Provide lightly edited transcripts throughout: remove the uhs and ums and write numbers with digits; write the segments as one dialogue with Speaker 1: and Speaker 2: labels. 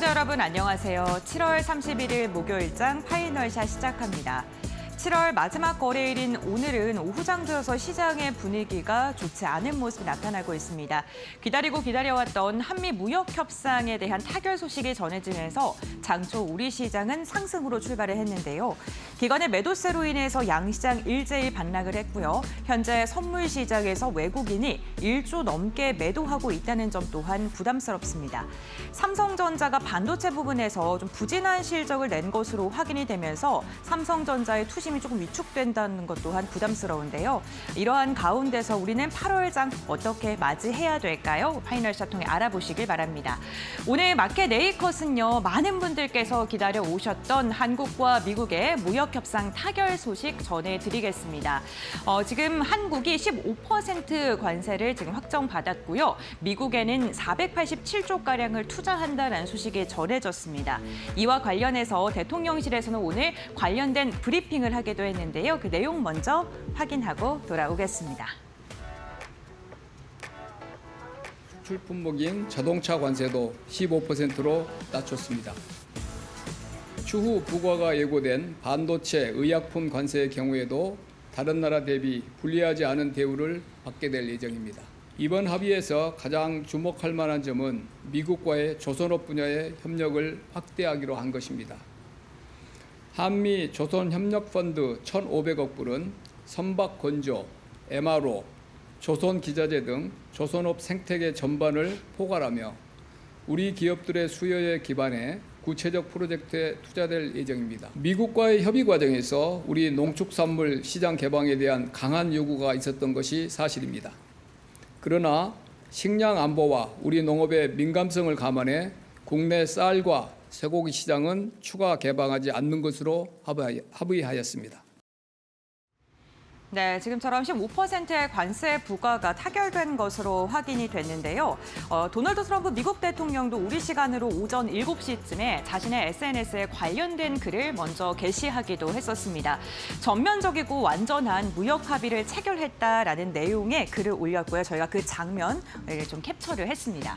Speaker 1: 시청자 여러분 안녕하세요. 7월 31일 목요일장 파이널샷 시작합니다. 7월 마지막 거래일인 오늘은 오후장 들어서 시장의 분위기가 좋지 않은 모습이 나타나고 있습니다. 기다리고 기다려왔던 한미 무역 협상에 대한 타결 소식이 전해지면서 장초 우리 시장은 상승으로 출발을 했는데요. 기관의 매도세로 인해서 양시장 일제히 반락을 했고요. 현재 선물 시장에서 외국인이 1조 넘게 매도하고 있다는 점 또한 부담스럽습니다. 삼성전자가 반도체 부분에서 좀 부진한 실적을 낸 것으로 확인이 되면서 삼성전자의 투심이 조금 위축된다는 것 또한 부담스러운데요. 이러한 가운데서 우리는 8월장 어떻게 맞이해야 될까요? 파이널샷 통해 알아보시길 바랍니다. 오늘 마켓 네이컷은요, 많은 분들께서 기다려 오셨던 한국과 미국의 무역 협상 타결 소식 전해드리겠습니다. 지금 한국이 15% 관세를 지금 확정받았고요. 미국에는 487조가량을 투자한다는 소식이 전해졌습니다. 이와 관련해서 대통령실에서는 오늘 관련된 브리핑을 하기도 했는데요. 그 내용 먼저 확인하고 돌아오겠습니다.
Speaker 2: 수출 품목인 자동차 관세도 15%로 낮췄습니다. 추후 부과가 예고된 반도체, 의약품 관세의 경우에도 다른 나라 대비 불리하지 않은 대우를 받게 될 예정입니다. 이번 합의에서 가장 주목할 만한 점은 미국과의 조선업 분야의 협력을 확대하기로 한 것입니다. 한미 조선협력펀드 1,500억 불은 선박 건조, MRO, 조선기자재 등 조선업 생태계 전반을 포괄하며 우리 기업들의 수요에 기반해 구체적 프로젝트에 투자될 예정입니다. 미국과의 협의 과정에서 우리 농축산물 시장 개방에 대한 강한 요구가 있었던 것이 사실입니다. 그러나 식량 안보와 우리 농업의 민감성을 감안해 국내 쌀과 쇠고기 시장은 추가 개방하지 않는 것으로 합의하였습니다.
Speaker 1: 네, 지금처럼 15%의 관세 부과가 타결된 것으로 확인이 됐는데요. 도널드 트럼프 미국 대통령도 우리 시간으로 오전 7시쯤에 자신의 SNS에 관련된 글을 먼저 게시하기도 했었습니다. 전면적이고 완전한 무역 합의를 체결했다라는 내용의 글을 올렸고요. 저희가 그 장면을 좀 캡처를 했습니다.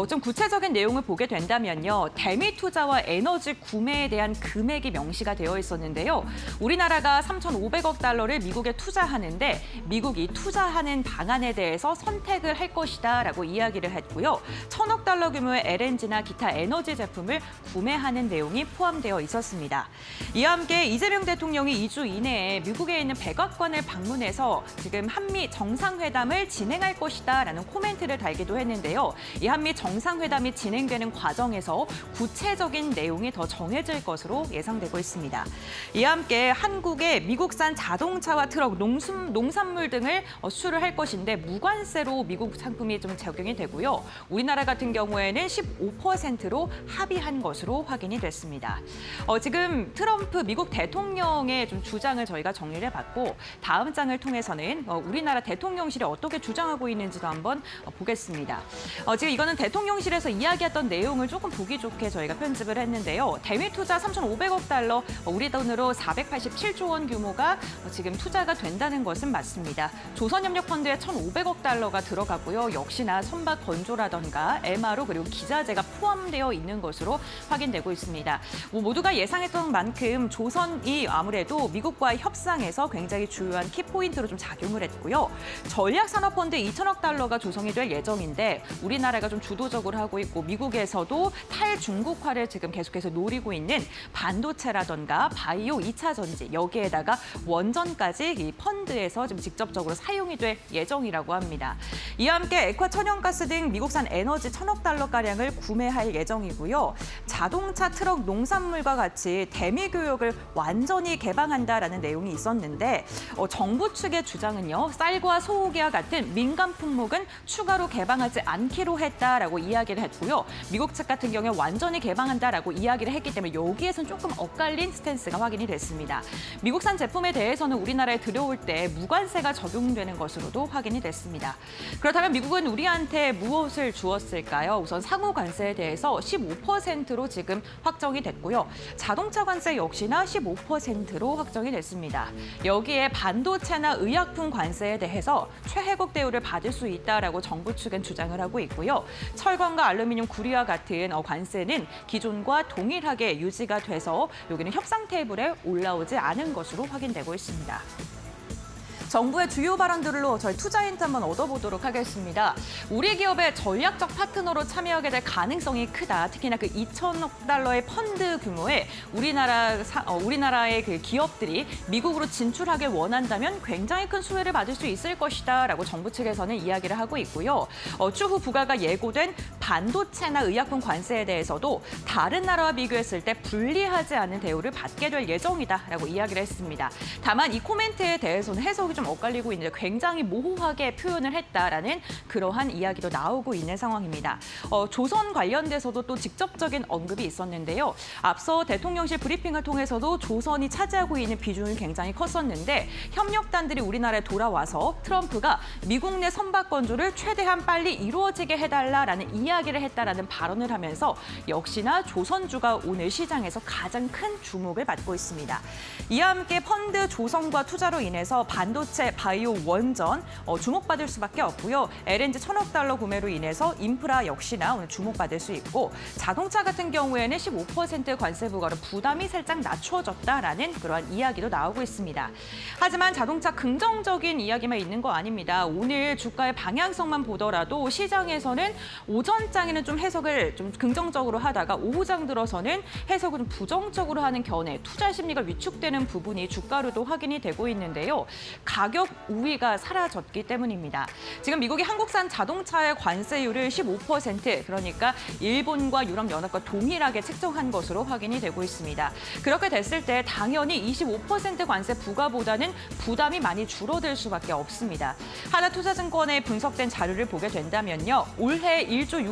Speaker 1: 좀 구체적인 내용을 보게 된다면요. 대미 투자와 에너지 구매에 대한 금액이 명시가 되어 있었는데요. 우리나라가 3,500억 달러를 미국에 투자하는데 미국이 투자하는 방안에 대해서 선택을 할 것이다라고 이야기를 했고요. 1,000억 달러 규모의 LNG나 기타 에너지 제품을 구매하는 내용이 포함되어 있었습니다. 이와 함께 이재명 대통령이 2주 이내에 미국에 있는 백악관을 방문해서 지금 한미 정상회담을 진행할 것이다라는 코멘트를 달기도 했는데요. 이 한미 정상회담이 진행되는 과정에서 구체적인 내용이 더 정해질 것으로 예상되고 있습니다. 이와 함께 한국의 미국산 자동차와 트럭, 농산물 등을 수출을 할 것인데 무관세로 미국 상품이 좀 적용이 되고요. 우리나라 같은 경우에는 15%로 합의한 것으로 확인이 됐습니다. 지금 트럼프 미국 대통령의 좀 주장을 저희가 정리를 해봤고 다음 장을 통해서는 우리나라 대통령실이 어떻게 주장하고 있는지도 한번 보겠습니다. 지금 이거는 대통령실에서 이야기했던 내용을 조금 보기 좋게 저희가 편집을 했는데요. 대미 투자 3,500억 달러, 우리 돈으로 487조 원 규모가 지금 투자가 된다는 것은 맞습니다. 조선협력펀드에 1,500억 달러가 들어가고요. 역시나 선박 건조라던가 MRO 그리고 기자재가 포함되어 있는 것으로 확인되고 있습니다. 모두가 예상했던 만큼 조선이 아무래도 미국과의 협상에서 굉장히 주요한 키포인트로 좀 작용을 했고요. 전략산업펀드 2,000억 달러가 조성이 될 예정인데 우리나라가 좀 주도적으로 하고 있고 미국에서도 탈중국화를 지금 계속해서 노리고 있는 반도체라던가 바이오 2차 전지 여기에다가 원전까지 이 펀드에서 지금 직접적으로 사용이 될 예정이라고 합니다. 이와 함께 액화 천연가스 등 미국산 에너지 1,000억 달러가량을 구매할 예정이고요. 자동차, 트럭, 농산물과 같이 대미 교역을 완전히 개방한다라는 내용이 있었는데 정부 측의 주장은요. 쌀과 소고기와 같은 민감 품목은 추가로 개방하지 않기로 했다라고 이야기를 했고요. 미국 측 같은 경우에 완전히 개방한다라고 이야기를 했기 때문에 여기에서는 조금 엇갈린 스탠스가 확인이 됐습니다. 미국산 제품에 대해서는 우리나라에 들어올 들어올 때 무관세가 적용되는 것으로도 확인이 됐습니다. 그렇다면 미국은 우리한테 무엇을 주었을까요? 우선 상호 관세에 대해서 15%로 지금 확정이 됐고요. 자동차 관세 역시나 15%로 확정이 됐습니다. 여기에 반도체나 의약품 관세에 대해서 최혜국 대우를 받을 수 있다라고 정부 측은 주장을 하고 있고요. 철강과 알루미늄, 구리와 같은 관세는 기존과 동일하게 유지가 돼서 여기는 협상 테이블에 올라오지 않은 것으로 확인되고 있습니다. 정부의 주요 발언들로 저희 투자 힌트 한번 얻어보도록 하겠습니다. 우리 기업의 전략적 파트너로 참여하게 될 가능성이 크다. 특히나 그 2천억 달러의 펀드 규모의 우리나라의 그 기업들이 미국으로 진출하길 원한다면 굉장히 큰 수혜를 받을 수 있을 것이다라고 정부 측에서는 이야기를 하고 있고요. 추후 부과가 예고된 반도체나 의약품 관세에 대해서도 다른 나라와 비교했을 때 불리하지 않은 대우를 받게 될 예정이다라고 이야기를 했습니다. 다만 이 코멘트에 대해서는 해석이 좀 엇갈리고 있는데 굉장히 모호하게 표현을 했다라는 그러한 이야기도 나오고 있는 상황입니다. 조선 관련돼서도 또 직접적인 언급이 있었는데요. 앞서 대통령실 브리핑을 통해서도 조선이 차지하고 있는 비중이 굉장히 컸었는데 협력단들이 우리나라에 돌아와서 트럼프가 미국 내 선박 건조를 최대한 빨리 이루어지게 해달라라는 이야기를 했다라는 발언을 하면서 역시나 조선주가 오늘 시장에서 가장 큰 주목을 받고 있습니다. 이와 함께 펀드 조성과 투자로 인해서 반도체, 바이오, 원전 주목받을 수밖에 없고요. LNG 1,000억 달러 구매로 인해서 인프라 역시나 오늘 주목받을 수 있고 자동차 같은 경우에는 15% 관세 부과로 부담이 살짝 낮춰졌다라는 그러한 이야기도 나오고 있습니다. 하지만 자동차 긍정적인 이야기만 있는 거 아닙니다. 오늘 주가의 방향성만 보더라도 시장에서는 오전장에는 좀 해석을 좀 긍정적으로 하다가 오후장 들어서는 해석을 좀 부정적으로 하는 견해, 투자 심리가 위축되는 부분이 주가로도 확인이 되고 있는데요. 가격 우위가 사라졌기 때문입니다. 지금 미국이 한국산 자동차의 관세율을 15%, 그러니까 일본과 유럽연합과 동일하게 책정한 것으로 확인이 되고 있습니다. 그렇게 됐을 때 당연히 25% 관세 부과보다는 부담이 많이 줄어들 수밖에 없습니다. 하나투자증권에 분석된 자료를 보게 된다면요. 올해 1조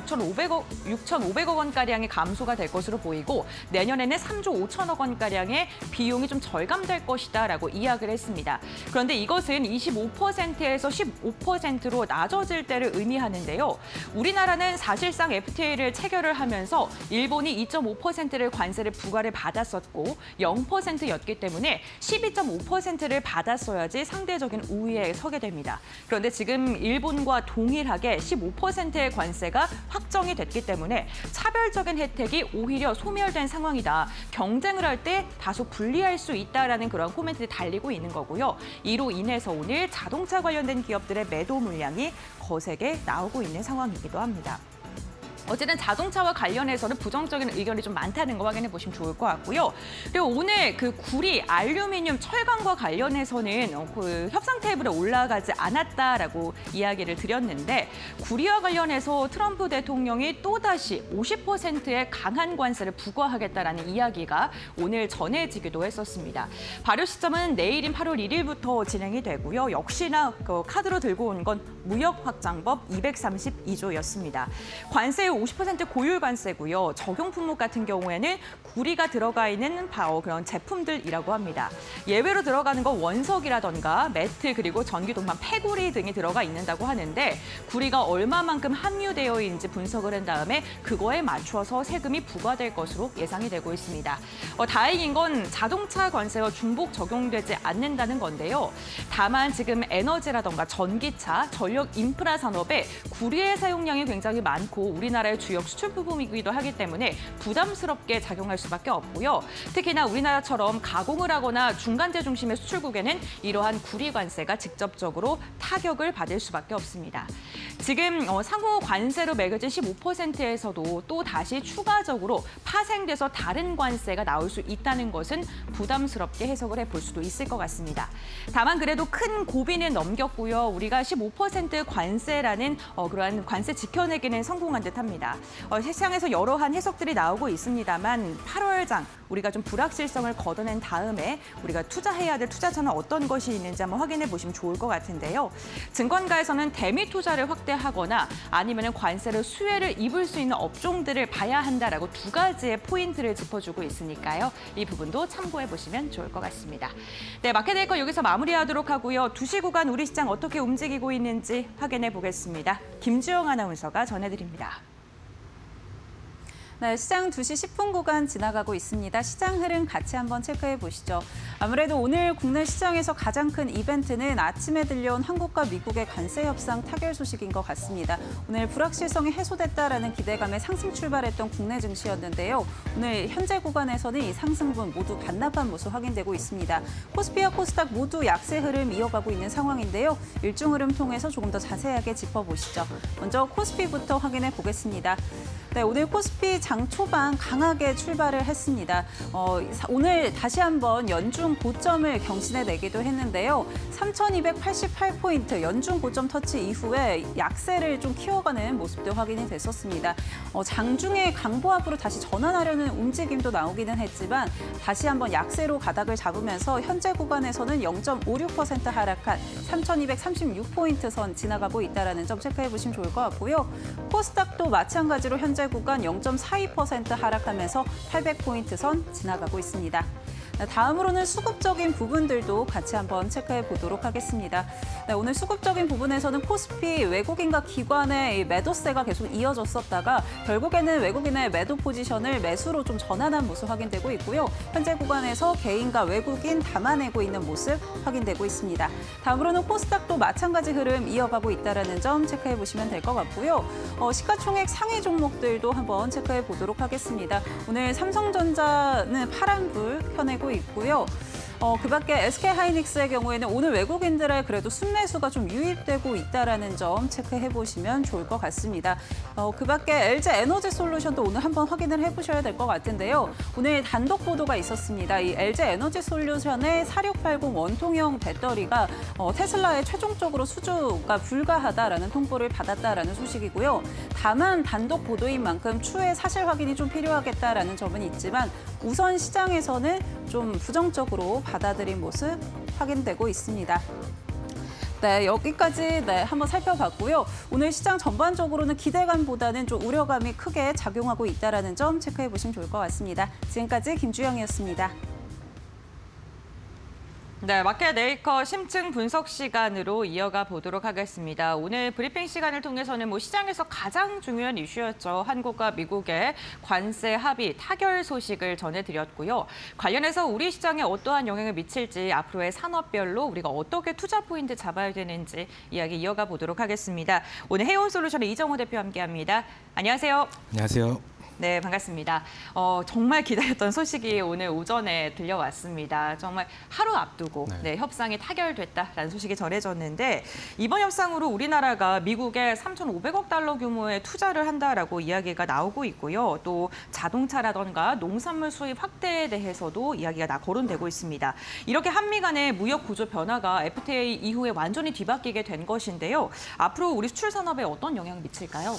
Speaker 1: 6,500억 원가량의 감소가 될 것으로 보이고 내년에는 3조 5천억 원가량의 비용이 좀 절감될 것이다라고 이야기를 했습니다. 그런데 이것은 25%에서 15%로 낮아질 때를 의미하는데요. 우리나라는 사실상 FTA를 체결을 하면서 일본이 2.5%를 관세를 부과를 받았었고 0%였기 때문에 12.5%를 받았어야지 상대적인 우위에 서게 됩니다. 그런데 지금 일본과 동일하게 15%의 관세가 확정이 됐기 때문에 차별적인 혜택이 오히려 소멸된 상황이다. 경쟁을 할 때 다소 불리할 수 있다라는 그런 코멘트를 달리고 있는 거고요. 이로 인해서 오늘 자동차 관련된 기업들의 매도 물량이 거세게 나오고 있는 상황이기도 합니다. 어쨌든 자동차와 관련해서는 부정적인 의견이 좀 많다는 거 확인해 보시면 좋을 것 같고요. 그리고 오늘 그 구리, 알루미늄, 철강과 관련해서는 그 협상 테이블에 올라가지 않았다라고 이야기를 드렸는데 구리와 관련해서 트럼프 대통령이 또다시 50%의 강한 관세를 부과하겠다라는 이야기가 오늘 전해지기도 했었습니다. 발효 시점은 내일인 8월 1일부터 진행이 되고요. 역시나 그 카드로 들고 온 건 무역확장법 232조였습니다. 관세 50% 고율 관세고요. 적용 품목 같은 경우에는 구리가 들어가 있는 그런 제품들이라고 합니다. 예외로 들어가는 건 원석이라던가 매트 그리고 전기동판, 폐구리 등이 들어가 있는다고 하는데 구리가 얼마만큼 함유되어 있는지 분석을 한 다음에 그거에 맞춰서 세금이 부과될 것으로 예상이 되고 있습니다. 다행인 건 자동차 관세와 중복 적용되지 않는다는 건데요. 다만 지금 에너지라던가 전기차, 전력 인프라 산업에 구리의 사용량이 굉장히 많고 우리나라의 주요 수출 부품이기도 하기 때문에 부담스럽게 작용할 수밖에 없고요. 특히나 우리나라처럼 가공을 하거나 중간재 중심의 수출국에는 이러한 구리 관세가 직접적으로 타격을 받을 수밖에 없습니다. 지금 상호 관세로 매겨진 15%에서도 또 다시 추가적으로 파생돼서 다른 관세가 나올 수 있다는 것은 부담스럽게 해석을 해볼 수도 있을 것 같습니다. 다만 그래도 큰 고비는 넘겼고요. 우리가 15% 관세라는 그러한 관세 지켜내기는 성공한 듯합니다. 있습니다. 시장에서 여러한 해석들이 나오고 있습니다만 8월장 우리가 좀 불확실성을 걷어낸 다음에 우리가 투자해야 될 투자처는 어떤 것이 있는지 한번 확인해 보시면 좋을 것 같은데요. 증권가에서는 대미 투자를 확대하거나 아니면 관세를 수혜를 입을 수 있는 업종들을 봐야 한다라고 두 가지의 포인트를 짚어주고 있으니까요. 이 부분도 참고해 보시면 좋을 것 같습니다. 네, 마켓데이커 여기서 마무리하도록 하고요. 2시 구간 우리 시장 어떻게 움직이고 있는지 확인해 보겠습니다. 김주영 아나운서가 전해드립니다.
Speaker 3: 네, 시장 2시 10분 구간 지나가고 있습니다. 시장 흐름 같이 한번 체크해 보시죠. 아무래도 오늘 국내 시장에서 가장 큰 이벤트는 아침에 들려온 한국과 미국의 관세 협상 타결 소식인 것 같습니다. 오늘 불확실성이 해소됐다라는 기대감에 상승 출발했던 국내 증시였는데요. 오늘 현재 구간에서는 이 상승분 모두 반납한 모습 확인되고 있습니다. 코스피와 코스닥 모두 약세 흐름 이어가고 있는 상황인데요. 일중 흐름 통해서 조금 더 자세하게 짚어보시죠. 먼저 코스피부터 확인해 보겠습니다. 네, 오늘 코스피 장 초반 강하게 출발을 했습니다. 오늘 다시 한번 연중 고점을 경신해내기도 했는데요. 3,288포인트 연중 고점 터치 이후에 약세를 좀 키워가는 모습도 확인이 됐었습니다. 장중에 강보합으로 다시 전환하려는 움직임도 나오기는 했지만 다시 한번 약세로 가닥을 잡으면서 현재 구간에서는 0.56% 하락한 3,236포인트 선 지나가고 있다는 점 체크해 보시면 좋을 것 같고요. 코스닥도 마찬가지로 현재 구간 0.42% 하락하면서 800포인트 선 지나가고 있습니다. 다음으로는 수급적인 부분들도 같이 한번 체크해 보도록 하겠습니다. 네, 오늘 수급적인 부분에서는 코스피 외국인과 기관의 매도세가 계속 이어졌었다가 결국에는 외국인의 매도 포지션을 매수로 좀 전환한 모습 확인되고 있고요. 현재 구간에서 개인과 외국인 담아내고 있는 모습 확인되고 있습니다. 다음으로는 코스닥도 마찬가지 흐름 이어가고 있다는 점 체크해 보시면 될 것 같고요. 시가총액 상위 종목들도 한번 체크해 보도록 하겠습니다. 오늘 삼성전자는 파란불 켜내고 있고요. 그밖에 SK하이닉스의 경우에는 오늘 외국인들의 그래도 순매수가 좀 유입되고 있다는 점 체크해 보시면 좋을 것 같습니다. 그밖에 LG에너지솔루션도 오늘 한번 확인을 해보셔야 될 것 같은데요. 오늘 단독 보도가 있었습니다. 이 LG에너지솔루션의 4680 원통형 배터리가 테슬라에 최종적으로 수주가 불가하다라는 통보를 받았다라는 소식이고요. 다만 단독 보도인 만큼 추후에 사실 확인이 좀 필요하겠다라는 점은 있지만 우선 시장에서는 좀 부정적으로 받아들인 모습 확인되고 있습니다. 네, 여기까지 한번 살펴봤고요. 오늘 시장 전반적으로는 기대감보다는 좀 우려감이 크게 작용하고 있다는 점 체크해 보시면 좋을 것 같습니다. 지금까지 김주영이었습니다.
Speaker 1: 네, 마켓데이커 심층 분석 시간으로 이어가 보도록 하겠습니다. 오늘 브리핑 시간을 통해서는 시장에서 가장 중요한 이슈였죠. 한국과 미국의 관세 합의 타결 소식을 전해드렸고요. 관련해서 우리 시장에 어떠한 영향을 미칠지 앞으로의 산업별로 우리가 어떻게 투자 포인트 잡아야 되는지 이야기 이어가 보도록 하겠습니다. 오늘 해온솔루션의 이정호 대표 함께합니다. 안녕하세요.
Speaker 4: 안녕하세요.
Speaker 1: 네, 반갑습니다. 정말 기다렸던 소식이 오늘 오전에 들려왔습니다. 정말 하루 앞두고 협상이 타결됐다라는 소식이 전해졌는데 이번 협상으로 우리나라가 미국에 3,500억 달러 규모의 투자를 한다라고 이야기가 나오고 있고요. 또 자동차라던가 농산물 수입 확대에 대해서도 이야기가 거론되고 있습니다. 이렇게 한미 간의 무역 구조 변화가 FTA 이후에 완전히 뒤바뀌게 된 것인데요. 앞으로 우리 수출 산업에 어떤 영향을 미칠까요?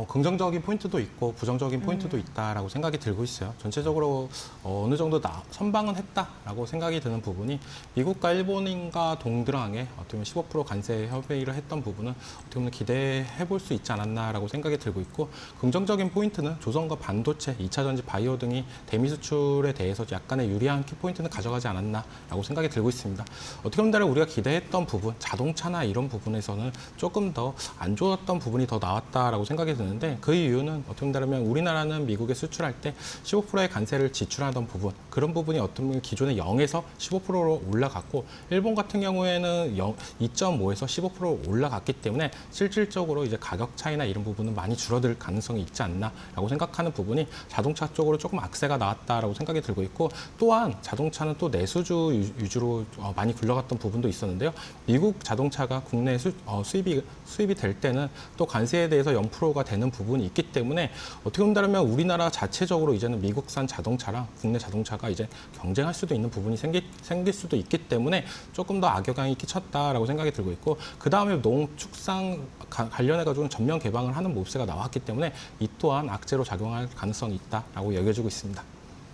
Speaker 4: 긍정적인 포인트도 있고 부정적인 포인트도 있다라고 생각이 들고 있어요. 전체적으로 어느 정도 선방은 했다라고 생각이 드는 부분이 미국과 일본인과 동등하게 어떻게 보면 15% 관세 협의를 했던 부분은 어떻게 보면 기대해 볼 수 있지 않았나라고 생각이 들고 있고 긍정적인 포인트는 조선과 반도체, 2차 전지, 바이오 등이 대미 수출에 대해서 약간의 유리한 키포인트는 가져가지 않았나라고 생각이 들고 있습니다. 어떻게 보면 우리가 기대했던 부분, 자동차나 이런 부분에서는 조금 더 안 좋았던 부분이 더 나왔다라고 생각이 드는데 그 이유는 어떻게 보면 우리나라는 미국에 수출할 때 15%의 관세를 지출하던 부분, 그런 부분이 어떻게 보면 기존의 0에서 15%로 올라갔고 일본 같은 경우에는 2.5에서 15%로 올라갔기 때문에 실질적으로 이제 가격 차이나 이런 부분은 많이 줄어들 가능성이 있지 않나라고 생각하는 부분이 자동차 쪽으로 조금 악세가 나왔다라고 생각이 들고 있고 또한 자동차는 또 내수주 위주로 많이 굴러갔던 부분도 있었는데요. 미국 자동차가 국내 수입이 될 때는 또 관세에 대해서 0%가 되는 부분이 있기 때문에 어떻게 보면 따르면 우리나라 자체적으로 이제는 미국산 자동차랑 국내 자동차가 이제 경쟁할 수도 있는 부분이 생길 수도 있기 때문에 조금 더 악영향이 끼쳤다라고 생각이 들고 있고, 그 다음에 농축산 관련해가지고는 전면 개방을 하는 모습세가 나왔기 때문에 이 또한 악재로 작용할 가능성이 있다라고 여겨지고 있습니다.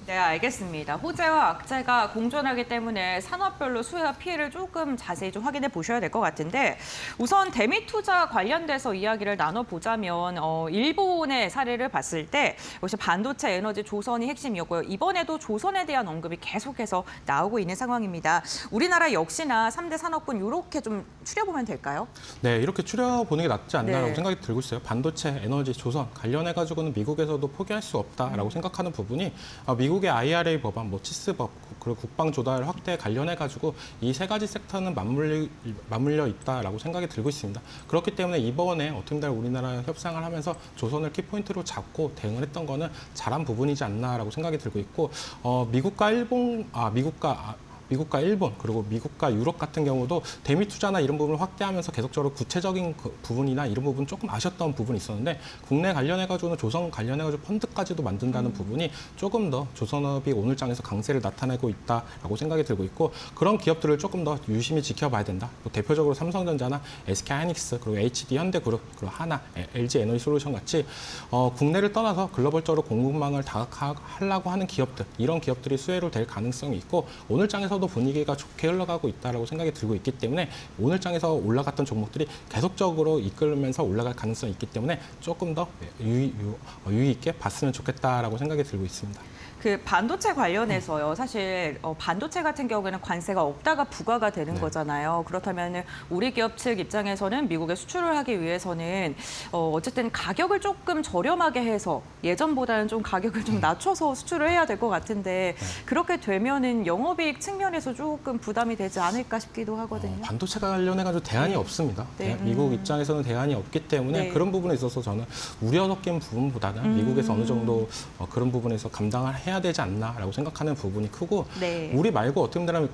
Speaker 1: 네, 알겠습니다. 호재와 악재가 공존하기 때문에 산업별로 수혜와 피해를 조금 자세히 좀 확인해 보셔야 될 것 같은데, 우선 대미 투자 관련돼서 이야기를 나눠보자면 일본의 사례를 봤을 때 역시 반도체, 에너지, 조선이 핵심이었고요. 이번에도 조선에 대한 언급이 계속해서 나오고 있는 상황입니다. 우리나라 역시나 3대 산업군 이렇게 좀 추려보면 될까요?
Speaker 4: 네, 이렇게 추려보는 게 낫지 않나라고
Speaker 1: 네.
Speaker 4: 생각이 들고 있어요. 반도체, 에너지, 조선 관련해가지고는 미국에서도 포기할 수 없다라고 생각하는 부분이 미국의 IRA 법안, 치스법, 그리고 국방 조달 확대 관련해가지고 이 세 가지 섹터는 맞물려 있다라고 생각이 들고 있습니다. 그렇기 때문에 이번에 어떻게 보면 우리나라 협상을 하면서 조선을 키포인트로 잡고 대응을 했던 거는 잘한 부분이지 않나라고 생각이 들고 있고, 미국과 일본, 그리고 미국과 유럽 같은 경우도 대미 투자나 이런 부분을 확대하면서 계속적으로 구체적인 부분이나 이런 부분 조금 아셨던 부분이 있었는데, 국내 관련해가지고는 조선 관련해가지고 펀드까지도 만든다는 부분이 조금 더 조선업이 오늘장에서 강세를 나타내고 있다라고 생각이 들고 있고, 그런 기업들을 조금 더 유심히 지켜봐야 된다. 대표적으로 삼성전자나 SK하이닉스, 그리고 HD 현대그룹, 그리고 하나, LG 에너지솔루션 같이 국내를 떠나서 글로벌적으로 공급망을 다각하려고 하는 기업들, 이런 기업들이 수혜로 될 가능성이 있고, 오늘장에서 분위기가 좋게 흘러가고 있다고 생각이 들고 있기 때문에 오늘장에서 올라갔던 종목들이 계속적으로 이끌면서 올라갈 가능성이 있기 때문에 조금 더 유의 있게 봤으면 좋겠다라고 생각이 들고 있습니다.
Speaker 1: 그 반도체 관련해서요. 사실 반도체 같은 경우에는 관세가 없다가 부과가 되는
Speaker 4: 네.
Speaker 1: 거잖아요. 그렇다면 우리 기업 측 입장에서는 미국에 수출을 하기 위해서는 어쨌든 가격을 조금 저렴하게 해서 예전보다는 좀 가격을 좀 낮춰서 수출을 해야 될 것 같은데, 그렇게 되면은 영업이익 측면에서 조금 부담이 되지 않을까 싶기도 하거든요.
Speaker 4: 반도체 관련해가지고 대안이 없습니다.
Speaker 1: 네.
Speaker 4: 미국 입장에서는 대안이 없기 때문에
Speaker 1: 네.
Speaker 4: 그런 부분에 있어서 저는 우려 섞인 부분보다는 미국에서 어느 정도 그런 부분에서 감당을 해야 되지 않나라고 생각하는 부분이 크고,
Speaker 1: 네.
Speaker 4: 우리 말고 어떻게 보면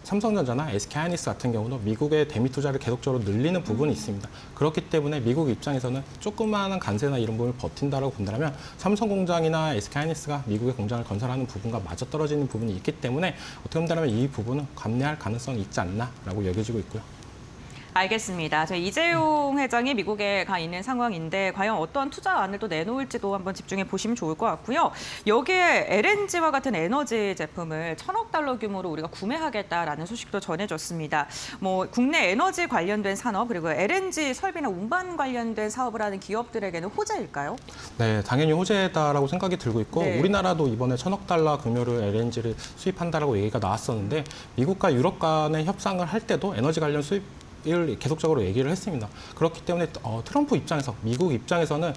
Speaker 4: 삼성전자나 SK하이닉스 같은 경우도 미국의 대미 투자를 계속적으로 늘리는 부분이 있습니다. 그렇기 때문에 미국 입장에서는 조그마한 관세나 이런 부분을 버틴다라고 본다면 삼성 공장이나 SK하이닉스가 미국의 공장을 건설하는 부분과 맞아떨어지는 부분이 있기 때문에 어떻게 본다면 이 부분은 감내할 가능성이 있지 않나라고 여겨지고 있고요.
Speaker 1: 알겠습니다. 저희 이재용 회장이 미국에 가 있는 상황인데 과연 어떤 투자안을 또 내놓을지도 한번 집중해 보시면 좋을 것 같고요. 여기에 LNG와 같은 에너지 제품을 1,000억 달러 규모로 우리가 구매하겠다라는 소식도 전해졌습니다. 국내 에너지 관련된 산업, 그리고 LNG 설비나 운반 관련된 사업을 하는 기업들에게는 호재일까요?
Speaker 4: 네, 당연히 호재다라고 생각이 들고 있고,
Speaker 1: 네.
Speaker 4: 우리나라도 이번에 1,000억 달러 규모를 LNG를 수입한다라고 얘기가 나왔었는데, 미국과 유럽 간의 협상을 할 때도 에너지 관련 수입 을 계속적으로 얘기를 했습니다. 그렇기 때문에 트럼프 입장에서, 미국 입장에서는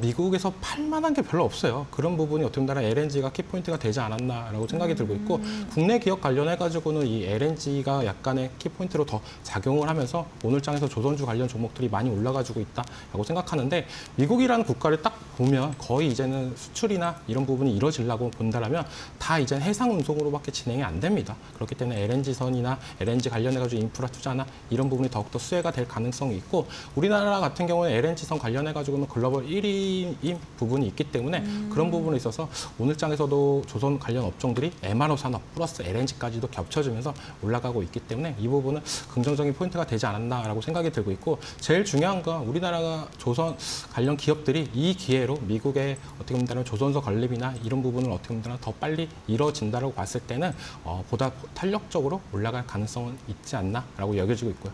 Speaker 4: 미국에서 팔 만한 게 별로 없어요. 그런 부분이 어떻게 보면 LNG가 키포인트가 되지 않았나라고 생각이 들고 있고, 국내 기업 관련해가지고는 이 LNG가 약간의 키포인트로 더 작용을 하면서 오늘장에서 조선주 관련 종목들이 많이 올라가지고 있다라고 생각하는데, 미국이라는 국가를 딱 보면 거의 이제는 수출이나 이런 부분이 이루어지려고 본다라면 다 이제 해상 운송으로밖에 진행이 안 됩니다. 그렇기 때문에 LNG선이나 LNG 관련해가지고 인프라 투자나 이런 부분이 더욱더 수혜가 될 가능성이 있고, 우리나라 같은 경우는 LNG선 관련해가지고는 글로벌 1위인 부분이 있기 때문에 그런 부분에 있어서 오늘장에서도 조선 관련 업종들이 MRO 산업 플러스 LNG까지도 겹쳐지면서 올라가고 있기 때문에 이 부분은 긍정적인 포인트가 되지 않았나라고 생각이 들고 있고, 제일 중요한 건 우리나라가 조선 관련 기업들이 이 기회로 미국의 어떻게 보면 조선소 건립이나 이런 부분을 어떻게 보면 더 빨리 이뤄진다라고 봤을 때는 보다 탄력적으로 올라갈 가능성은 있지 않나라고 여겨지고 있고요.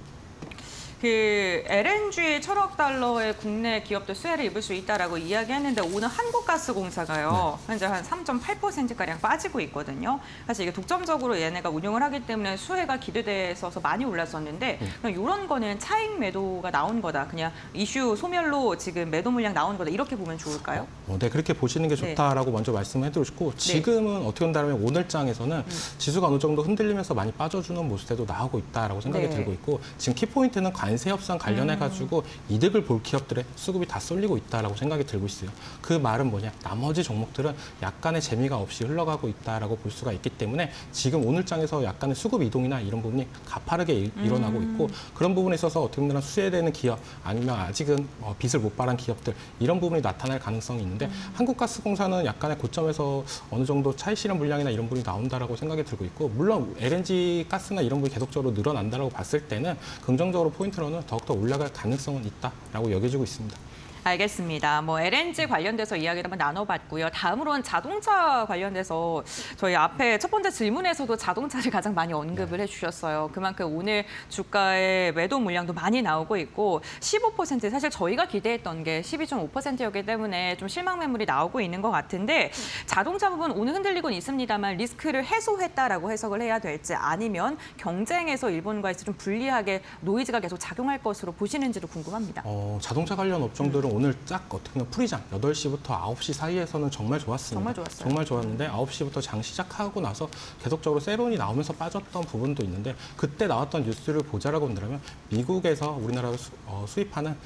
Speaker 1: LNG 1,000억 달러의 국내 기업도 수혜를 입을 수 있다라고 이야기했는데, 오늘 한국가스공사가요, 현재 한 3.8%가량 빠지고 있거든요. 사실 이게 독점적으로 얘네가 운영을 하기 때문에 수혜가 기대돼서 많이 올랐었는데, 그럼 이런 거는 차익 매도가 나온 거다, 그냥 이슈 소멸로 지금 매도 물량 나온 거다, 이렇게 보면 좋을까요?
Speaker 4: 네, 그렇게 보시는 게 좋다라고 먼저 말씀을 해드리고 싶고, 지금은 어떻게 본다면 오늘장에서는 지수가 어느 정도 흔들리면서 많이 빠져주는 모습도 나오고 있다라고 생각이 들고 있고, 지금 키포인트는 관세 관세 협상 관련해 가지고 이득을 볼 기업들의 수급이 다 쏠리고 있다라고 생각이 들고 있어요. 그 말은 뭐냐? 나머지 종목들은 약간의 재미가 없이 흘러가고 있다라고 볼 수가 있기 때문에 지금 오늘 장에서 약간의 수급 이동이나 이런 부분이 가파르게 일어나고 있고 그런 부분에 있어서 어떻게 보면 수혜되는 기업 아니면 아직은 빚을 못 발한 기업들 이런 부분이 나타날 가능성이 있는데 한국가스공사는 약간의 고점에서 어느 정도 차익 실현 물량이나 이런 부분이 나온다라고 생각이 들고 있고 물론 LNG 가스나 이런 부분이 계속적으로 늘어난다라고 봤을 때는 긍정적으로 포인트로는 더욱더 올라갈 가능성은 있다라고 여겨지고 있습니다.
Speaker 1: 알겠습니다. 뭐 LNG 관련돼서 이야기를 한번 나눠봤고요. 다음으로는 자동차 관련돼서 저희 앞에 첫 번째 질문에서도 자동차를 가장 많이 언급을 해주셨어요. 그만큼 오늘 주가의 매도 물량도 많이 나오고 있고 15% 사실 저희가 기대했던 게 12.5%였기 때문에 좀 실망 매물이 나오고 있는 것 같은데 자동차 부분 오늘 흔들리곤 있습니다만 리스크를 해소했다라고 해석을 해야 될지 아니면 경쟁에서 일본과의 좀 불리하게 노이즈가 계속 작용할 것으로 보시는지도 궁금합니다.
Speaker 4: 자동차 관련 업종들은 오늘 쫙 어떻게 보면 풀이장 8시부터 9시 사이에서는 정말 좋았습니다.
Speaker 1: 정말 좋았어요.
Speaker 4: 정말 좋았는데 9시부터 장 시작하고 나서 계속적으로 세론이 나오면서 빠졌던 부분도 있는데 그때 나왔던 뉴스를 보자라고 한다면 미국에서 우리나라로 수입하는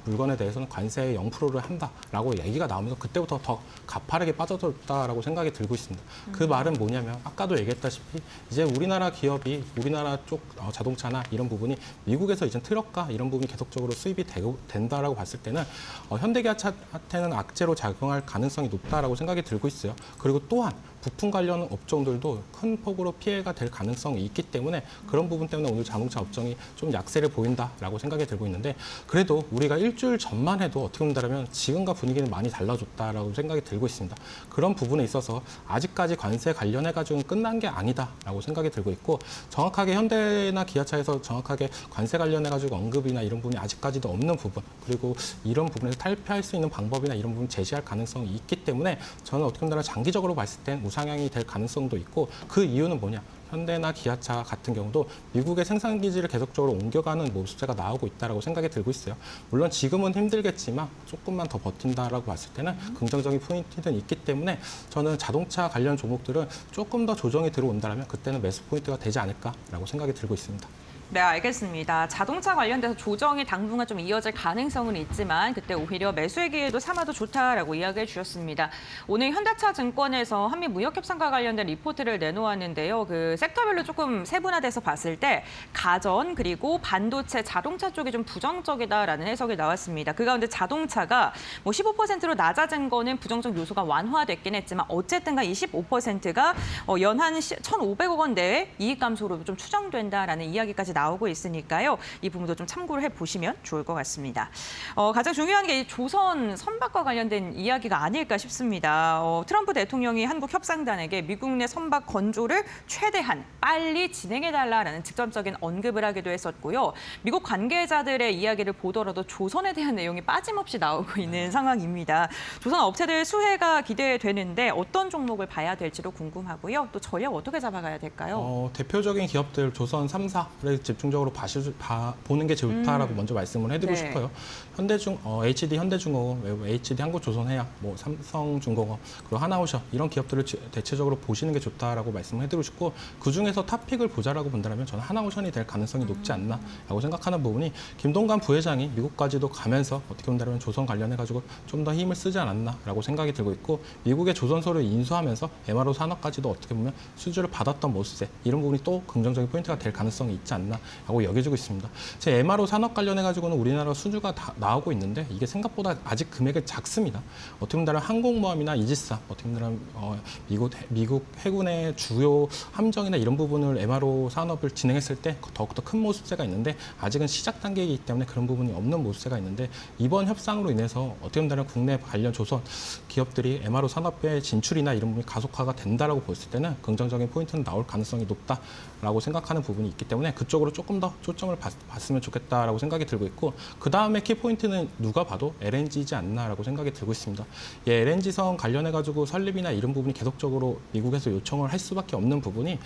Speaker 4: 물건에 대해서는 관세 0%를 한다라고 얘기가 나오면서 그때부터 더 가파르게 빠져들었다라고 생각이 들고 있습니다. 그 말은 뭐냐면 아까도 얘기했다시피 이제 우리나라 기업이 우리나라 쪽 자동차나 이런 부분이 미국에서 이제 트럭과 이런 부분이 계속적으로 수입이 된다라고 봤을 때는 현대기아차한테는 악재로 작용할 가능성이 높다라고 생각이 들고 있어요. 그리고 또한 부품 관련 업종들도 큰 폭으로 피해가 될 가능성이 있기 때문에 그런 부분 때문에 오늘 자동차 업종이 좀 약세를 보인다라고 생각이 들고 있는데 그래도 우리가 일주일 전만 해도 어떻게 본다면 지금과 분위기는 많이 달라졌다라고 생각이 들고 있습니다. 그런 부분에 있어서 아직까지 관세 관련해 가지고는 끝난 게 아니다라고 생각이 들고 있고 정확하게 현대나 기아차에서 정확하게 관세 관련해 가지고 언급이나 이런 부분이 아직까지도 없는 부분 그리고 이런 부분에서 탈피할 수 있는 방법이나 이런 부분 제시할 가능성이 있기 때문에 저는 어떻게 보면 장기적으로 봤을 땐 우상향이 될 가능성도 있고 그 이유는 뭐냐? 현대나 기아차 같은 경우도 미국의 생산 기지를 계속적으로 옮겨가는 모습세가 나오고 있다고 생각이 들고 있어요. 물론 지금은 힘들겠지만 조금만 더 버틴다라고 봤을 때는 긍정적인 포인트는 있기 때문에 저는 자동차 관련 종목들은 조금 더 조정이 들어온다면 그때는 매수 포인트가 되지 않을까라고 생각이 들고 있습니다.
Speaker 1: 네, 알겠습니다. 자동차 관련돼서 조정이 당분간 좀 이어질 가능성은 있지만 그때 오히려 매수의 기회도 삼아도 좋다라고 이야기해 주셨습니다. 오늘 현대차증권에서 한미 무역협상과 관련된 리포트를 내놓았는데요. 그 섹터별로 조금 세분화돼서 봤을 때 가전 그리고 반도체, 자동차 쪽이 좀 부정적이다라는 해석이 나왔습니다. 그 가운데 자동차가 뭐 15%로 낮아진 거는 부정적 요소가 완화됐긴 했지만 어쨌든가 25%가 연한 1,500억 원 내외 이익 감소로 좀 추정된다라는 이야기까지 나오고 있으니까요. 이 부분도 좀 참고를 해보시면 좋을 것 같습니다. 가장 중요한 게 이 조선 선박과 관련된 이야기가 아닐까 싶습니다. 트럼프 대통령이 한국 협상단에게 미국 내 선박 건조를 최대한 빨리 진행해달라는 직접적인 언급을 하기도 했었고요. 미국 관계자들의 이야기를 보더라도 조선에 대한 내용이 빠짐없이 나오고 있는 상황입니다. 조선 업체들 수혜가 기대되는데 어떤 종목을 봐야 될지도 궁금하고요. 또 전략 어떻게 잡아가야 될까요?
Speaker 4: 대표적인 기업들 조선 3사를 집중적으로 보는 게 좋다라고 먼저 말씀을 해드리고
Speaker 1: 네.
Speaker 4: 싶어요. HD 현대중공업, HD 한국조선해양, 뭐 삼성중공업, 그리고 하나오션 이런 기업들을 대체적으로 보시는 게 좋다라고 말씀을 해드리고 싶고 그 중에서 탑픽을 보자라고 본다면 저는 하나오션이 될 가능성이 높지 않나라고 생각하는 부분이 김동관 부회장이 미국까지도 가면서 어떻게 본다면 조선 관련해 가지고 좀 더 힘을 쓰지 않았나라고 생각이 들고 있고 미국의 조선소를 인수하면서 MRO 산업까지도 어떻게 보면 수주를 받았던 모습에 이런 부분이 또 긍정적인 포인트가 될 가능성이 있지 않나라고 여겨지고 있습니다. 제 MRO 산업 관련해 가지고는 우리나라 수주가 다 나오고 있는데 이게 생각보다 아직 금액이 작습니다. 어떻게 보면 항공모함이나 이지스 어떻게 보면 미국 해군의 주요 함정이나 이런 부분을 MRO 산업을 진행했을 때 더욱더 큰 모습세가 있는데 아직은 시작 단계이기 때문에 그런 부분이 없는 모습세가 있는데 이번 협상으로 인해서 어떻게 보면 국내 관련 조선 기업들이 MRO 산업의 진출이나 이런 부분이 가속화가 된다라고 봤을 때는 긍정적인 포인트는 나올 가능성이 높다라고 생각하는 부분이 있기 때문에 그쪽으로 조금 더 초점을 봤으면 좋겠다라고 생각이 들고 있고 그 다음에 키포인트는 누가 봐도 LNG이지 않나라고 생각이 들고 있습니다. LNG선 관련해 가지고 설립이나 이런 부분이 계속적으로 미국에서 요청을 할 수밖에 없는 부분이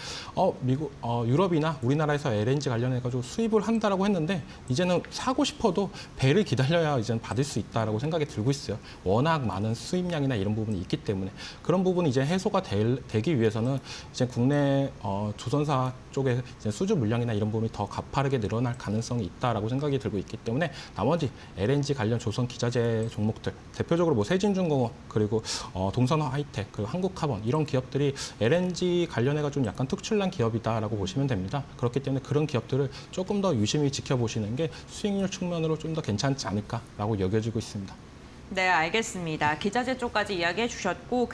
Speaker 4: 유럽이나 우리나라에서 LNG 관련해 가지고 수입을 한다라고 했는데 이제는 사고 싶어도 배를 기다려야 이제는 받을 수 있다라고 생각이 들고 있어요. 워낙 많은 수입량이나 이런 부분이 있기 때문에 그런 부분이 이제 해소가 되기 위해서는 이제 국내 조선사 쪽에 이제 수주 물량이나 이런 부분이 더 가파르게 늘어날 가능성이 있다라고 생각이 들고 있기 때문에 나머지 LNG 관련 조선 기자재 종목들 대표적으로 뭐 세진중공업 그리고 동선화 하이텍 그리고 한국카본 이런 기업들이 LNG 관련해가 좀 약간 특출난 기업이다라고 보시면 됩니다. 그렇기 때문에 그런 기업들을 조금 더 유심히 지켜보시는 게 수익률 측면으로 좀 더 괜찮지 않을까라고 여겨지고 있습니다.
Speaker 1: 네, 알겠습니다. 기자재 쪽까지 이야기해 주셨고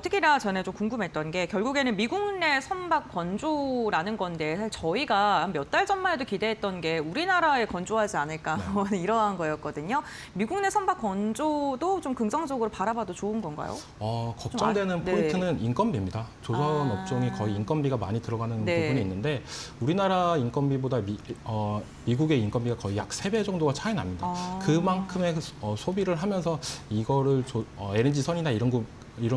Speaker 1: 특히나 저는 좀 궁금했던 게 결국에는 미국 내 선박 건조라는 건데 사실 저희가 몇 달 전만 해도 기대했던 게 우리나라에 건조하지 않을까 이러한 거였거든요. 미국 내 선박 건조도 좀 긍정적으로 바라봐도 좋은 건가요?
Speaker 4: 걱정되는
Speaker 1: 네.
Speaker 4: 포인트는 인건비입니다. 조선 업종이 거의 인건비가 많이 들어가는
Speaker 1: 네.
Speaker 4: 부분이 있는데 우리나라 인건비보다 미국의 인건비가 거의 약 3배 정도가 차이 납니다. 그만큼의 소비를 하면서 이거를 LNG 선이나 이런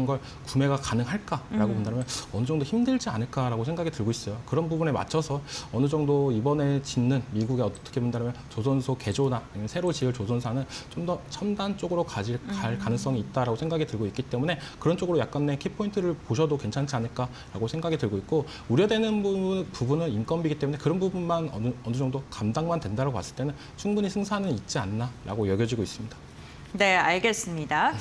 Speaker 4: 걸 구매가 가능할까라고 본다면 어느 정도 힘들지 않을까라고 생각이 들고 있어요. 그런 부분에 맞춰서 어느 정도 이번에 짓는 미국의 어떻게 본다면 조선소 개조나 아니면 새로 지을 조선사는 좀 더 첨단 쪽으로 갈 가능성이 있다라고 생각이 들고 있기 때문에 그런 쪽으로 약간의 키포인트를 보셔도 괜찮지 않을까라고 생각이 들고 있고 우려되는 부분은 인건비이기 때문에 그런 부분만 어느 정도 감당만 된다고 봤을 때는 충분히 승산은 있지 않나라고 여겨지고 있습니다.
Speaker 1: 네, 알겠습니다.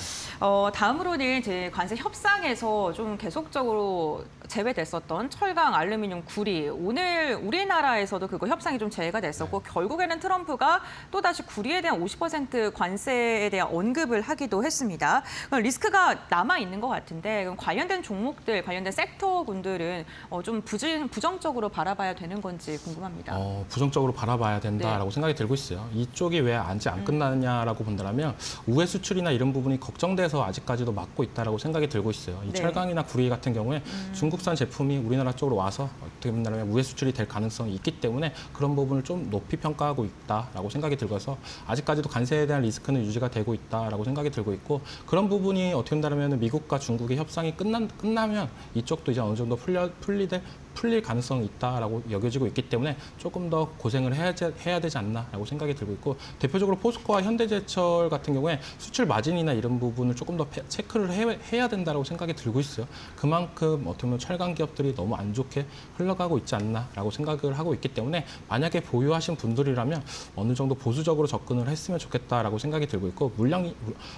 Speaker 1: 다음으로는 이제 관세 협상에서 좀 계속적으로 제외됐었던 철강, 알루미늄, 구리. 오늘 우리나라에서도 그거 협상이 좀 제외가 됐었고 결국에는 트럼프가 또다시 구리에 대한 50% 관세에 대한 언급을 하기도 했습니다. 그럼 리스크가 남아있는 것 같은데 그럼 관련된 종목들, 관련된 섹터군들은 좀 부정적으로 바라봐야 되는 건지 궁금합니다.
Speaker 4: 부정적으로 바라봐야 된다라고 생각이 들고 있어요. 이쪽이 왜 아직 안 끝나냐라고 본다면 우회 수출이나 이런 부분이 걱정돼서 아직까지도 막고 있다라고 생각이 들고 있어요. 이
Speaker 1: 네.
Speaker 4: 철강이나 구리 같은 경우에 중국산 제품이 우리나라 쪽으로 와서 어떻게 본다면 우회 수출이 될 가능성이 있기 때문에 그런 부분을 좀 높이 평가하고 있다라고 생각이 들어서 아직까지도 관세에 대한 리스크는 유지가 되고 있다라고 생각이 들고 있고 그런 부분이 어떻게 본다면 미국과 중국의 협상이 끝나면 이쪽도 이제 어느 정도 풀릴 가능성이 있다라고 여겨지고 있기 때문에 조금 더 고생을 해야 되지 않나라고 생각이 들고 있고 대표적으로 포스코와 현대제철 같은 경우에 수출 마진이나 이런 부분을 조금 더 체크를 해야 된다라고 생각이 들고 있어요. 그만큼 어떻게 보면 철강 기업들이 너무 안 좋게 흘러가고 있지 않나라고 생각을 하고 있기 때문에 만약에 보유하신 분들이라면 어느 정도 보수적으로 접근을 했으면 좋겠다라고 생각이 들고 있고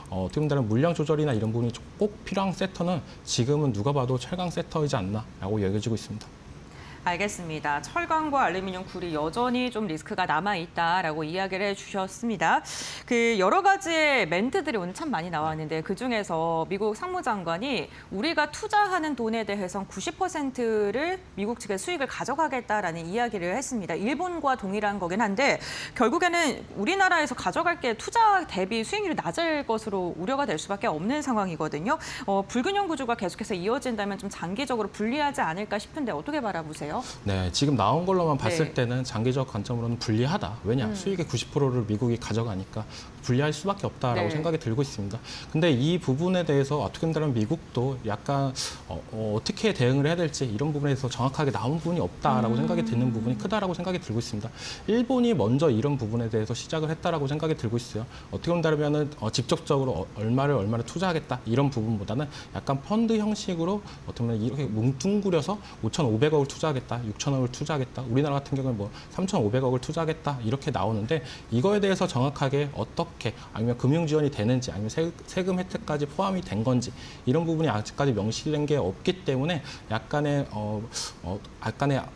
Speaker 4: 어떻게 보면 물량 조절이나 이런 부분이 꼭 필요한 섹터는 지금은 누가 봐도 철강 섹터이지 않나라고 여겨지고 있습니다.
Speaker 1: 알겠습니다. 철강과 알루미늄, 구리 여전히 좀 리스크가 남아있다라고 이야기를 해주셨습니다. 여러 가지의 멘트들이 오늘 참 많이 나왔는데 그중에서 미국 상무장관이 우리가 투자하는 돈에 대해선 90%를 미국 측의 수익을 가져가겠다라는 이야기를 했습니다. 일본과 동일한 거긴 한데 결국에는 우리나라에서 가져갈 게 투자 대비 수익률이 낮을 것으로 우려가 될 수밖에 없는 상황이거든요. 불균형 구조가 계속해서 이어진다면 좀 장기적으로 불리하지 않을까 싶은데 어떻게 바라보세요?
Speaker 4: 네, 지금 나온 걸로만 봤을
Speaker 1: 네.
Speaker 4: 때는 장기적 관점으로는 불리하다. 왜냐? 수익의 90%를 미국이 가져가니까 불리할 수밖에 없다라고
Speaker 1: 네.
Speaker 4: 생각이 들고 있습니다. 근데 이 부분에 대해서 어떻게 보면 미국도 약간 어떻게 대응을 해야 될지 이런 부분에 대해서 정확하게 나온 부분이 없다라고 생각이 드는 부분이 크다라고 생각이 들고 있습니다. 일본이 먼저 이런 부분에 대해서 시작을 했다라고 생각이 들고 있어요. 어떻게 본다면은 직접적으로 얼마를 투자하겠다 이런 부분보다는 약간 펀드 형식으로 어떻게 보면 이렇게 뭉뚱그려서 5,500억을 투자하겠다. 6천억을 투자하겠다. 우리나라 같은 경우는 뭐 3,500억을 투자하겠다. 이렇게 나오는데 이거에 대해서 정확하게 어떻게 아니면 금융 지원이 되는지 아니면 세금 혜택까지 포함이 된 건지 이런 부분이 아직까지 명시된 게 없기 때문에 약간의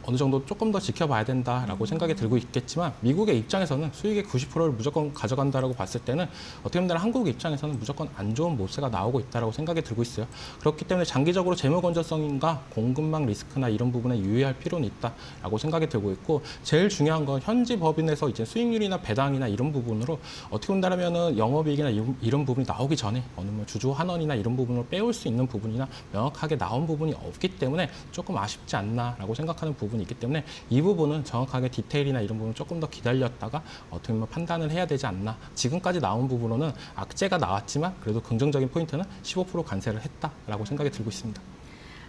Speaker 4: 어느 정도 조금 더 지켜봐야 된다라고 생각이 들고 있겠지만 미국의 입장에서는 수익의 90%를 무조건 가져간다라고 봤을 때는 어떻게 보면 한국의 입장에서는 무조건 안 좋은 모세가 나오고 있다라고 생각이 들고 있어요. 그렇기 때문에 장기적으로 재무 건전성과 공급망 리스크나 이런 부분에 유의할 필요는 있다라고 생각이 들고 있고 제일 중요한 건 현지 법인에서 이제 수익률이나 배당이나 이런 부분으로 어떻게 본다면은 영업이익이나 이런 부분이 나오기 전에 어느 뭐 주주 환원이나 이런 부분을 빼올 수 있는 부분이나 명확하게 나온 부분이 없기 때문에 조금 아쉽지 않나라고 생각하는 부분이 있기 때문에 이 부분은 정확하게 디테일이나 이런 부분을 조금 더 기다렸다가 어떻게 보면 판단을 해야 되지 않나. 지금까지 나온 부분으로는 악재가 나왔지만 그래도 긍정적인 포인트는 15% 관세를 했다라고 생각이 들고 있습니다.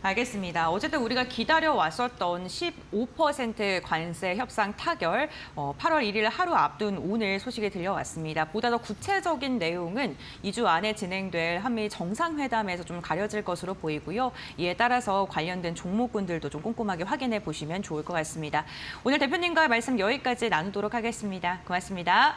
Speaker 1: 알겠습니다. 어쨌든 우리가 기다려왔었던 15% 관세 협상 타결 8월 1일 하루 앞둔 오늘 소식이 들려왔습니다. 보다 더 구체적인 내용은 2주 안에 진행될 한미 정상회담에서 좀 가려질 것으로 보이고요. 이에 따라서 관련된 종목군들도 좀 꼼꼼하게 확인해 보시면 좋을 것 같습니다. 오늘 대표님과 말씀 여기까지 나누도록 하겠습니다. 고맙습니다.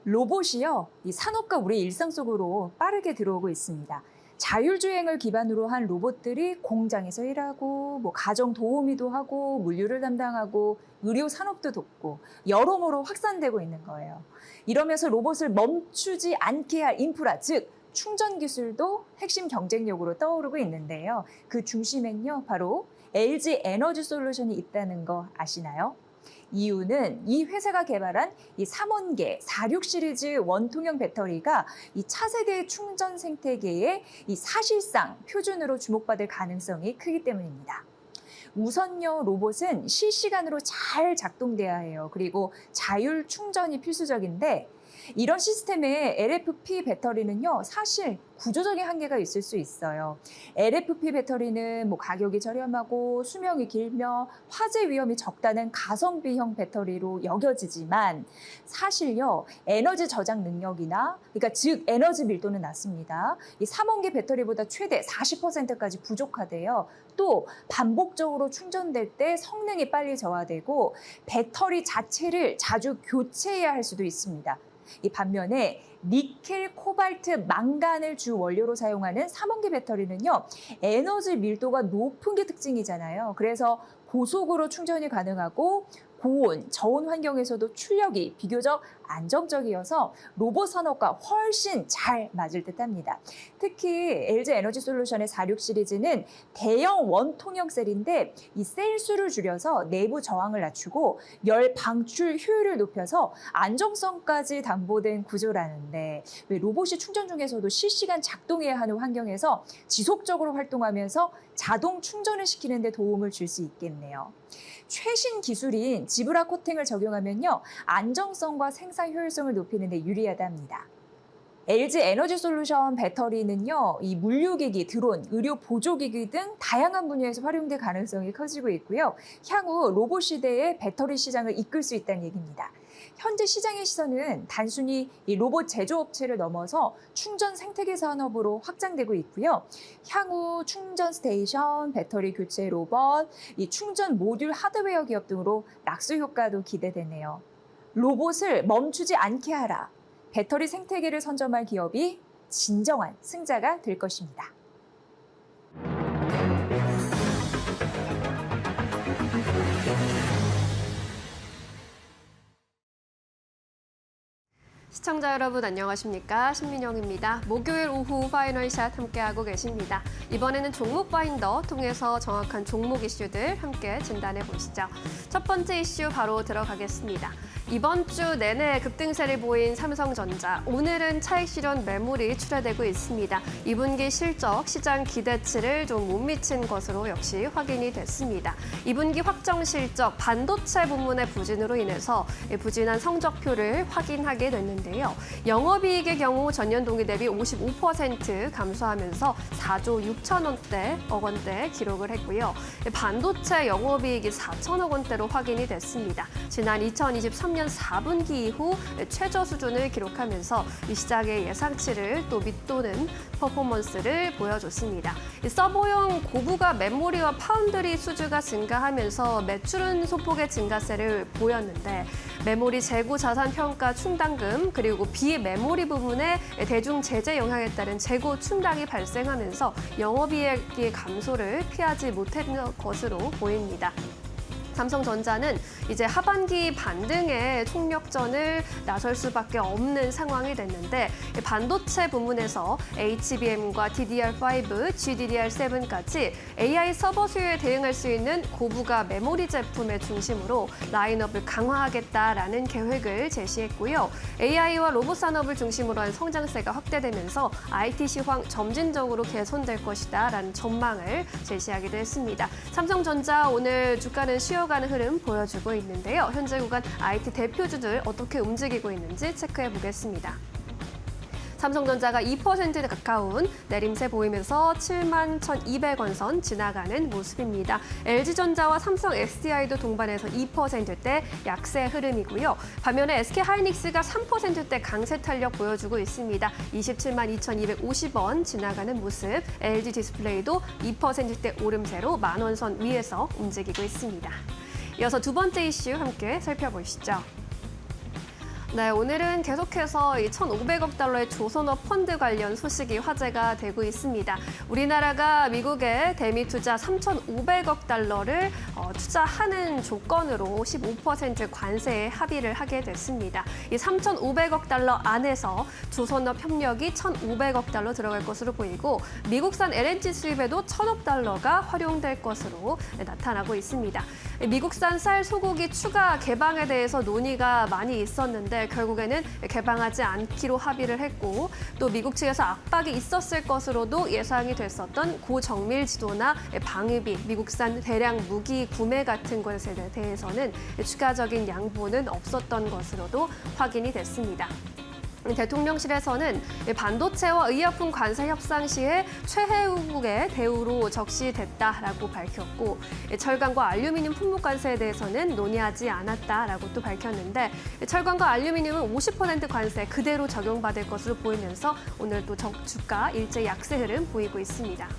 Speaker 5: 로봇이요, 이 산업과 우리 일상 속으로 빠르게 들어오고 있습니다. 자율주행을 기반으로 한 로봇들이 공장에서 일하고, 가정 도우미도 하고, 물류를 담당하고, 의료 산업도 돕고, 여러모로 확산되고 있는 거예요. 이러면서 로봇을 멈추지 않게 할 인프라, 즉 충전 기술도 핵심 경쟁력으로 떠오르고 있는데요. 그 중심엔요, 바로 LG 에너지 솔루션이 있다는 거 아시나요? 이유는 이 회사가 개발한 이 3원계 46 시리즈 원통형 배터리가 이 차세대 충전 생태계에 이 사실상 표준으로 주목받을 가능성이 크기 때문입니다. 우선요, 로봇은 실시간으로 잘 작동돼야 해요. 그리고 자율 충전이 필수적인데 이런 시스템의 LFP 배터리는요, 사실 구조적인 한계가 있을 수 있어요. LFP 배터리는 가격이 저렴하고 수명이 길며 화재 위험이 적다는 가성비형 배터리로 여겨지지만 사실요, 에너지 저장 능력이나 그러니까 즉 에너지 밀도는 낮습니다. 이 3원계 배터리보다 최대 40%까지 부족하대요. 또 반복적으로 충전될 때 성능이 빨리 저하되고 배터리 자체를 자주 교체해야 할 수도 있습니다. 이 반면에 니켈, 코발트, 망간을 주 원료로 사용하는 3원계 배터리는요, 에너지 밀도가 높은 게 특징이잖아요. 그래서 고속으로 충전이 가능하고 고온, 저온 환경에서도 출력이 비교적 안정적이어서 로봇 산업과 훨씬 잘 맞을 듯합니다. 특히 LG 에너지 솔루션의 46 시리즈는 대형 원통형 셀인데 이 셀 수를 줄여서 내부 저항을 낮추고 열 방출 효율을 높여서 안정성까지 담보된 구조라는데 왜 로봇이 충전 중에서도 실시간 작동해야 하는 환경에서 지속적으로 활동하면서 자동 충전을 시키는 데 도움을 줄 수 있겠네요. 최신 기술인 지브라 코팅을 적용하면요, 안정성과 생산 효율성을 높이는 데 유리하다 합니다. LG 에너지 솔루션 배터리는요, 이 물류기기, 드론, 의료 보조기기 등 다양한 분야에서 활용될 가능성이 커지고 있고요. 향후 로봇 시대의 배터리 시장을 이끌 수 있다는 얘기입니다. 현재 시장의 시선은 단순히 이 로봇 제조업체를 넘어서 충전 생태계 산업으로 확장되고 있고요. 향후 충전 스테이션, 배터리 교체 로봇, 이 충전 모듈 하드웨어 기업 등으로 낙수 효과도 기대되네요. 로봇을 멈추지 않게 하라. 배터리 생태계를 선점할 기업이 진정한 승자가 될 것입니다.
Speaker 6: 시청자 여러분 안녕하십니까? 신민영입니다. 목요일 오후 파이널샷 함께하고 계십니다. 이번에는 종목 파인더 통해서 정확한 종목 이슈들 함께 진단해 보시죠. 첫 번째 이슈 바로 들어가겠습니다. 이번 주 내내 급등세를 보인 삼성전자, 오늘은 차익 실현 매물이 출하되고 있습니다. 2분기 실적, 시장 기대치를 좀 못 미친 것으로 역시 확인이 됐습니다. 2분기 확정 실적, 반도체 부문의 부진으로 인해서 부진한 성적표를 확인하게 됐는데요. 영업이익의 경우 전년 동기 대비 55% 감소하면서 4조 6천억 원대 기록을 했고요. 반도체 영업이익이 4천억 원대로 확인이 됐습니다. 지난 2023년 4분기 이후 최저 수준을 기록하면서 이 시장의 예상치를 또 밑도는 퍼포먼스를 보여줬습니다. 서버용 고부가 메모리와 파운드리 수주가 증가하면서 매출은 소폭의 증가세를 보였는데 메모리 재고 자산 평가 충당금 그리고 비메모리 부분의 대중 제재 영향에 따른 재고 충당이 발생하면서 영업이익의 감소를 피하지 못한 것으로 보입니다. 삼성전자는 이제 하반기 반등에 총력전을 나설 수밖에 없는 상황이 됐는데 반도체 부문에서 HBM과 DDR5, GDDR7까지 AI 서버 수요에 대응할 수 있는 고부가 메모리 제품의 중심으로 라인업을 강화하겠다라는 계획을 제시했고요. AI와 로봇 산업을 중심으로 한 성장세가 확대되면서 IT 시황 점진적으로 개선될 것이다라는 전망을 제시하기도 했습니다. 삼성전자 오늘 주가는 쉬어 내려가는 흐름 보여주고 있는데요. 현재 구간 IT 대표주들 어떻게 움직이고 있는지 체크해 보겠습니다. 삼성전자가 2%에 가까운 내림세 보이면서 71,200원 선 지나가는 모습입니다. LG전자와 삼성 SDI도 동반해서 2%대 약세 흐름이고요. 반면에 SK하이닉스가 3%대 강세 탄력 보여주고 있습니다. 272,250원 지나가는 모습. LG디스플레이도 2%대 오름세로 10,000원 선 위에서 움직이고 있습니다. 이어서 두 번째 이슈 함께 살펴보시죠. 네, 오늘은 계속해서 이 1,500억 달러의 조선업 펀드 관련 소식이 화제가 되고 있습니다. 우리나라가 미국에 대미 투자 3,500억 달러를 투자하는 조건으로 15% 관세에 합의를 하게 됐습니다. 이 3,500억 달러 안에서 조선업 협력이 1,500억 달러 들어갈 것으로 보이고 미국산 LNG 수입에도 1,000억 달러가 활용될 것으로 나타나고 있습니다. 미국산 쌀, 소고기 추가 개방에 대해서 논의가 많이 있었는데 결국에는 개방하지 않기로 합의를 했고 또 미국 측에서 압박이 있었을 것으로도 예상이 됐었던 고정밀 지도나 방위비, 미국산 대량 무기 구매 같은 것에 대해서는 추가적인 양보는 없었던 것으로도 확인이 됐습니다. 대통령실에서는 반도체와 의약품 관세 협상 시에 최혜국의 대우로 적시됐다라고 밝혔고 철강과 알루미늄 품목 관세에 대해서는 논의하지 않았다라고 또 밝혔는데 철강과 알루미늄은 50% 관세 그대로 적용받을 것으로 보이면서 오늘 또 주가 일제 약세 흐름 보이고 있습니다.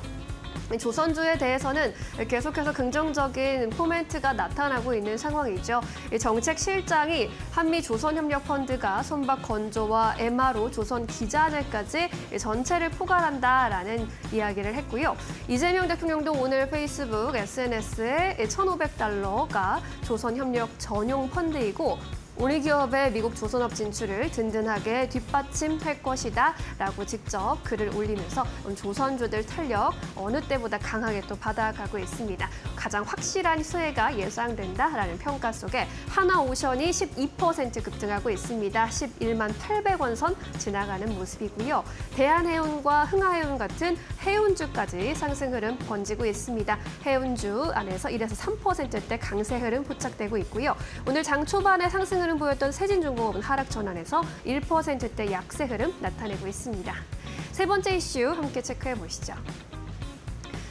Speaker 6: 조선주에 대해서는 계속해서 긍정적인 포멘트가 나타나고 있는 상황이죠. 정책실장이 한미조선협력펀드가 선박 건조와 MRO, 조선 기자재까지 전체를 포괄한다라는 이야기를 했고요. 이재명 대통령도 오늘 페이스북 SNS에 1,500달러가 조선협력 전용 펀드이고 우리 기업의 미국 조선업 진출을 든든하게 뒷받침할 것이다 라고 직접 글을 올리면서 조선주들 탄력 어느 때보다 강하게 또 받아가고 있습니다. 가장 확실한 수혜가 예상된다라는 평가 속에 하나오션이 12% 급등하고 있습니다. 11만 800원 선 지나가는 모습이고요. 대한해운과 흥하해운 같은 해운주까지 상승 흐름 번지고 있습니다. 해운주 안에서 1에서 3%대 강세 흐름 포착되고 있고요. 오늘 장 초반에 상승 흐름 보였던 세진중공업은 하락 전환에서 1%대 약세 흐름 나타내고 있습니다. 세 번째 이슈 함께 체크해 보시죠.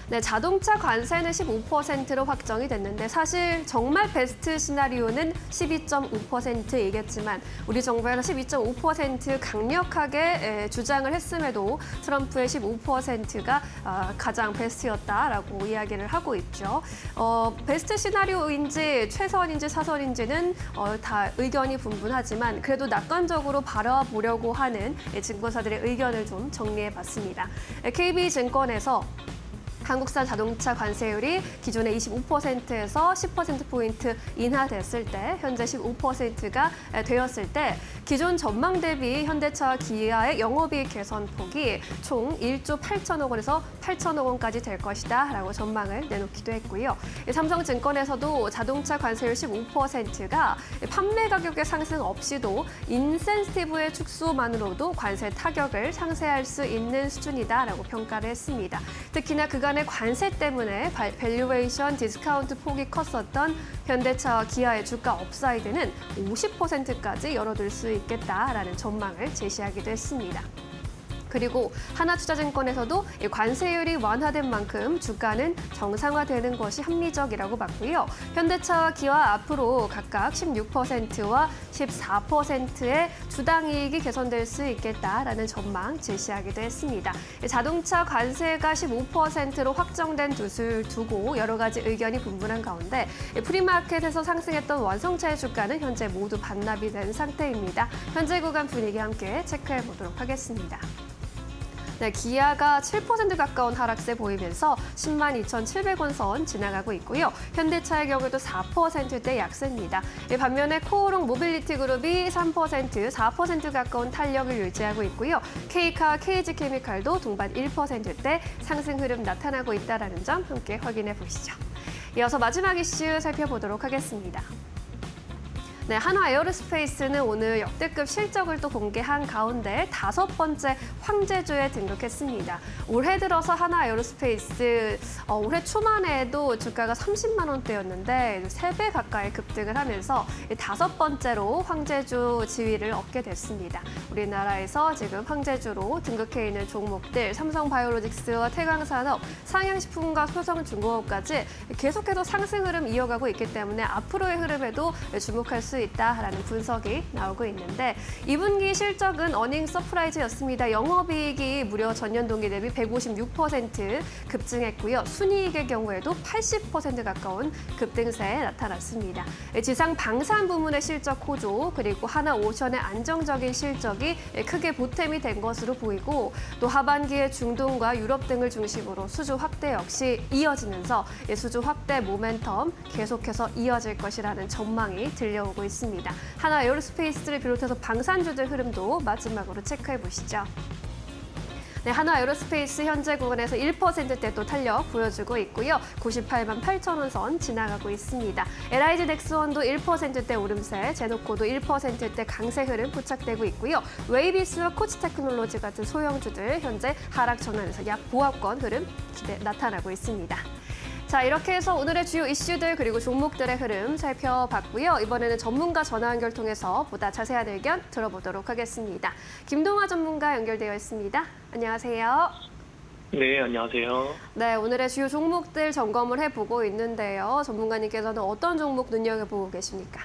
Speaker 6: 네, 자동차 관세는 15%로 확정이 됐는데 사실 정말 베스트 시나리오는 12.5%이겠지만 우리 정부에서 12.5% 강력하게 주장을 했음에도 트럼프의 15%가 가장 베스트였다라고 이야기를 하고 있죠. 베스트 시나리오인지 최선인지 사선인지는 다 의견이 분분하지만 그래도 낙관적으로 바라보려고 하는 증권사들의 의견을 좀 정리해봤습니다. KB증권에서 한국산 자동차 관세율이 기존의 25%에서 10%포인트 인하됐을 때 현재 15%가 되었을 때 기존 전망 대비 현대차와 기아의 영업이익 개선 폭이 총 1조 8천억 원에서 8천억 원까지 될 것이다 라고 전망을 내놓기도 했고요. 삼성증권에서도 자동차 관세율 15%가 판매 가격의 상승 없이도 인센티브의 축소만으로도 관세 타격을 상쇄할 수 있는 수준이다라고 평가를 했습니다. 특히나 그간의 관세 때문에 밸류에이션 디스카운트 폭이 컸었던 현대차와 기아의 주가 업사이드는 50%까지 열어둘 수 있겠다라는 전망을 제시하기도 했습니다. 그리고 하나투자증권에서도 관세율이 완화된 만큼 주가는 정상화되는 것이 합리적이라고 봤고요. 현대차와 기아 앞으로 각각 16%와 14%의 주당이익이 개선될 수 있겠다라는 전망 제시하기도 했습니다. 자동차 관세가 15%로 확정된 뜻을 두고 여러 가지 의견이 분분한 가운데 프리마켓에서 상승했던 완성차의 주가는 현재 모두 반납이 된 상태입니다. 현재 구간 분위기 함께 체크해 보도록 하겠습니다. 네, 기아가 7% 가까운 하락세 보이면서 10만 2,700원 선 지나가고 있고요. 현대차의 경우도 4%대 약세입니다. 반면에 코오롱 모빌리티 그룹이 3%, 4% 가까운 탄력을 유지하고 있고요. K카, KG케미칼도 동반 1%대 상승 흐름 나타나고 있다는 점 함께 확인해 보시죠. 이어서 마지막 이슈 살펴보도록 하겠습니다. 네, 한화 에어로스페이스는 오늘 역대급 실적을 또 공개한 가운데 5번째 황제주에 등극했습니다. 올해 들어서 한화 에어로스페이스 올해 초만 해도 주가가 30만 원대였는데 3배 가까이 급등을 하면서 5번째로 황제주 지위를 얻게 됐습니다. 우리나라에서 지금 황제주로 등극해 있는 종목들 삼성바이오로직스와 태강산업, 상양식품과 효성중공업까지 계속해서 상승 흐름 이어가고 있기 때문에 앞으로의 흐름에도 주목할 수 있다라는 분석이 나오고 있는데 2분기 실적은 어닝 서프라이즈였습니다. 영업이익이 무려 전년 동기 대비 156% 급증했고요. 순이익의 경우에도 80% 가까운 급등세에 나타났습니다. 지상 방산 부문의 실적 호조 그리고 하나오션의 안정적인 실적이 크게 보탬이 된 것으로 보이고 또 하반기에 중동과 유럽 등을 중심으로 수주 확대 역시 이어지면서 수주 확대 모멘텀 계속해서 이어질 것이라는 전망이 들려오고 있습니다. 한화 에어로스페이스를 비롯해서 방산주들 흐름도 마지막으로 체크해 보시죠. 네, 한화 에어로스페이스 현재 구간에서 1%대 또 탄력 보여주고 있고요. 98만 8천 원 선 지나가고 있습니다. LIG 넥스원도 1%대 오름세, 제노코도 1%대 강세 흐름 포착되고 있고요. 웨이비스와 코치테크놀로지 같은 소형주들 현재 하락 전환에서 약 보합권 흐름 나타나고 있습니다. 자, 이렇게 해서 오늘의 주요 이슈들 그리고 종목들의 흐름 살펴봤고요. 이번에는 전문가 전화 연결 통해서 보다 자세한 의견 들어보도록 하겠습니다. 김동화 전문가 연결되어 있습니다. 안녕하세요.
Speaker 7: 네, 안녕하세요.
Speaker 6: 네, 오늘의 주요 종목들 점검을 해보고 있는데요. 전문가님께서는 어떤 종목 눈여겨보고 계십니까?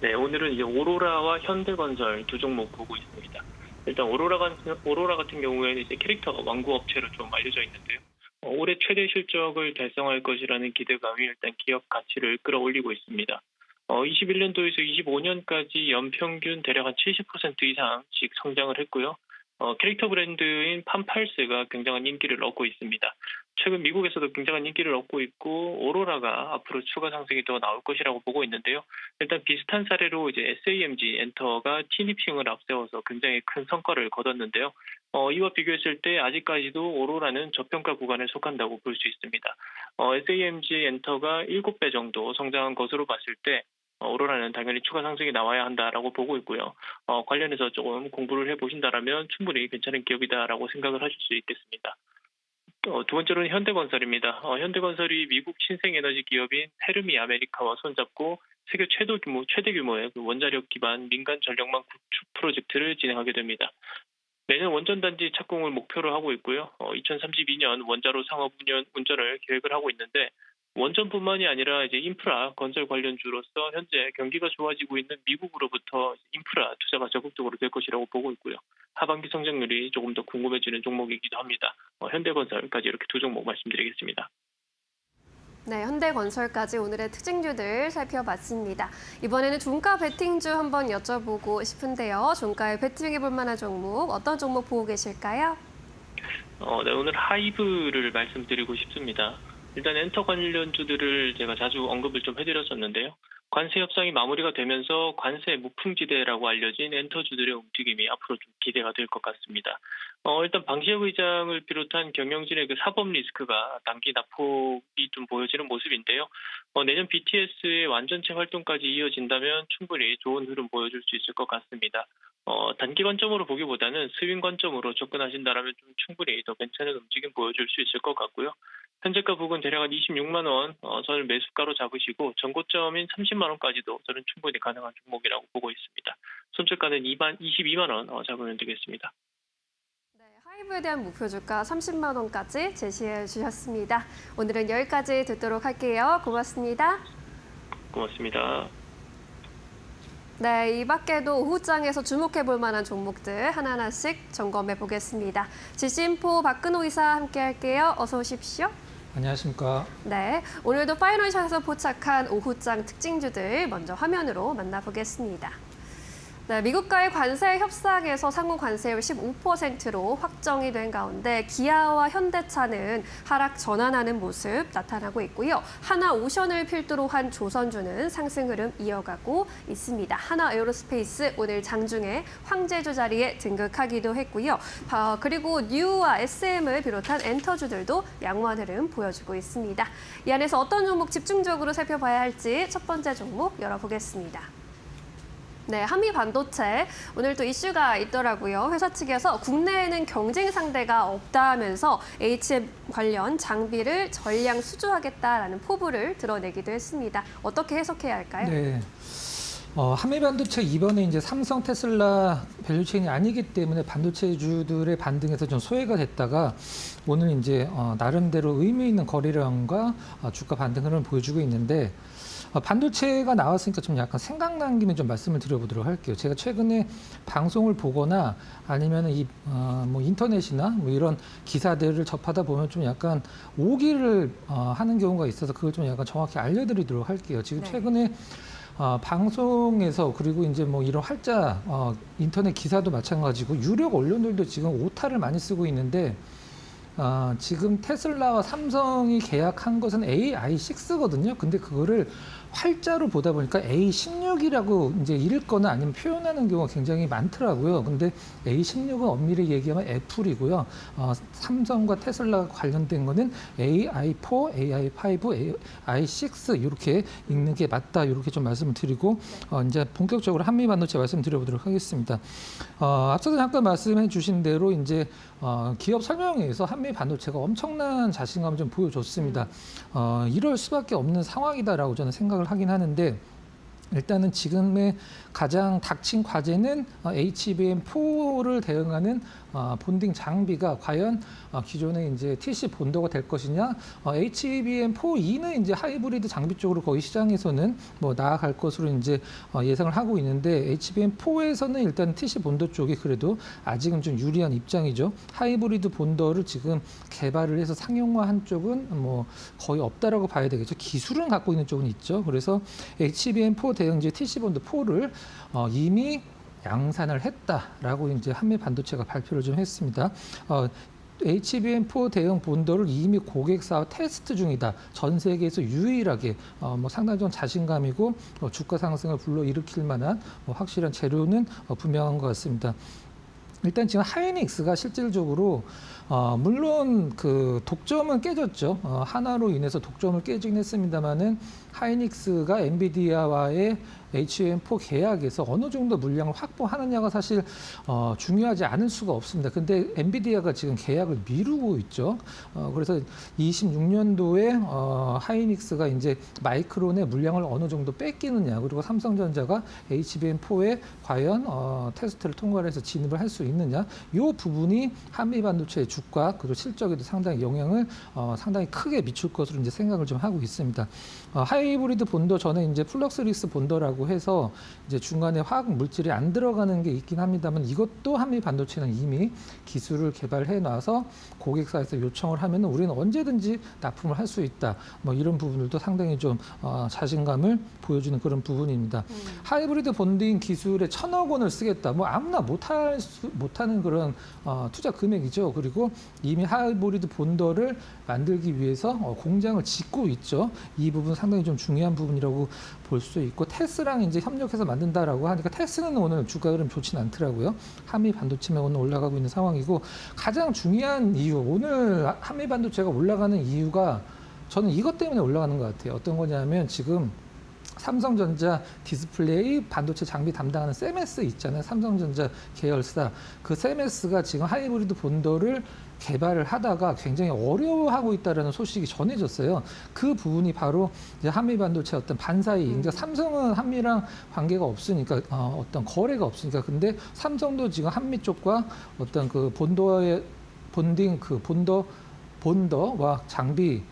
Speaker 7: 네, 오늘은 이제 오로라와 현대건설 두 종목 보고 있습니다. 일단 오로라 같은 경우에는 이제 캐릭터 완구 업체로 좀 알려져 있는데요. 올해 최대 실적을 달성할 것이라는 기대감이 일단 기업 가치를 끌어올리고 있습니다. 21년도에서 25년까지 연평균 대략 한 70% 이상씩 성장을 했고요. 캐릭터 브랜드인 팜팔스가 굉장한 인기를 얻고 있습니다. 최근 미국에서도 굉장한 인기를 얻고 있고 오로라가 앞으로 추가 상승이 더 나올 것이라고 보고 있는데요. 일단 비슷한 사례로 이제 SAMG 엔터가 티니핑을 앞세워서 굉장히 큰 성과를 거뒀는데요. 이와 비교했을 때 아직까지도 오로라는 저평가 구간에 속한다고 볼 수 있습니다. SAMG 엔터가 7배 정도 성장한 것으로 봤을 때 오로라는 당연히 추가 상승이 나와야 한다라고 보고 있고요. 관련해서 조금 공부를 해보신다라면 충분히 괜찮은 기업이다라고 생각을 하실 수 있겠습니다. 두 번째로는 현대건설입니다. 현대건설이 미국 신생에너지 기업인 페르미 아메리카와 손잡고 세계 최대 규모의 원자력 기반 민간 전력망 구축 프로젝트를 진행하게 됩니다. 내년 원전단지 착공을 목표로 하고 있고요. 2032년 원자로 상업 운전을 계획을 하고 있는데 원전뿐만이 아니라 이제 인프라 건설 관련주로서 현재 경기가 좋아지고 있는 미국으로부터 인프라 투자가 적극적으로 될 것이라고 보고 있고요. 하반기 성장률이 조금 더 궁금해지는 종목이기도 합니다. 현대건설까지 이렇게 두 종목 말씀드리겠습니다.
Speaker 6: 네, 현대건설까지 오늘의 특징주들 살펴봤습니다. 이번에는 종가 베팅주 한번 여쭤보고 싶은데요. 종가에 베팅해 볼 만한 종목, 어떤 종목 보고 계실까요?
Speaker 7: 네, 오늘 하이브를 말씀드리고 싶습니다. 일단 엔터 관련주들을 제가 자주 언급을 좀 해드렸었는데요. 관세 협상이 마무리가 되면서 관세 무풍지대라고 알려진 엔터주들의 움직임이 앞으로 좀 기대가 될 것 같습니다. 일단 방시혁 의장을 비롯한 경영진의 그 사법 리스크가 단기 낙폭이 좀 보여지는 모습인데요. 내년 BTS의 완전체 활동까지 이어진다면 충분히 좋은 흐름 보여줄 수 있을 것 같습니다. 단기 관점으로 보기보다는 스윙 관점으로 접근하신다면 좀 충분히 더 괜찮은 움직임 보여줄 수 있을 것 같고요. 현재가 부근 대략 한 26만 원 선을 매수가로 잡으시고 전고점인 30만 원까지도 저는 충분히 가능한 종목이라고 보고 있습니다. 손절가는 22만 원 잡으면 되겠습니다.
Speaker 6: 네, 하이브에 대한 목표 주가 30만 원까지 제시해 주셨습니다. 오늘은 여기까지 듣도록 할게요. 고맙습니다.
Speaker 7: 고맙습니다.
Speaker 6: 네, 이 밖에도 오후장에서 주목해 볼 만한 종목들 하나하나씩 점검해 보겠습니다. 지심포 박근호 이사 함께 할게요. 어서 오십시오.
Speaker 8: 안녕하십니까.
Speaker 6: 네, 오늘도 파이널샷에서 포착한 오후장 특징주들 먼저 화면으로 만나보겠습니다. 네, 미국과의 관세 협상에서 상호 관세율 15%로 확정이 된 가운데 기아와 현대차는 하락 전환하는 모습 나타나고 있고요. 하나오션을 필두로 한 조선주는 상승 흐름 이어가고 있습니다. 하나에어로스페이스 오늘 장중에 황제주 자리에 등극하기도 했고요. 그리고 뉴와 SM을 비롯한 엔터주들도 양호한 흐름 보여주고 있습니다. 이 안에서 어떤 종목 집중적으로 살펴봐야 할지 첫 번째 종목 열어보겠습니다. 네, 한미 반도체 오늘 또 이슈가 있더라고요. 회사 측에서 국내에는 경쟁 상대가 없다면서 HM 관련 장비를 전량 수주하겠다라는 포부를 드러내기도 했습니다. 어떻게 해석해야 할까요?
Speaker 8: 네. 한미 반도체 이번에 이제 삼성, 테슬라 밸류체인이 아니기 때문에 반도체주들의 반등에서 좀 소외가 됐다가 오늘 이제 나름대로 의미 있는 거래량과 주가 반등 흐름을 보여주고 있는데 반도체가 나왔으니까 좀 약간 생각난 김에 좀 말씀을 드려보도록 할게요. 제가 최근에 방송을 보거나 아니면 뭐 인터넷이나 뭐 이런 기사들을 접하다 보면 좀 약간 오기를 하는 경우가 있어서 그걸 좀 약간 정확히 알려드리도록 할게요. 지금
Speaker 6: 네.
Speaker 8: 최근에 방송에서 그리고 이제 뭐 이런 활자 인터넷 기사도 마찬가지고 유력 언론들도 지금 오타를 많이 쓰고 있는데 지금 테슬라와 삼성이 계약한 것은 AI6거든요. 근데 그거를 활자로 보다 보니까 A16이라고 이제 읽거나 아니면 표현하는 경우가 굉장히 많더라고요. 근데 A16은 엄밀히 얘기하면 애플이고요. 삼성과 테슬라가 관련된 거는 AI4, AI5, AI6 이렇게 읽는 게 맞다. 이렇게 좀 말씀을 드리고 이제 본격적으로 한미 반도체 말씀드려보도록 하겠습니다. 앞서서 잠깐 말씀해 주신 대로 이제 기업 설명회에서 한미 반도체가 엄청난 자신감을 좀 보여줬습니다. 이럴 수밖에 없는 상황이다라고 저는 생각을 하긴 하는데 일단은 지금의 가장 닥친 과제는 HBM4를 대응하는 본딩 장비가 과연 기존의 이제 TC 본도가 될 것이냐, HBM4E는 이제 하이브리드 장비 쪽으로 거의 시장에서는 뭐 나아갈 것으로 이제 예상을 하고 있는데 HBM4에서는 일단 TC 본도 쪽이 그래도 아직은 좀 유리한 입장이죠. 하이브리드 본도를 지금 개발을 해서 상용화한 쪽은 뭐 거의 없다라고 봐야 되겠죠. 기술은 갖고 있는 쪽은 있죠. 그래서 HBM4 대응 이제 TC 본도 4를 이미 양산을 했다라고 이제 한미 반도체가 발표를 좀 했습니다. HBM4 대응 본도를 이미 고객사와 테스트 중이다. 전 세계에서 유일하게 뭐 상당히 좀 자신감이고 주가 상승을 불러일으킬 만한 확실한 재료는 분명한 것 같습니다. 일단 지금 하이닉스가 실질적으로 물론 그 독점은 깨졌죠. 하나로 인해서 독점을 깨지긴 했습니다만은 하이닉스가 엔비디아와의 HBM4 계약에서 어느 정도 물량을 확보하느냐가 사실 중요하지 않을 수가 없습니다. 근데 엔비디아가 지금 계약을 미루고 있죠. 그래서 26년도에 하이닉스가 이제 마이크론의 물량을 어느 정도 뺏기느냐, 그리고 삼성전자가 HBM4에 과연 테스트를 통과를 해서 진입을 할 수 있느냐, 이 부분이 한미 반도체의 주가 그리고 실적에도 상당히 영향을 상당히 크게 미칠 것으로 이제 생각을 좀 하고 있습니다. 하이브리드 본도 전에 이제 플럭스리스 본도라고 해서 이제 중간에 화학 물질이 안 들어가는 게 있긴 합니다만 이것도 한미 반도체는 이미 기술을 개발해 놔서 고객사에서 요청을 하면 우리는 언제든지 납품을 할 수 있다. 뭐 이런 부분들도 상당히 좀 자신감을 보여주는 그런 부분입니다. 하이브리드 본딩 기술에 1,000억 원을 쓰겠다. 뭐 아무나 못하는 그런 투자 금액이죠. 그리고 이미 하이브리드 본더를 만들기 위해서 공장을 짓고 있죠. 이 부분 상당히 좀 중요한 부분이라고 볼 수 있고 테스랑 이제 협력해서 만든다라고 하니까 테스는 오늘 주가 흐름 좋지는 않더라고요. 한미 반도체만 오늘 올라가고 있는 상황이고 가장 중요한 이유 오늘 한미 반도체가 올라가는 이유가 저는 이것 때문에 올라가는 것 같아요. 어떤 거냐면 지금 삼성전자 디스플레이 반도체 장비 담당하는 세메스 있잖아요. 삼성전자 계열사. 그 세메스가 지금 하이브리드 본더를 개발을 하다가 굉장히 어려워하고 있다는 소식이 전해졌어요. 그 부분이 바로 이제 한미 반도체 어떤 반사이. 그러니까 삼성은 한미랑 관계가 없으니까 어떤 거래가 없으니까. 근데 삼성도 지금 한미 쪽과 어떤 그 본도의 본딩 그 본더와 장비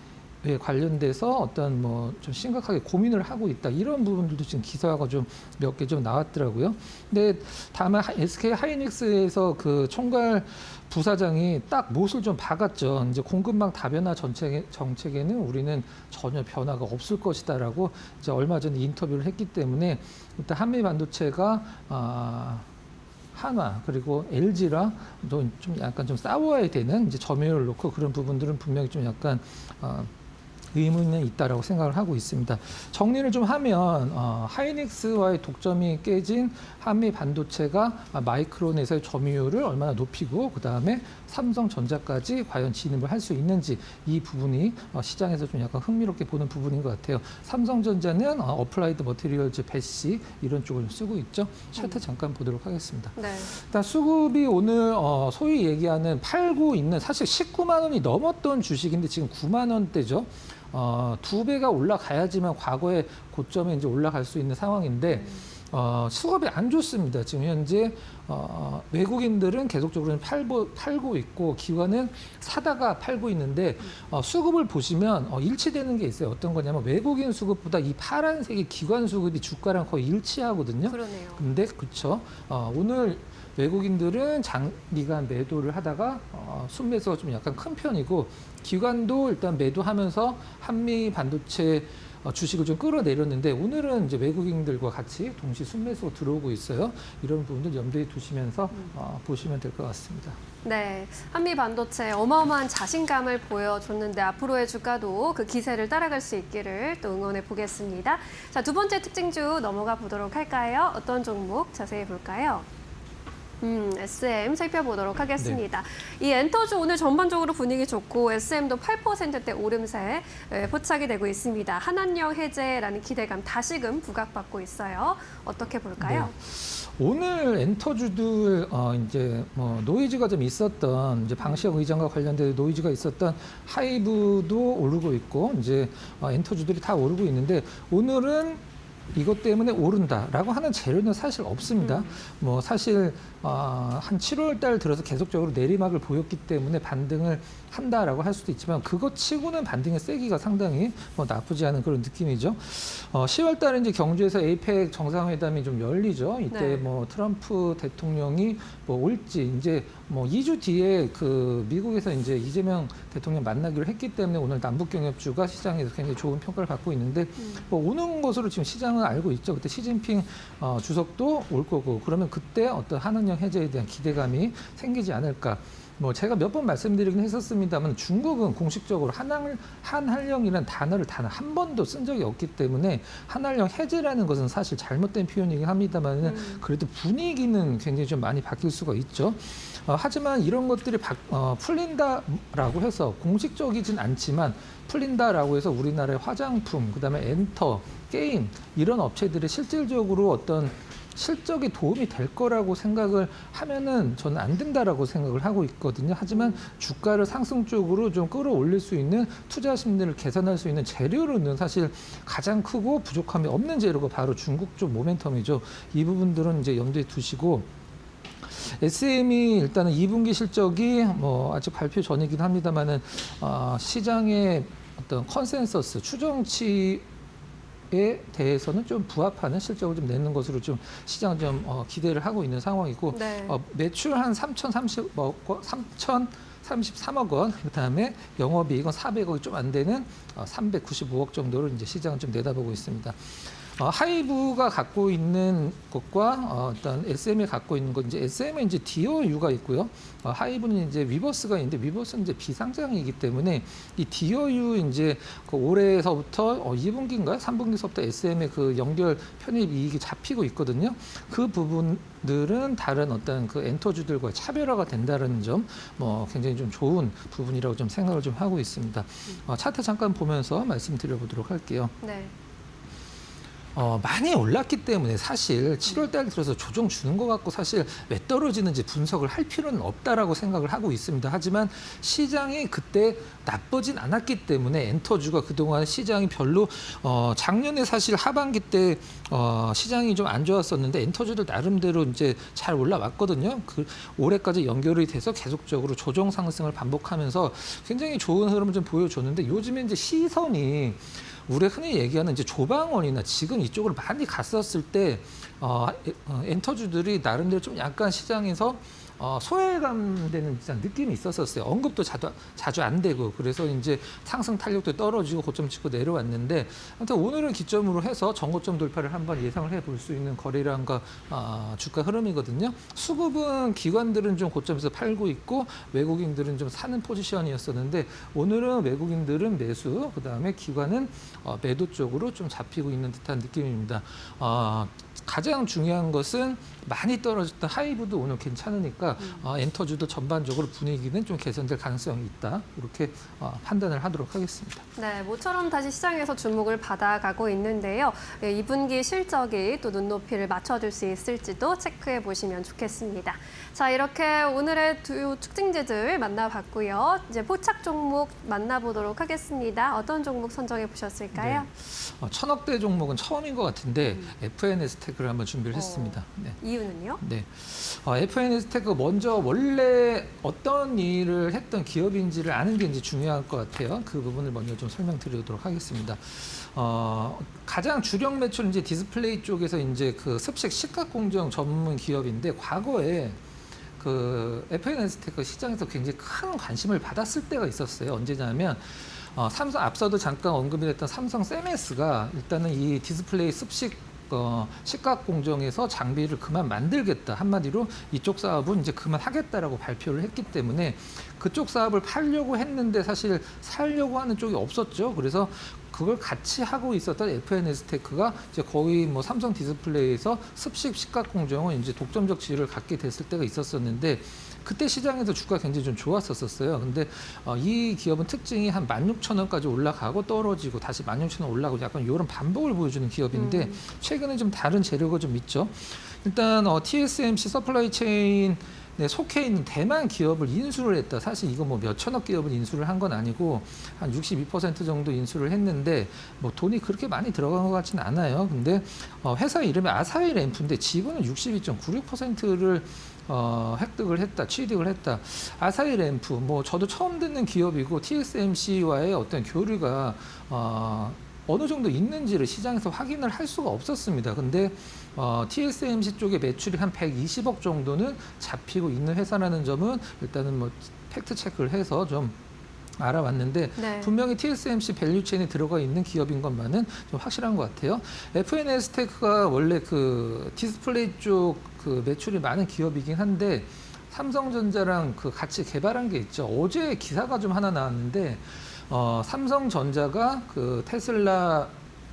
Speaker 8: 에 관련돼서 어떤 뭐 좀 심각하게 고민을 하고 있다 이런 부분들도 지금 기사가 좀 몇 개 좀 나왔더라고요. 근데 다만 SK 하이닉스에서 그 총괄 부사장이 딱 못을 좀 박았죠. 이제 공급망 다변화 정책에는 우리는 전혀 변화가 없을 것이다라고 이제 얼마 전에 인터뷰를 했기 때문에 일단 한미 반도체가 한화 그리고 LG랑 좀 약간 좀 싸워야 되는 이제 점유율을 놓고 그런 부분들은 분명히 좀 약간 의문은 있다라고 생각을 하고 있습니다. 정리를 좀 하면 하이닉스와의 독점이 깨진 한미 반도체가 마이크론에서의 점유율을 얼마나 높이고 그 다음에 삼성전자까지 과연 진입을 할 수 있는지 이 부분이 시장에서 좀 약간 흥미롭게 보는 부분인 것 같아요. 삼성전자는 어플라이드 머티리얼즈 배시 이런 쪽을 쓰고 있죠. 차트 잠깐 보도록 하겠습니다.
Speaker 6: 네.
Speaker 8: 일단 수급이 오늘 소위 얘기하는 팔고 있는 사실 19만 원이 넘었던 주식인데 지금 9만 원대죠. 2배가 올라가야지만 과거의 고점에 이제 올라갈 수 있는 상황인데 수급이 안 좋습니다. 지금 현재 외국인들은 계속적으로 팔고 있고 기관은 사다가 팔고 있는데 수급을 보시면 일치되는 게 있어요. 어떤 거냐면 외국인 수급보다 이 파란색이 기관 수급이 주가랑 거의 일치하거든요.
Speaker 6: 그러네요.
Speaker 8: 근데 그렇죠. 오늘 외국인들은 장기간 매도를 하다가 순매수가 좀 약간 큰 편이고 기관도 일단 매도하면서 한미 반도체 주식을 좀 끌어내렸는데 오늘은 이제 외국인들과 같이 동시 순매수가 들어오고 있어요. 이런 부분들 염두에 두시면서 보시면 될 것 같습니다.
Speaker 6: 네, 한미 반도체 어마어마한 자신감을 보여줬는데 앞으로의 주가도 그 기세를 따라갈 수 있기를 또 응원해 보겠습니다. 자, 두 번째 특징주 넘어가 보도록 할까요? 어떤 종목 자세히 볼까요? SM 살펴보도록 하겠습니다. 이 엔터주 오늘 전반적으로 분위기 좋고 SM도 8%대 오름세 포착이 되고 있습니다. 한한령 해제라는 기대감 다시금 부각받고 있어요. 어떻게 볼까요?
Speaker 8: 네. 오늘 엔터주들 이제 뭐 노이즈가 좀 있었던 이제 방시혁 의장과 관련된 노이즈가 있었던 하이브도 오르고 있고 이제 엔터주들이 다 오르고 있는데 오늘은 이것 때문에 오른다라고 하는 재료는 사실 없습니다. 뭐 사실 한 7월 달 들어서 계속적으로 내리막을 보였기 때문에 반등을 한다라고 할 수도 있지만 그것 치고는 반등의 세기가 상당히 나쁘지 않은 그런 느낌이죠. 10월 달에 이제 경주에서 에이펙 정상회담이 좀 열리죠. 이때
Speaker 6: 네.
Speaker 8: 뭐 트럼프 대통령이 뭐 올지 이제 뭐 2주 뒤에 그 미국에서 이제 이재명 대통령 만나기로 했기 때문에 오늘 남북 경협주가 시장에서 굉장히 좋은 평가를 받고 있는데 뭐 오는 것으로 지금 시장은 알고 있죠. 그때 시진핑 주석도 올 거고 그러면 그때 어떤 한한령 해제에 대한 기대감이 생기지 않을까. 뭐 제가 몇 번 말씀드리긴 했었습니다만 중국은 공식적으로 한한령이라는 단어를 단 한 번도 쓴 적이 없기 때문에 한한령 해제라는 것은 사실 잘못된 표현이긴 합니다만 그래도 분위기는 굉장히 좀 많이 바뀔 수가 있죠. 하지만 이런 것들이 풀린다라고 해서 공식적이진 않지만 풀린다라고 해서 우리나라의 화장품, 그다음에 엔터, 게임 이런 업체들이 실질적으로 어떤 실적에 도움이 될 거라고 생각을 하면은 저는 안 된다라고 생각을 하고 있거든요. 하지만 주가를 상승 쪽으로 좀 끌어올릴 수 있는 투자 심리를 개선할 수 있는 재료로는 사실 가장 크고 부족함이 없는 재료가 바로 중국 쪽 모멘텀이죠. 이 부분들은 이제 염두에 두시고 SM이 일단은 2분기 실적이 뭐 아직 발표 전이긴 합니다만은 시장의 어떤 컨센서스 추정치 에 대해서는 좀 부합하는 실적을 좀 내는 것으로 좀 시장은 좀 기대를 하고 있는 상황이고
Speaker 6: 네.
Speaker 8: 매출 한 3,033억 원, 그다음에 영업이익은 400억이 좀 안 되는 395억 정도로 이제 시장은 좀 내다보고 있습니다. 하이브가 갖고 있는 것과 어떤 SM이 갖고 있는 것, 이제 SM에 이제 DOU가 있고요. 하이브는 이제 위버스가 있는데 위버스는 이제 비상장이기 때문에 이 DOU 이제 그 올해서부터 2분기인가요? 3분기서부터 SM의 그 연결 편입 이익이 잡히고 있거든요. 그 부분들은 다른 어떤 그 엔터주들과 차별화가 된다는 점, 뭐 굉장히 좀 좋은 부분이라고 좀 생각을 좀 하고 있습니다. 차트 잠깐 보면서 말씀드려보도록 할게요.
Speaker 6: 네.
Speaker 8: 많이 올랐기 때문에 사실 7월 달 들어서 조정 주는 것 같고 사실 왜 떨어지는지 분석을 할 필요는 없다라고 생각을 하고 있습니다. 하지만 시장이 그때 나쁘진 않았기 때문에 엔터주가 그동안 시장이 별로 작년에 사실 하반기 때 시장이 좀 안 좋았었는데 엔터주들 나름대로 이제 잘 올라왔거든요. 그 올해까지 연결이 돼서 계속적으로 조정 상승을 반복하면서 굉장히 좋은 흐름을 좀 보여줬는데 요즘에 이제 시선이 우리가 흔히 얘기하는 이제 조방원이나 지금 이쪽으로 많이 갔었을 때 엔터주들이 나름대로 좀 약간 시장에서 소외감되는 느낌이 있었어요. 언급도 자주 안 되고 그래서 이제 상승 탄력도 떨어지고 고점 찍고 내려왔는데 아무튼 오늘은 기점으로 해서 전고점 돌파를 한번 예상을 해볼 수 있는 거래량과 주가 흐름이거든요. 수급은 기관들은 좀 고점에서 팔고 있고 외국인들은 좀 사는 포지션이었었는데 오늘은 외국인들은 매수, 그다음에 기관은 매도 쪽으로 좀 잡히고 있는 듯한 느낌입니다. 가장 중요한 것은 많이 떨어졌던 하이브도 오늘 괜찮으니까 엔터주도 전반적으로 분위기는 좀 개선될 가능성이 있다. 이렇게 판단을 하도록 하겠습니다.
Speaker 6: 네, 모처럼 다시 시장에서 주목을 받아가고 있는데요. 2분기 실적이 또 눈높이를 맞춰줄 수 있을지도 체크해 보시면 좋겠습니다. 자, 이렇게 오늘의 두 특징주들 만나봤고요. 이제 포착 종목 만나보도록 하겠습니다. 어떤 종목 선정해 보셨을까요?
Speaker 8: 네. 1000억대 종목은 처음인 것 같은데 FNS테크를 한번 준비를 했습니다. 네.
Speaker 6: 이유는요?
Speaker 8: 네, FNS테크 먼저 원래 어떤 일을 했던 기업인지를 아는 게 이제 중요할 것 같아요. 그 부분을 먼저 좀 설명드리도록 하겠습니다. 가장 주력 매출 이제 디스플레이 쪽에서 이제 그 습식 식각 공정 전문 기업인데 과거에 그 FNS테크 시장에서 굉장히 큰 관심을 받았을 때가 있었어요. 언제냐면 삼성 앞서도 잠깐 언급이 됐던 삼성 세메스가 일단은 이 디스플레이 습식 식각 공정에서 장비를 그만 만들겠다. 한마디로 이쪽 사업은 이제 그만하겠다라고 발표를 했기 때문에 그쪽 사업을 팔려고 했는데 사실 살려고 하는 쪽이 없었죠. 그래서 그걸 같이 하고 있었던 FNS테크가 이제 거의 뭐 삼성 디스플레이에서 습식 식각 공정은 이제 독점적 지위를 갖게 됐을 때가 있었었는데 그때 시장에서 주가 굉장히 좀 좋았었어요. 근데 이 기업은 특징이 한 16,000원까지 올라가고 떨어지고 다시 16,000원 올라가고 약간 이런 반복을 보여주는 기업인데 최근에 좀 다른 재료가 좀 있죠. 일단 TSMC 서플라이 체인 네, 속해 있는 대만 기업을 인수를 했다. 사실 이거 뭐 몇천억 기업을 인수를 한 건 아니고 한 62% 정도 인수를 했는데 뭐 돈이 그렇게 많이 들어간 것 같지는 않아요. 근데 회사 이름이 아사히 램프인데 지분은 62.96%를 획득을 했다, 취득을 했다. 아사히 램프, 뭐 저도 처음 듣는 기업이고 TSMC와의 어떤 교류가 어느 정도 있는지를 시장에서 확인을 할 수가 없었습니다. 근데 TSMC 쪽의 매출이 한 120억 정도는 잡히고 있는 회사라는 점은 일단은 뭐 팩트 체크를 해서 좀 알아봤는데
Speaker 6: 네.
Speaker 8: 분명히 TSMC 밸류체인에 들어가 있는 기업인 것만은 좀 확실한 것 같아요. FNS테크가 원래 그 디스플레이 쪽 그 매출이 많은 기업이긴 한데 삼성전자랑 그 같이 개발한 게 있죠. 어제 기사가 좀 하나 나왔는데 삼성전자가 그 테슬라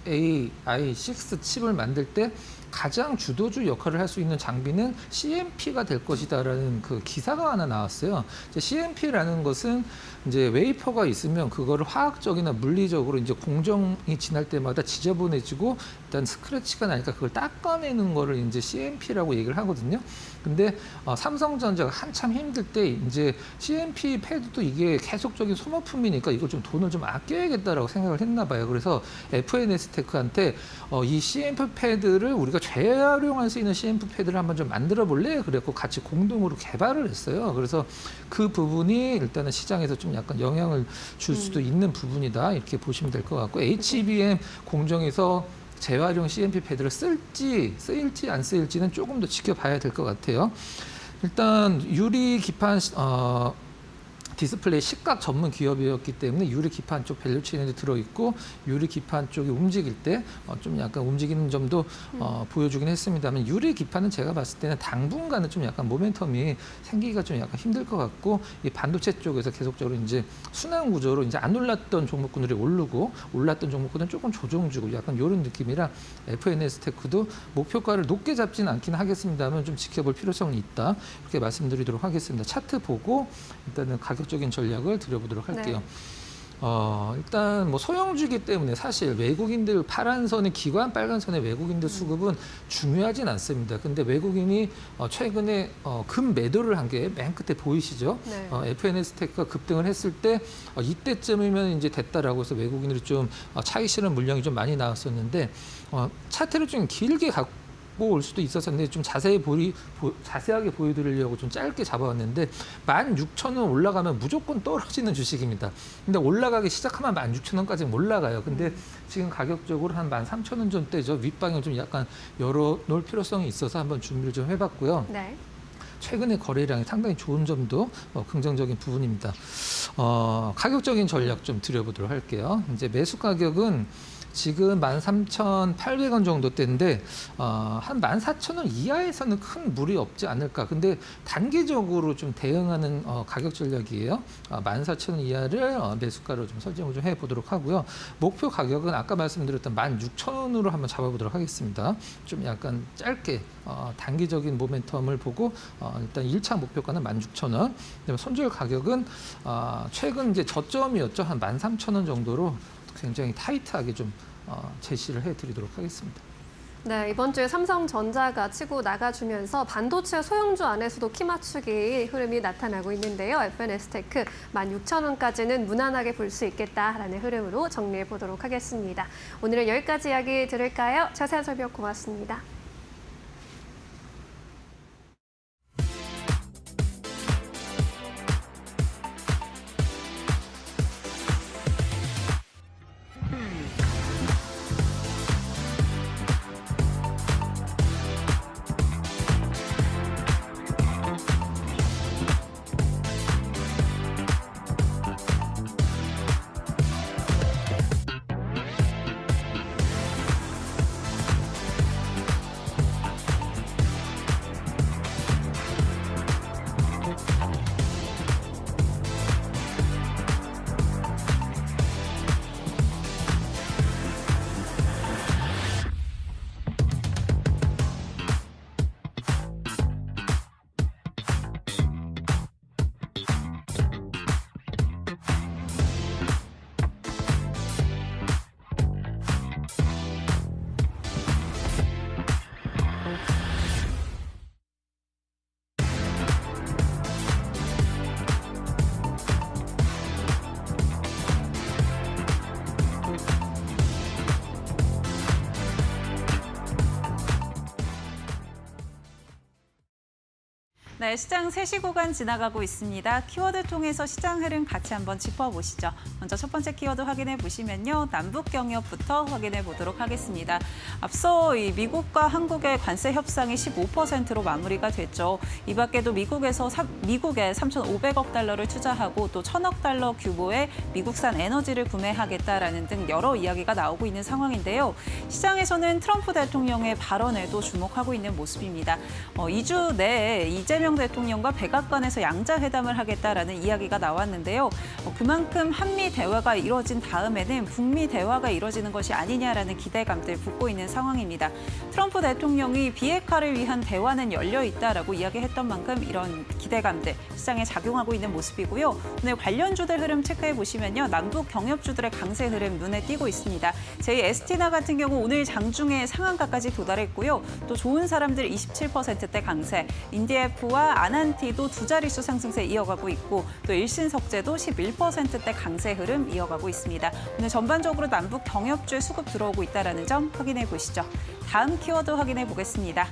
Speaker 8: AI6 칩을 만들 때 가장 주도주 역할을 할 수 있는 장비는 CMP가 될 것이다라는 그 기사가 하나 나왔어요. CMP라는 것은 이제 웨이퍼가 있으면 그거를 화학적이나 물리적으로 이제 공정이 지날 때마다 지저분해지고 일단 스크래치가 나니까 그걸 닦아내는 거를 이제 CMP라고 얘기를 하거든요. 근데 삼성전자가 한참 힘들 때 이제 CMP 패드도 이게 계속적인 소모품이니까 이걸 좀 돈을 좀 아껴야겠다라고 생각을 했나 봐요. 그래서 FNS테크한테 이 CMP 패드를 우리가 재활용할 수 있는 CMP 패드를 한번 좀 만들어 볼래? 그래갖고 같이 공동으로 개발을 했어요. 그래서 그 부분이 일단은 시장에서 좀 약간 영향을 줄 수도 있는 부분이다. 이렇게 보시면 될 것 같고 HBM 공정에서 재활용 CMP 패드를 쓰일지 안 쓰일지는 조금 더 지켜봐야 될 것 같아요. 일단 유리 기판 디스플레이 식각 전문 기업이었기 때문에 유리 기판 쪽 밸류체인에 들어있고 유리 기판 쪽이 움직일 때 좀 약간 움직이는 점도 보여주긴 했습니다만 유리 기판은 제가 봤을 때는 당분간은 좀 약간 모멘텀이 생기기가 좀 약간 힘들 것 같고 이 반도체 쪽에서 계속적으로 이제 순환 구조로 이제 안 올랐던 종목군들이 오르고 올랐던 종목군은 조금 조정 주고 약간 이런 느낌이라 FNS테크도 목표가를 높게 잡지는 않긴 하겠습니다만 좀 지켜볼 필요성이 있다 이렇게 말씀드리도록 하겠습니다. 차트 보고 일단은 가격적인 전략을 드려보도록 할게요.
Speaker 6: 네.
Speaker 8: 일단 뭐 소형주기 때문에 사실 외국인들 파란 선의 기관, 빨간 선의 외국인들 수급은 중요하진 않습니다. 근데 외국인이 최근에 금 매도를 한 게 맨 끝에 보이시죠?
Speaker 6: 네.
Speaker 8: FNS테크가 급등을 했을 때 이때쯤이면 이제 됐다라고 해서 외국인들이 좀 차익 실현 물량이 좀 많이 나왔었는데 차트를 좀 길게 갖고 올 수도 있었는데 좀 자세하게 보여드리려고 좀 짧게 잡아왔는데 16,000원 올라가면 무조건 떨어지는 주식입니다. 근데 올라가기 시작하면 16,000원까지는 올라가요. 근데 지금 가격적으로 한 13,000원 전대죠. 윗방향을 좀 약간 열어놓을 필요성이 있어서 한번 준비를 좀 해봤고요.
Speaker 6: 네.
Speaker 8: 최근에 거래량이 상당히 좋은 점도 긍정적인 부분입니다. 가격적인 전략 좀 드려보도록 할게요. 이제 매수 가격은 지금 13,800원 정도대인데 한 14,000원 이하에서는 큰 무리 없지 않을까. 근데 단기적으로 좀 대응하는 가격 전략이에요. 14,000원 이하를 매수가로 좀 설정을 좀 해보도록 하고요. 목표 가격은 아까 말씀드렸던 16,000원으로 한번 잡아보도록 하겠습니다. 좀 약간 짧게 단기적인 모멘텀을 보고 일단 1차 목표가는 16,000원. 그다음에 손절 가격은 최근 이제 저점이었죠. 한 13,000원 정도로 굉장히 타이트하게 좀 제시를 해드리도록 하겠습니다.
Speaker 6: 네, 이번 주에 삼성전자가 치고 나가주면서 반도체 소형주 안에서도 키 맞추기 흐름이 나타나고 있는데요. FNS테크 16,000원까지는 무난하게 볼 수 있겠다라는 흐름으로 정리해 보도록 하겠습니다. 오늘은 여기까지 이야기 들을까요? 자세한 설명 고맙습니다.
Speaker 3: 네, 시장 3시 구간 지나가고 있습니다. 키워드 통해서 시장 흐름 같이 한번 짚어보시죠. 먼저 첫 번째 키워드 확인해 보시면요. 남북 경협부터 확인해 보도록 하겠습니다. 앞서 이 미국과 한국의 관세 협상이 15%로 마무리가 됐죠. 이 밖에도 미국에 3,500억 달러를 투자하고 또 1,000억 달러 규모의 미국산 에너지를 구매하겠다라는 등 여러 이야기가 나오고 있는 상황인데요. 시장에서는 트럼프 대통령의 발언에도 주목하고 있는 모습입니다. 2주 내에 이재명 대통령과 백악관에서 양자회담을 하겠다라는 이야기가 나왔는데요. 그만큼 한미 대화가 이루어진 다음에는 북미 대화가 이루어지는 것이 아니냐라는 기대감들 붙고 있는 상황입니다. 트럼프 대통령이 비핵화를 위한 대화는 열려 있다라고 이야기했던 만큼 이런 기대감들 시장에 작용하고 있는 모습이고요. 오늘 관련주들 흐름 체크해 보시면요. 남북 경협주들의 강세 흐름 눈에 띄고 있습니다. 제2에스티나 같은 경우 오늘 장중에 상한가까지 도달했고요. 또 좋은 사람들 27%대 강세, 인디에프와 아난티도 두 자릿수 상승세 이어가고 있고 또 일신석재도 11%대 강세 흐름 이어가고 있습니다. 오늘 전반적으로 남북 경협주에 수급 들어오고 있다는 점 확인해 보시죠. 다음 키워드 확인해 보겠습니다.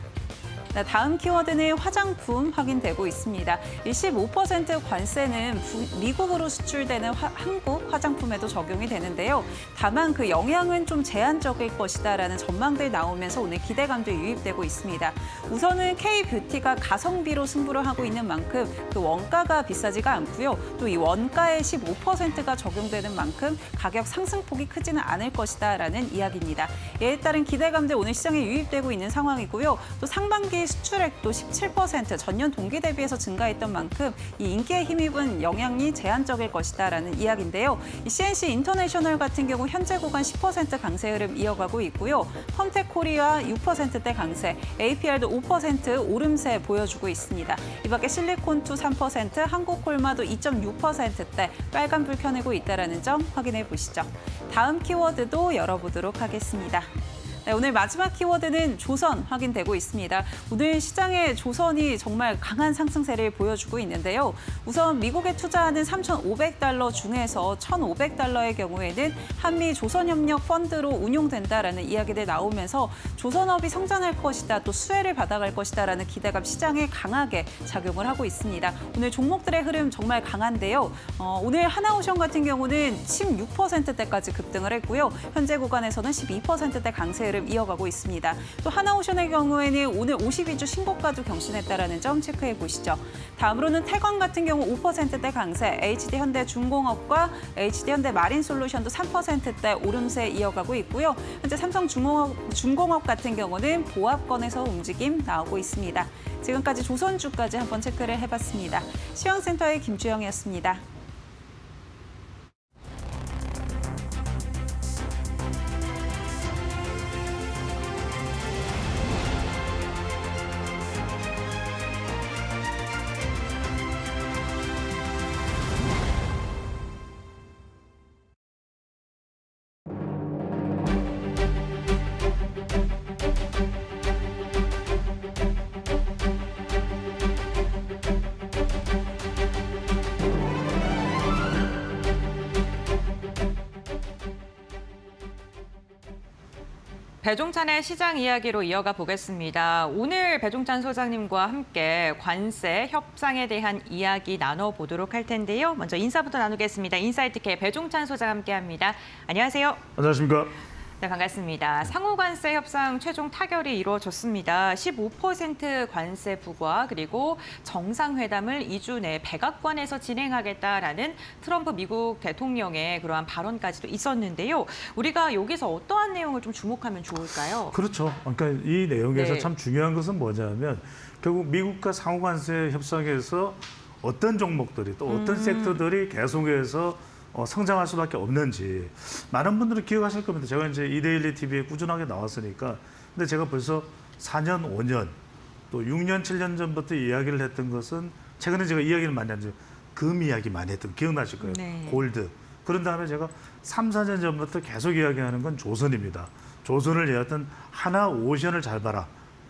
Speaker 3: 다음 키워드는 화장품 확인되고 있습니다. 15% 관세는 미국으로 수출되는 한국 화장품에도 적용이 되는데요. 다만 그 영향은 좀 제한적일 것이다라는 전망들 나오면서 오늘 기대감도 유입되고 있습니다. 우선은 K뷰티가 가성비로 승부를 하고 있는 만큼 그 원가가 비싸지가 않고요. 또 이 원가에 15%가 적용되는 만큼 가격 상승폭이 크지는 않을 것이다라는 이야기입니다. 이에 따른 기대감들 오늘 시장에 유입되고 있는 상황이고요. 또 상반기 하반기 수출액도 17% 전년 동기 대비해서 증가했던 만큼 이 인기에 힘입은 영향이 제한적일 것이다라는 이야기인데요. 이 CNC 인터내셔널 같은 경우 현재 구간 10% 강세 흐름 이어가고 있고요. 펌텍 코리아 6%대 강세, APR도 5% 오름세 보여주고 있습니다. 이 밖에 실리콘2 3%, 한국콜마도 2.6%대 빨간불 켜내고 있다는 점 확인해 보시죠. 다음 키워드도 열어보도록 하겠습니다. 네, 오늘 마지막 키워드는 조선 확인되고 있습니다. 오늘 시장의 조선이 정말 강한 상승세를 보여주고 있는데요. 우선 미국에 투자하는 3,500달러 중에서 1,500달러의 경우에는 한미 조선협력 펀드로 운용된다라는 이야기들 나오면서 조선업이 성장할 것이다, 또 수혜를 받아갈 것이다라는 기대감 시장에 강하게 작용을 하고 있습니다. 오늘 종목들의 흐름 정말 강한데요. 오늘 하나오션 같은 경우는 16%대까지 급등을 했고요. 현재 구간에서는 12%대 강세를 이어가고 있습니다. 또 하나오션의 경우에는 오늘 52주 신고가도 경신했다라는 점 체크해 보시죠. 다음으로는 태광 같은 경우 5%대 강세, HD현대중공업과 HD현대 마린솔루션도 3%대 오름세 이어가고 있고요. 현재 삼성중공업 같은 경우는 보합권에서 움직임 나오고 있습니다. 지금까지 조선주까지 한번 체크를 해봤습니다. 시황센터의 김주영이었습니다.
Speaker 1: 배종찬의 시장 이야기로 이어가 보겠습니다. 오늘 배종찬 소장님과 함께 관세 협상에 대한 이야기 나눠보도록 할 텐데요. 먼저 인사부터 나누겠습니다. 인사이트K 배종찬 소장 함께합니다. 안녕하세요.
Speaker 9: 안녕하십니까.
Speaker 1: 네, 반갑습니다. 상호관세 협상 최종 타결이 이루어졌습니다. 15% 관세 부과 그리고 정상회담을 2주 내 백악관에서 진행하겠다라는 트럼프 미국 대통령의 그러한 발언까지도 있었는데요. 우리가 여기서 어떠한 내용을 좀 주목하면 좋을까요?
Speaker 9: 그렇죠. 그러니까 이 내용에서
Speaker 1: 네.
Speaker 9: 참 중요한 것은 뭐냐면 결국 미국과 상호관세 협상에서 어떤 종목들이 또 어떤 섹터들이 계속해서 성장할 수밖에 없는지 많은 분들이 기억하실 겁니다. 제가 이제 이데일리 TV에 꾸준하게 나왔으니까. 근데 제가 벌써 4년, 5년, 또 6년, 7년 전부터 이야기를 했던 것은 최근에 제가 이야기를 많이 하죠. 금 이야기 많이 했던 거 기억나실 거예요.
Speaker 1: 네.
Speaker 9: 골드. 그런 다음에 제가 3, 4년 전부터 계속 이야기하는 건 조선입니다. 조선을 이어왔던 하나 오션을 잘 봐라.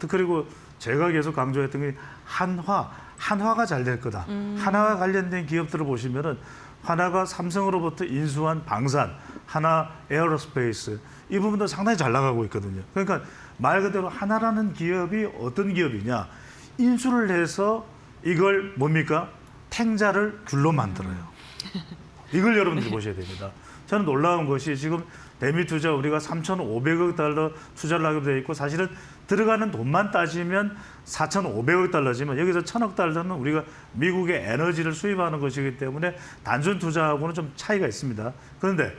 Speaker 9: 그리고 제가 계속 강조했던 게 한화가 잘 될 거다. 한화와 관련된 기업들을 보시면은 하나가 삼성으로부터 인수한 방산, 하나 에어로스페이스 이 부분도 상당히 잘 나가고 있거든요. 그러니까 말 그대로 하나라는 기업이 어떤 기업이냐. 인수를 해서 이걸 뭡니까? 탱자를 귤로 만들어요. 이걸 여러분들이 보셔야 됩니다. 저는 놀라운 것이 지금 대미 투자 우리가 3,500억 달러 투자를 하게 돼 있고 사실은 들어가는 돈만 따지면 4,500억 달러지만 여기서 1,000억 달러는 우리가 미국의 에너지를 수입하는 것이기 때문에 단순 투자하고는 좀 차이가 있습니다. 그런데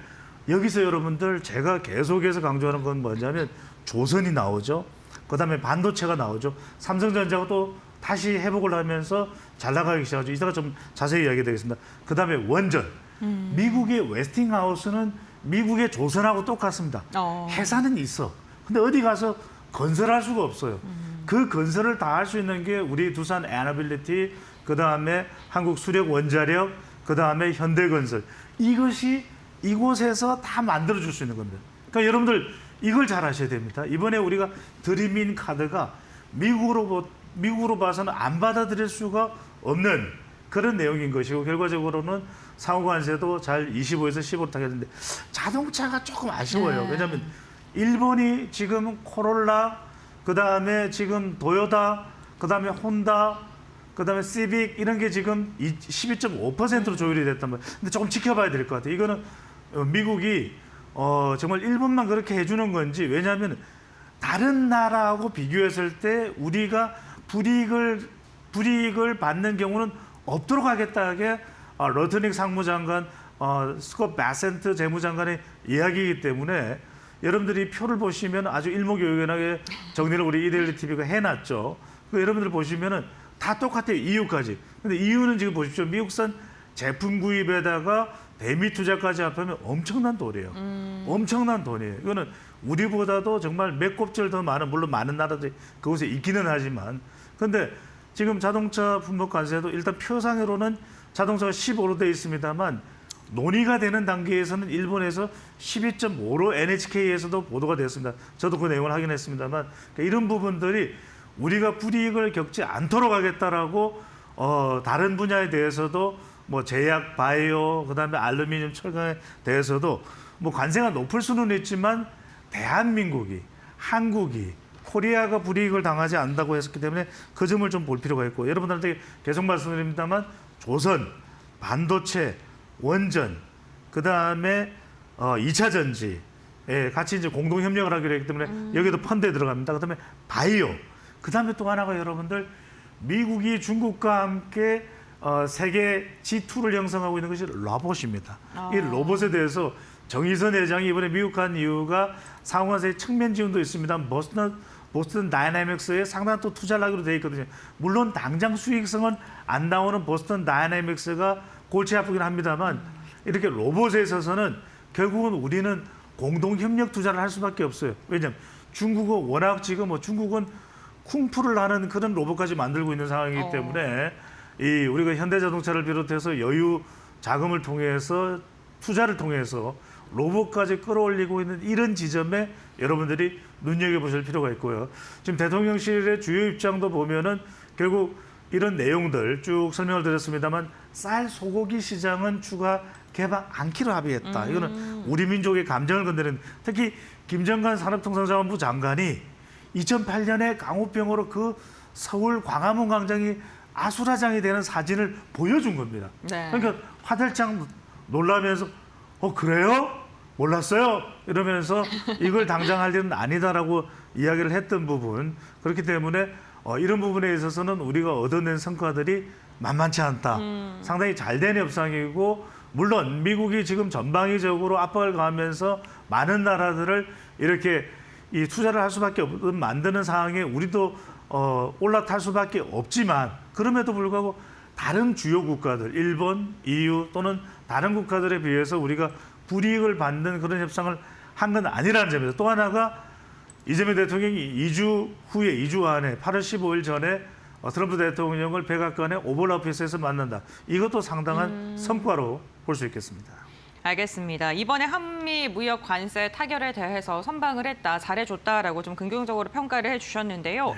Speaker 9: 여기서 여러분들 제가 계속해서 강조하는 건 뭐냐면 조선이 나오죠. 그다음에 반도체가 나오죠. 삼성전자가 또 다시 회복을 하면서 잘 나가기 시작하죠. 이따가 좀 자세히 이야기드리겠습니다. 그다음에 원전. 미국의 웨스팅하우스는 미국의 조선하고 똑같습니다. 회사는 있어. 근데 어디 가서 건설할 수가 없어요. 그 건설을 다 할 수 있는 게 우리 두산 에너빌리티, 그다음에 한국수력원자력, 그다음에 현대건설. 이것이 이곳에서 다 만들어줄 수 있는 겁니다. 그러니까 여러분들 이걸 잘 아셔야 됩니다. 이번에 우리가 드림인 카드가 미국으로 봐서는 안 받아들일 수가 없는 그런 내용인 것이고 결과적으로는 상호관세도 잘 25에서 15로 타겠는데 자동차가 조금 아쉬워요. 왜냐하면 일본이 지금 코롤라, 그다음에 지금 도요타, 그다음에 혼다, 그다음에 시빅 이런 게 지금 12.5%로 조율이 됐단 말이에요. 근데 조금 지켜봐야 될 것 같아요. 이거는 미국이 정말 일본만 그렇게 해주는 건지 왜냐하면 다른 나라하고 비교했을 때 우리가 불이익을 받는 경우는 없도록 하겠다게 러트닉 상무장관, 스콧 베센트 재무장관의 이야기이기 때문에 여러분들이 표를 보시면 아주 일목요연하게 정리를 우리 이데일리 TV가 해놨죠. 여러분들 보시면은 다 똑같아요. EU까지. 근데 EU는 지금 보십시오. 미국산 제품 구입에다가 대미 투자까지 합하면 엄청난 돈이에요. 엄청난 돈이에요. 이거는 우리보다도 정말 몇 곱절 더 많은, 물론 많은 나라들이 그곳에 있기는 하지만, 근데 지금 자동차 품목 관세도 일단 표상으로는 자동차가 15로 되어 있습니다만 논의가 되는 단계에서는 일본에서 12.5로 NHK에서도 보도가 되었습니다. 저도 그 내용을 확인했습니다만, 그러니까 이런 부분들이 우리가 불이익을 겪지 않도록 하겠다라고 다른 분야에 대해서도 뭐 제약, 바이오, 그다음에 알루미늄, 철강에 대해서도 뭐 관세가 높을 수는 있지만 대한민국이, 한국이, 코리아가 불이익을 당하지 않는다고 했었기 때문에 그 점을 좀 볼 필요가 있고, 여러분들한테 계속 말씀드립니다만 조선, 반도체, 원전, 그다음에 2차 전지 같이 이제 공동 협력을 하기로 했기 때문에 여기도 펀드에 들어갑니다. 그다음에 바이오, 그다음에 또 하나가 여러분들 미국이 중국과 함께 세계 G2를 형성하고 있는 것이 로봇입니다. 이 로봇에 대해서 정의선 회장이 이번에 미국 간 이유가 상호관세 측면 지원도 있습니다. 보스턴 다이내믹스에 상당한 또 투자를 하기로 되어 있거든요. 물론 당장 수익성은 안 나오는 보스턴 다이내믹스가 골치 아프긴 합니다만 이렇게 로봇에 있어서는 결국은 우리는 공동협력 투자를 할 수밖에 없어요. 왜냐하면 중국은 워낙 지금 중국은 쿵푸를 하는 그런 로봇까지 만들고 있는 상황이기 때문에 우리가 현대자동차를 비롯해서 여유 자금을 통해서 투자를 통해서 로봇까지 끌어올리고 있는 이런 지점에 여러분들이 눈여겨보실 필요가 있고요. 지금 대통령실의 주요 입장도 보면은 결국 이런 내용들 쭉 설명을 드렸습니다만 쌀 소고기 시장은 추가 개방 않기로 합의했다. 이거는 우리 민족의 감정을 건드리는, 특히 김정관 산업통상자원부 장관이 2008년에 강우병으로 그 서울 광화문 광장이 아수라장이 되는 사진을 보여준 겁니다.
Speaker 1: 네.
Speaker 9: 그러니까 화들짝 놀라면서 그래요? 몰랐어요? 이러면서 이걸 당장 할 일은 아니다라고 이야기를 했던 부분, 그렇기 때문에 이런 부분에 있어서는 우리가 얻어낸 성과들이 만만치 않다. 상당히 잘된 협상이고, 물론 미국이 지금 전방위적으로 압박을 가하면서 많은 나라들을 이렇게 이 투자를 할 수밖에 없는 만드는 상황에 우리도 올라탈 수밖에 없지만, 그럼에도 불구하고 다른 주요 국가들, 일본, EU 또는 다른 국가들에 비해서 우리가 불이익을 받는 그런 협상을 한 건 아니라는 점에서, 또 하나가 이재명 대통령이 2주 후에, 2주 안에 8월 15일 전에 트럼프 대통령을 백악관의 오벌 오피스에서 만난다. 이것도 상당한 성과로 볼 수 있겠습니다.
Speaker 1: 알겠습니다. 이번에 한미 무역 관세 타결에 대해서 선방을 했다, 잘해줬다라고 좀 긍정적으로 평가를 해주셨는데요.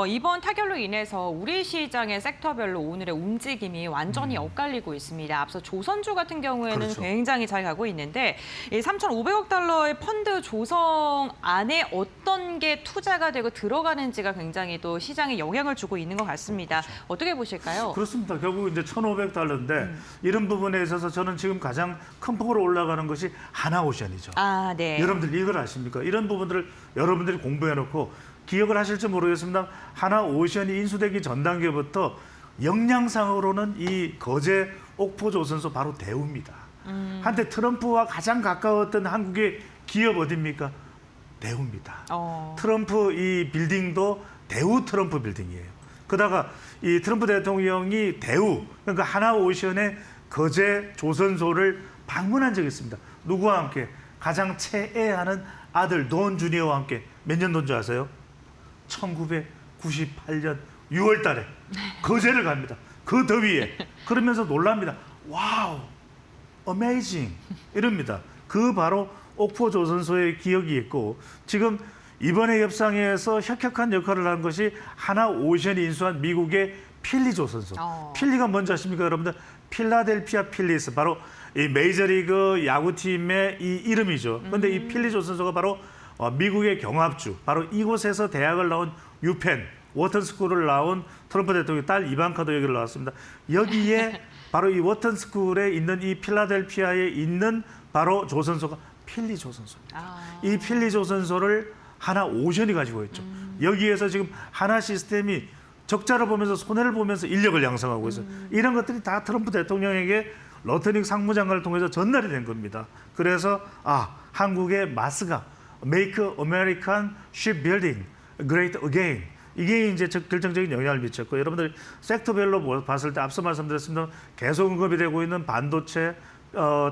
Speaker 1: 이번 타결로 인해서 우리 시장의 섹터별로 오늘의 움직임이 완전히 엇갈리고 있습니다. 앞서 조선주 같은 경우에는
Speaker 9: 그렇죠.
Speaker 1: 굉장히 잘 가고 있는데, 이 3,500억 달러의 펀드 조성 안에 어떤 게 투자가 되고 들어가는지가 굉장히 또 시장에 영향을 주고 있는 것 같습니다.
Speaker 9: 그렇죠.
Speaker 1: 어떻게 보실까요?
Speaker 9: 그렇습니다. 결국 이제 1,500달러인데 이런 부분에 있어서 저는 지금 가장 큰 폭으로 올라가는 것이 하나오션이죠.
Speaker 1: 아, 네.
Speaker 9: 여러분들 이걸 아십니까? 이런 부분들을 여러분들이 공부해놓고 기억을 하실지 모르겠습니다. 하나오션이 인수되기 전 단계부터 역량상으로는 이 거제 옥포조선소 바로 대우입니다. 한때 트럼프와 가장 가까웠던 한국의 기업 어디입니까? 대우입니다. 트럼프 이 빌딩도 대우 트럼프 빌딩이에요. 그러다가 이 트럼프 대통령이 대우, 그러니까 하나오션의 거제 조선소를 방문한 적이 있습니다. 누구와 함께? 가장 최애하는 아들 돈 주니어와 함께. 몇 년도인 줄 아세요? 1998년 6월 달에 거제를 갑니다. 그 더위에. 그러면서 놀랍니다. 와우, 어메이징 이럽니다. 그 바로 옥포조선소의 기억이 있고, 지금 이번에 협상에서 혁혁한 역할을 한 것이 하나오션이 인수한 미국의 필리조선소. 필리가 뭔지 아십니까, 여러분들? 필라델피아 필리스, 바로 이 메이저리그 야구팀의 이 이름이죠. 그런데 이 필리조선소가 바로 미국의 경합주, 바로 이곳에서 대학을 나온 유펜, 워턴스쿨을 나온 트럼프 대통령의 딸 이반카도 여기를 나왔습니다. 여기에 바로 이 워턴스쿨에 있는 이 필라델피아에 있는 바로 조선소가 필리조선소입니다. 이 필리조선소를 하나오션이 가지고 있죠. 여기에서 지금 하나 시스템이 적자를 보면서 손해를 보면서 인력을 양성하고 있어요. 이런 것들이 다 트럼프 대통령에게 러트닉 상무장관을 통해서 전달이 된 겁니다. 그래서 한국의 마스가 Make American Shipbuilding Great Again, 이게 이제 결정적인 영향을 미쳤고 여러분들이 섹터별로 봤을 때 앞서 말씀드렸습니다. 계속 언급이 되고 있는 반도체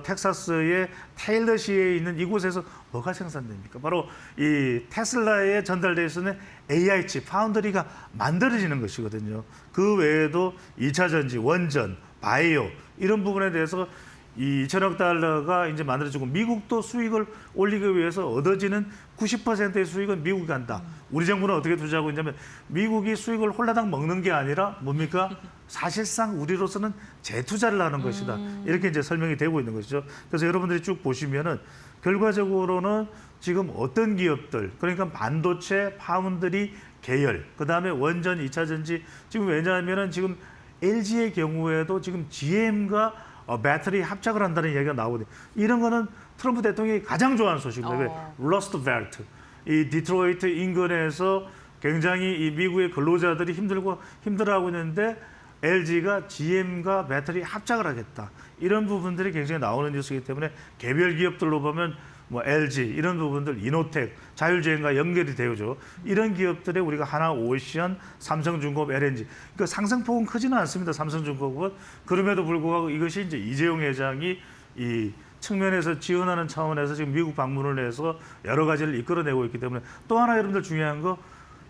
Speaker 9: 텍사스의 테일러시에 있는 이곳에서 뭐가 생산됩니까? 바로 이 테슬라에 전달되어 있는 AI 칩, 파운드리가 만들어지는 것이거든요. 그 외에도 2차 전지, 원전, 바이오 이런 부분에 대해서 이 2천억 달러가 이제 만들어지고 미국도 수익을 올리기 위해서 얻어지는 90%의 수익은 미국이 간다. 우리 정부는 어떻게 투자하고 있냐면 미국이 수익을 홀라당 먹는 게 아니라 뭡니까? 사실상 우리로서는 재투자를 하는 것이다. 이렇게 이제 설명이 되고 있는 것이죠. 그래서 여러분들이 쭉 보시면은 결과적으로는 지금 어떤 기업들, 그러니까 반도체, 파운드리 계열, 그다음에 원전, 2차 전지 지금 왜냐하면은 지금 LG의 경우에도 지금 GM과 배터리 합작을 한다는 이야기가 나오거든요. 이런 거는 트럼프 대통령이 가장 좋아하는 소식입니다. 왜? 러스트 벨트. 이 디트로이트 인근에서 굉장히 이 미국의 근로자들이 힘들어하고 있는데 LG가 GM과 배터리 합작을 하겠다. 이런 부분들이 굉장히 나오는 뉴스이기 때문에 개별 기업들로 보면 뭐 LG 이런 부분들, 이노텍, 자율주행과 연결이 되죠. 이런 기업들에 우리가 하나오션, 삼성중공업, LNG. 그러니까 상승폭은 크지는 않습니다. 삼성중공업은. 그럼에도 불구하고 이것이 이제 이재용 회장이 이 측면에서 지원하는 차원에서 지금 미국 방문을 해서 여러 가지를 이끌어내고 있기 때문에 또 하나 여러분들 중요한 거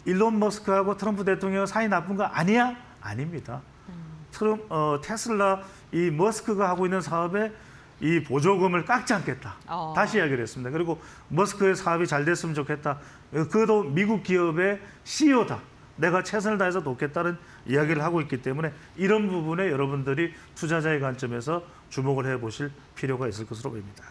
Speaker 9: 일론 머스크하고 트럼프 대통령 사이 나쁜 거 아니야? 아닙니다. 테슬라 이 머스크가 하고 있는 사업에 이 보조금을 깎지 않겠다. 다시 이야기를 했습니다. 그리고 머스크의 사업이 잘 됐으면 좋겠다. 그도 미국 기업의 CEO다. 내가 최선을 다해서 돕겠다는 이야기를 하고 있기 때문에 이런 부분에 여러분들이 투자자의 관점에서 주목을 해보실 필요가 있을 것으로 보입니다.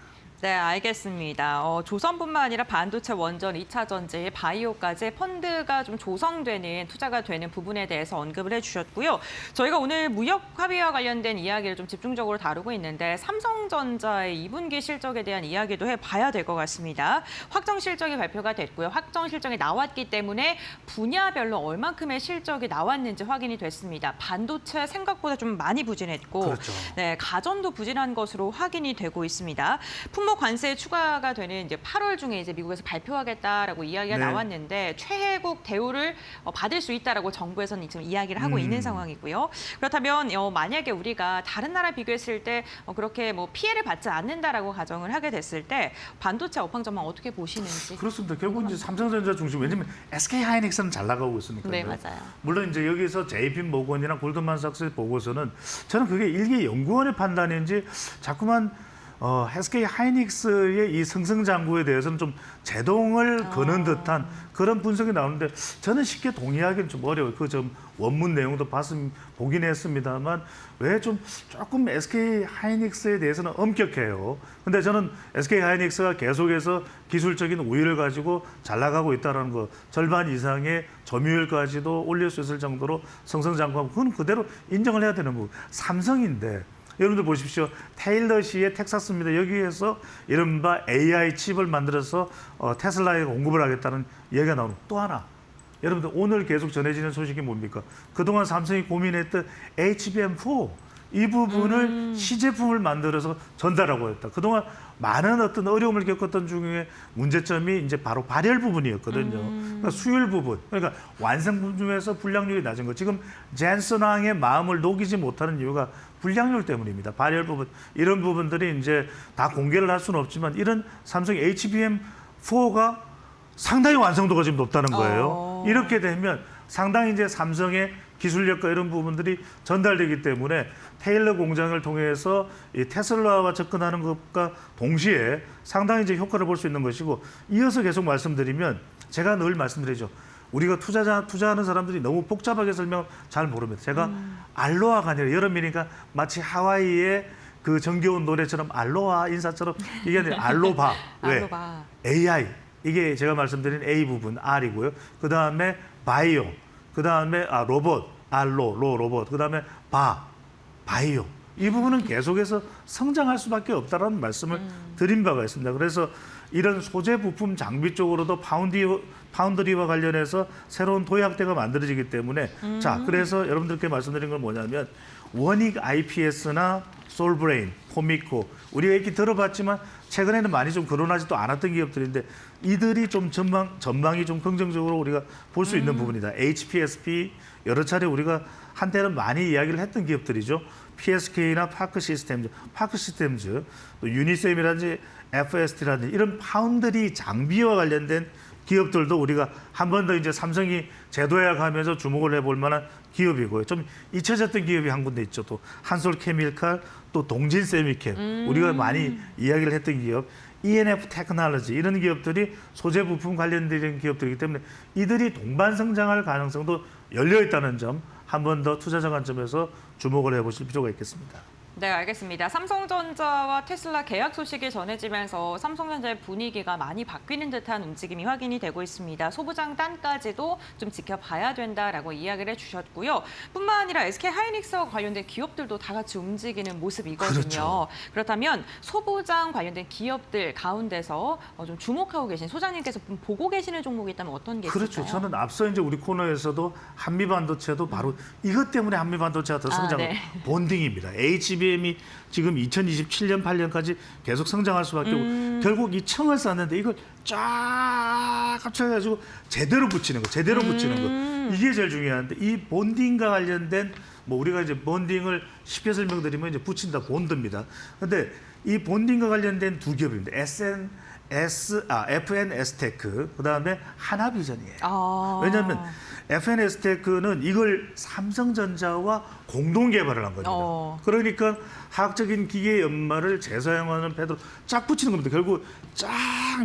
Speaker 1: 네, 알겠습니다. 조선뿐만 아니라 반도체, 원전, 2차 전지, 바이오까지 펀드가 좀 조성되는, 투자가 되는 부분에 대해서 언급을 해주셨고요. 저희가 오늘 무역 합의와 관련된 이야기를 좀 집중적으로 다루고 있는데 삼성전자의 2분기 실적에 대한 이야기도 해봐야 될 것 같습니다. 확정 실적이 발표가 됐고요. 확정 실적이 나왔기 때문에 분야별로 얼만큼의 실적이 나왔는지 확인이 됐습니다. 반도체 생각보다 좀 많이 부진했고,
Speaker 9: 그렇죠.
Speaker 1: 네, 가전도 부진한 것으로 확인이 되고 있습니다. 품목 관세 추가가 되는 이제 8월 중에 이제 미국에서 발표하겠다라고 이야기가
Speaker 9: 네.
Speaker 1: 나왔는데 최혜국 대우를 받을 수 있다라고 정부에서는 지금 이야기를 하고 있는 상황이고요. 그렇다면 만약에 우리가 다른 나라 비교했을 때 그렇게 뭐 피해를 받지 않는다라고 가정을 하게 됐을 때 반도체 업황 전망 어떻게 보시는지?
Speaker 9: 그렇습니다. 결국 이제 삼성전자 중심. 왜냐면 SK 하이닉스는 잘 나가고 있으니까요.
Speaker 1: 네, 맞아요.
Speaker 9: 물론 이제 여기서 JP 모건이나 골드만삭스의 보고서는 저는 그게 일개 연구원의 판단인지 자꾸만 SK 하이닉스의 이 승승장구에 대해서는 좀 제동을 거는 듯한 그런 분석이 나오는데 저는 쉽게 동의하기는 좀 어려워요. 그 좀 원문 내용도 보긴 했습니다만 왜 좀 조금 SK 하이닉스에 대해서는 엄격해요. 근데 저는 SK 하이닉스가 계속해서 기술적인 우위를 가지고 잘 나가고 있다는 거, 절반 이상의 점유율까지도 올릴 수 있을 정도로 승승장구하고 그건 그대로 인정을 해야 되는 거고 삼성인데 여러분들 보십시오. 테일러시의 텍사스입니다. 여기에서 이른바 AI 칩을 만들어서 테슬라에 공급을 하겠다는 얘기가 나오는 또 하나. 여러분들 오늘 계속 전해지는 소식이 뭡니까? 그동안 삼성이 고민했던 HBM4 이 부분을 시제품을 만들어서 전달하고 했다. 그동안 많은 어떤 어려움을 겪었던 중에 문제점이 이제 바로 발열 부분이었거든요. 그러니까 수율 부분, 그러니까 완성품 중에서 불량률이 낮은 거. 지금 젠슨 왕의 마음을 녹이지 못하는 이유가 불량률 때문입니다. 발열 부분 이런 부분들이 이제 다 공개를 할 수는 없지만 이런 삼성 HBM4가 상당히 완성도가 지금 높다는 거예요. 이렇게 되면 상당히 이제 삼성의 기술력과 이런 부분들이 전달되기 때문에 테일러 공장을 통해서 이 테슬라와 접근하는 것과 동시에 상당히 이제 효과를 볼 수 있는 것이고 이어서 계속 말씀드리면 제가 늘 말씀드리죠. 우리가 투자하는 사람들이 너무 복잡하게 설명 잘 모릅니다. 제가 알로하가 아니라 여름이니까 마치 하와이의 그 정겨운 노래처럼 알로하 인사처럼 이게 아니라 알로바. 왜?
Speaker 1: 알로바.
Speaker 9: AI. 이게 제가 말씀드린 A 부분 R이고요. 그다음에 바이오. 그다음에 로봇. 로봇. 그다음에 바이오. 이 부분은 계속해서 성장할 수밖에 없다라는 말씀을 드린 바가 있습니다. 그래서 이런 소재 부품 장비 쪽으로도 파운드리와 관련해서 새로운 도약대가 만들어지기 때문에 자, 그래서 여러분들께 말씀드린 건 뭐냐면 원익 IPS나 솔브레인, 포미코 우리가 이렇게 들어봤지만 최근에는 많이 좀 거론하지도 않았던 기업들인데 이들이 좀 전망이 좀 긍정적으로 우리가 볼 수 있는 부분이다. HPSP 여러 차례 우리가 한때는 많이 이야기를 했던 기업들이죠. PSK나 파크 시스템즈, 또 유니셈이라든지 FST라든지 이런 파운드리 장비와 관련된 기업들도 우리가 한 번 더 이제 삼성이 제도약하면서 주목을 해볼 만한 기업이고요. 좀 잊혀졌던 기업이 한 군데 있죠. 또 한솔케미칼, 또 동진세미캠 우리가 많이 이야기를 했던 기업, ENF 테크놀로지 이런 기업들이 소재 부품 관련된 기업들이기 때문에 이들이 동반 성장할 가능성도 열려 있다는 점 한 번 더 투자자 관점에서 주목을 해보실 필요가 있겠습니다.
Speaker 1: 네, 알겠습니다. 삼성전자와 테슬라 계약 소식이 전해지면서 삼성전자의 분위기가 많이 바뀌는 듯한 움직임이 확인이 되고 있습니다. 소부장단까지도 좀 지켜봐야 된다라고 이야기를 해주셨고요. 뿐만 아니라 SK하이닉스와 관련된 기업들도 다 같이 움직이는 모습이거든요.
Speaker 9: 그렇죠.
Speaker 1: 그렇다면 소부장 관련된 기업들 가운데서 좀 주목하고 계신 소장님께서 보고 계시는 종목이 있다면 어떤 게 있을까요?
Speaker 9: 그렇죠. 저는 앞서 이제 우리 코너에서도 한미반도체도 바로 이것 때문에 한미반도체가 더 성장을
Speaker 1: 네.
Speaker 9: 본딩입니다. HBM이 지금 2027년, 8년까지 계속 성장할 수밖에 없고 결국 이 층을 쌓는데 이걸 쫙 합쳐가지고 제대로 붙이는 거, 이게 제일 중요한데 이 본딩과 관련된 뭐 우리가 이제 본딩을 쉽게 설명드리면 이제 붙인다 본드입니다. 그런데 이 본딩과 관련된 두 기업입니다. FNS테크 그다음에 하나비전이에요. 왜냐하면 FNS테크는 이걸 삼성전자와 공동 개발을 한 겁니다. 그러니까 화학적인 기계 연말을 재사용하는 패드로 쫙 붙이는 겁니다. 결국 쫙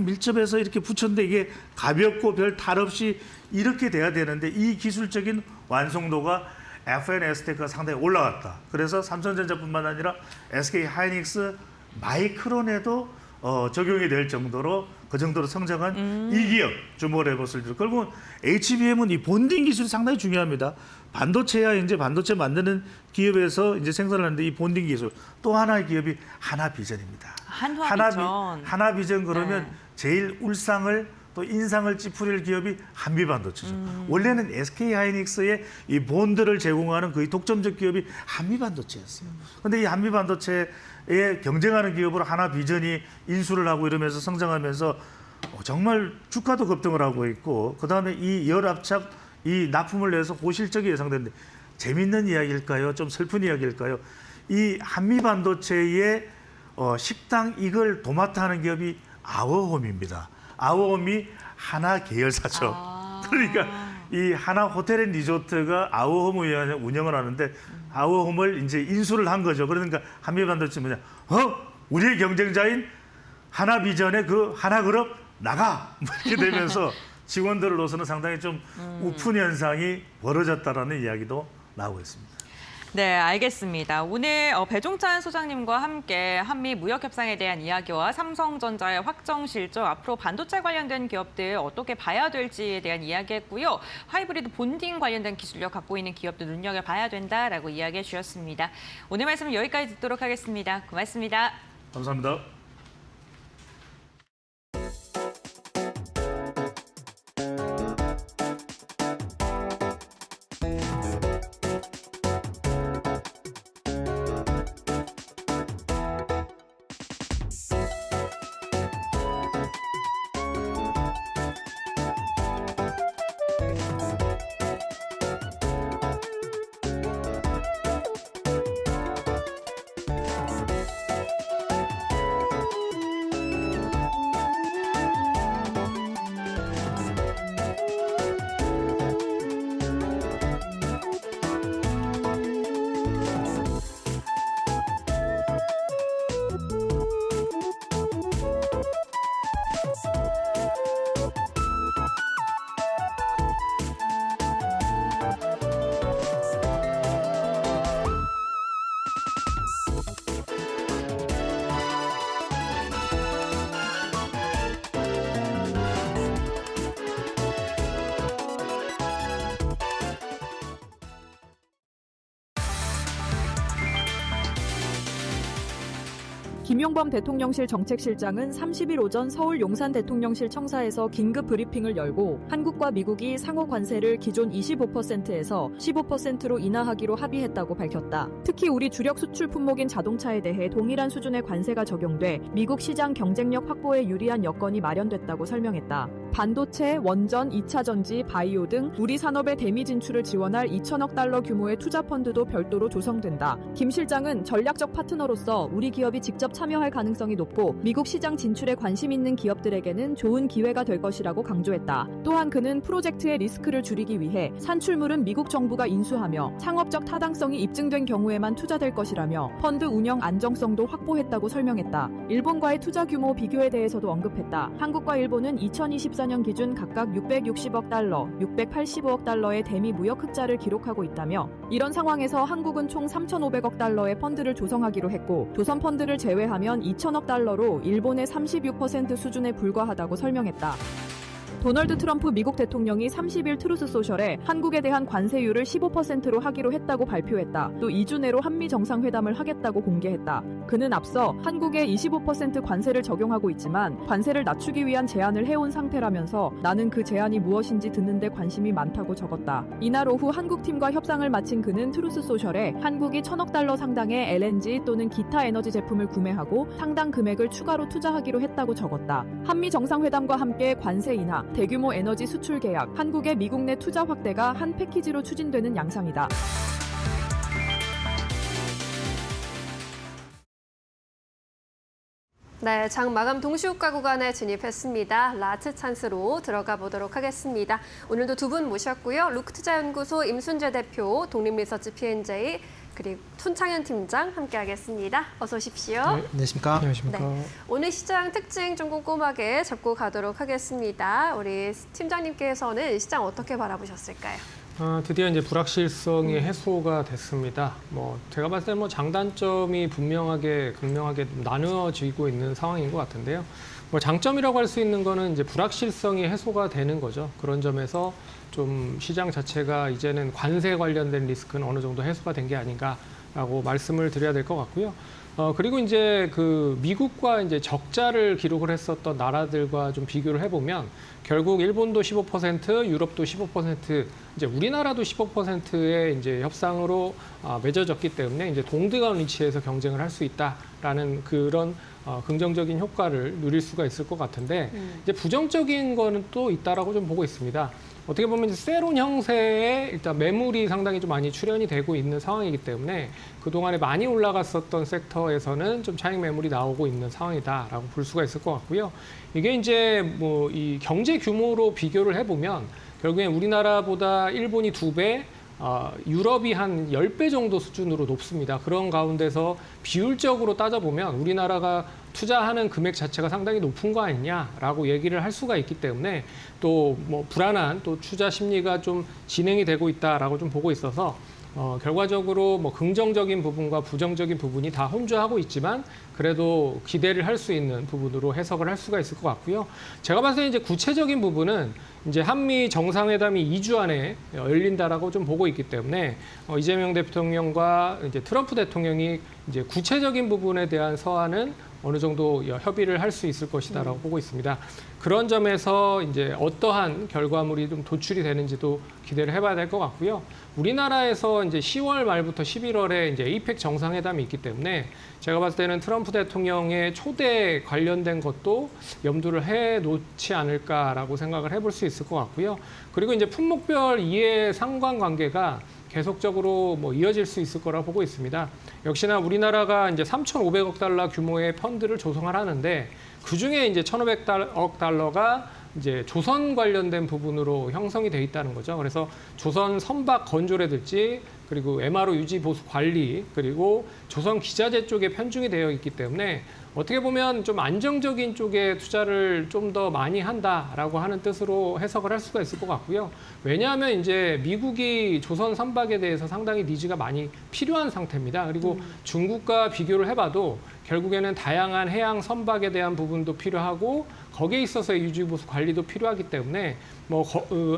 Speaker 9: 밀접해서 이렇게 붙였는데 이게 가볍고 별 탈 없이 이렇게 돼야 되는데 이 기술적인 완성도가 FNS테크가 상당히 올라갔다. 그래서 삼성전자뿐만 아니라 SK하이닉스, 마이크론에도 적용이 될 정도로 그 정도로 성장한 이 기업 주목을 해봤을 때 결국은 HBM은 이 본딩 기술이 상당히 중요합니다. 반도체야 이제 반도체 만드는 기업에서 이제 생산을 하는데 이 본딩 기술 또 하나의 기업이 하나비전입니다.
Speaker 1: 한화비전.
Speaker 9: 하나비전 그러면 제일 울상을 또 인상을 찌푸릴 기업이 한미반도체죠. 원래는 SK하이닉스의 이 본드를 제공하는 거의 독점적 기업이 한미반도체였어요. 그런데 이 한미반도체에 경쟁하는 기업으로 하나비전이 인수를 하고 이러면서 성장하면서 정말 주가도 급등을 하고 있고 그다음에 이 열압착 이 납품을 내서 고실적이 예상되는데 재밌는 이야기일까요? 좀 슬픈 이야기일까요? 이 한미반도체의 식당 이걸 도맡아 하는 기업이 아워홈입니다. 아워홈이 하나 계열사죠. 그러니까 이 하나 호텔 앤 리조트가 아워홈을 운영을 하는데 아워홈을 이제 인수를 한 거죠. 그러니까 한미반도체 뭐냐? 우리의 경쟁자인 하나비전의 그 하나그룹 나가! 이렇게 되면서 직원들로서는 상당히 좀 우픈 현상이 벌어졌다라는 이야기도 나오고 있습니다.
Speaker 1: 네, 알겠습니다. 오늘 배종찬 소장님과 함께 한미 무역 협상에 대한 이야기와 삼성전자의 확정 실적, 앞으로 반도체 관련된 기업들 어떻게 봐야 될지에 대한 이야기했고요. 하이브리드 본딩 관련된 기술력 갖고 있는 기업들 눈여겨봐야 된다라고 이야기해 주셨습니다. 오늘 말씀은 여기까지 듣도록 하겠습니다. 고맙습니다.
Speaker 9: 감사합니다.
Speaker 10: 김용범 대통령실 정책실장은 30일 오전 서울 용산 대통령실 청사에서 긴급 브리핑을 열고 한국과 미국이 상호 관세를 기존 25%에서 15%로 인하하기로 합의했다고 밝혔다. 특히 우리 주력 수출 품목인 자동차에 대해 동일한 수준의 관세가 적용돼 미국 시장 경쟁력 확보에 유리한 여건이 마련됐다고 설명했다. 반도체, 원전, 2차 전지, 바이오 등 우리 산업의 대미 진출을 지원할 2천억 달러 규모의 투자 펀드도 별도로 조성된다. 김 실장은 전략적 파트너로서 우리 기업이 직접 참여할 가능성이 높고 미국 시장 진출에 관심 있는 기업들에게는 좋은 기회가 될 것이라고 강조했다. 또한 그는 프로젝트의 리스크를 줄이기 위해 산출물은 미국 정부가 인수하며 창업적 타당성이 입증된 경우에만 투자될 것이라며 펀드 운영 안정성도 확보했다고 설명했다. 일본과의 투자 규모 비교에 대해서도 언급했다. 한국과 일본은 2024년 기준 각각 660억 달러, 685억 달러의 대미 무역 흑자를 기록하고 있다며 이런 상황에서 한국은 총 3,500억 달러의 펀드를 조성하기로 했고 조선 펀드를 제외하면 2천억 달러로 일본의 36% 수준에 불과하다고 설명했다. 도널드 트럼프 미국 대통령이 30일 트루스 소셜에 한국에 대한 관세율을 15%로 하기로 했다고 발표했다. 또 2주 내로 한미 정상회담을 하겠다고 공개했다. 그는 앞서 한국에 25% 관세를 적용하고 있지만 관세를 낮추기 위한 제안을 해온 상태라면서 나는 그 제안이 무엇인지 듣는 데 관심이 많다고 적었다. 이날 오후 한국팀과 협상을 마친 그는 트루스 소셜에 한국이 1,000억 달러 상당의 LNG 또는 기타 에너지 제품을 구매하고 상당 금액을 추가로 투자하기로 했다고 적었다. 한미 정상회담과 함께 관세 인하, 대규모 에너지 수출 계약, 한국의 미국 내 투자 확대가 한 패키지로 추진되는 양상이다.
Speaker 6: 네, 장 마감 동시효과 구간에 진입했습니다. 라트 찬스로 들어가 보도록 하겠습니다. 오늘도 두 분 모셨고요. 루크투자연구소 임순재 대표, 독립리서치 P&J, 그리고 손창현 팀장 함께하겠습니다. 어서 오십시오.
Speaker 11: 네, 안녕하십니까? 안녕하십니까?
Speaker 6: 네, 오늘 시장 특징 좀 꼼꼼하게 짚고 가도록 하겠습니다. 우리 팀장님께서는 시장 어떻게 바라보셨을까요?
Speaker 11: 드디어 이제 불확실성이 해소가 됐습니다. 제가 봤을 때는 장단점이 분명하게 극명하게 나누어지고 있는 상황인 것 같은데요. 장점이라고 할 수 있는 거는 이제 불확실성이 해소가 되는 거죠. 그런 점에서 좀 시장 자체가 이제는 관세 관련된 리스크는 어느 정도 해소가 된 게 아닌가라고 말씀을 드려야 될 것 같고요. 그리고 이제 그 미국과 이제 적자를 기록을 했었던 나라들과 좀 비교를 해보면 결국 일본도 15%, 유럽도 15%, 이제 우리나라도 15%의 이제 협상으로 맺어졌기 때문에 이제 동등한 위치에서 경쟁을 할 수 있다라는 그런 긍정적인 효과를 누릴 수가 있을 것 같은데 이제 부정적인 거는 또 있다라고 좀 보고 있습니다. 어떻게 보면 이제 세론 형태의 일단 매물이 상당히 좀 많이 출현이 되고 있는 상황이기 때문에 그동안에 많이 올라갔었던 섹터에서는 좀 차익 매물이 나오고 있는 상황이다라고 볼 수가 있을 것 같고요. 이게 이제 이 경제 규모로 비교를 해보면 결국엔 우리나라보다 일본이 2배, 유럽이 한 10배 정도 수준으로 높습니다. 그런 가운데서 비율적으로 따져보면 우리나라가 투자하는 금액 자체가 상당히 높은 거 아니냐라고 얘기를 할 수가 있기 때문에 또 불안한 또 투자 심리가 좀 진행이 되고 있다라고 좀 보고 있어서 결과적으로 긍정적인 부분과 부정적인 부분이 다 혼주하고 있지만 그래도 기대를 할 수 있는 부분으로 해석을 할 수가 있을 것 같고요. 제가 봤을 때 이제 구체적인 부분은 이제 한미 정상회담이 2주 안에 열린다라고 좀 보고 있기 때문에 이재명 대통령과 이제 트럼프 대통령이 이제 구체적인 부분에 대한 서한은 어느 정도 협의를 할 수 있을 것이다라고 보고 있습니다. 그런 점에서 이제 어떠한 결과물이 좀 도출이 되는지도 기대를 해봐야 될 것 같고요. 우리나라에서 이제 10월 말부터 11월에 이제 에이펙 정상회담이 있기 때문에 제가 봤을 때는 트럼프 대통령의 초대 관련된 것도 염두를 해 놓지 않을까라고 생각을 해볼 수 있을 것 같고요. 그리고 이제 품목별 이해 상관관계가 계속적으로 이어질 수 있을 거라 보고 있습니다. 역시나 우리나라가 이제 3,500억 달러 규모의 펀드를 조성을 하는데 그 중에 이제 1,500억 달러가 이제 조선 관련된 부분으로 형성이 돼 있다는 거죠. 그래서 조선 선박 건조라든지 그리고 MRO 유지 보수 관리 그리고 조선 기자재 쪽에 편중이 되어 있기 때문에 어떻게 보면 좀 안정적인 쪽에 투자를 좀 더 많이 한다라고 하는 뜻으로 해석을 할 수가 있을 것 같고요. 왜냐하면 이제 미국이 조선 선박에 대해서 상당히 니즈가 많이 필요한 상태입니다. 그리고 중국과 비교를 해봐도 결국에는 다양한 해양 선박에 대한 부분도 필요하고 거기에 있어서의 유지보수 관리도 필요하기 때문에 뭐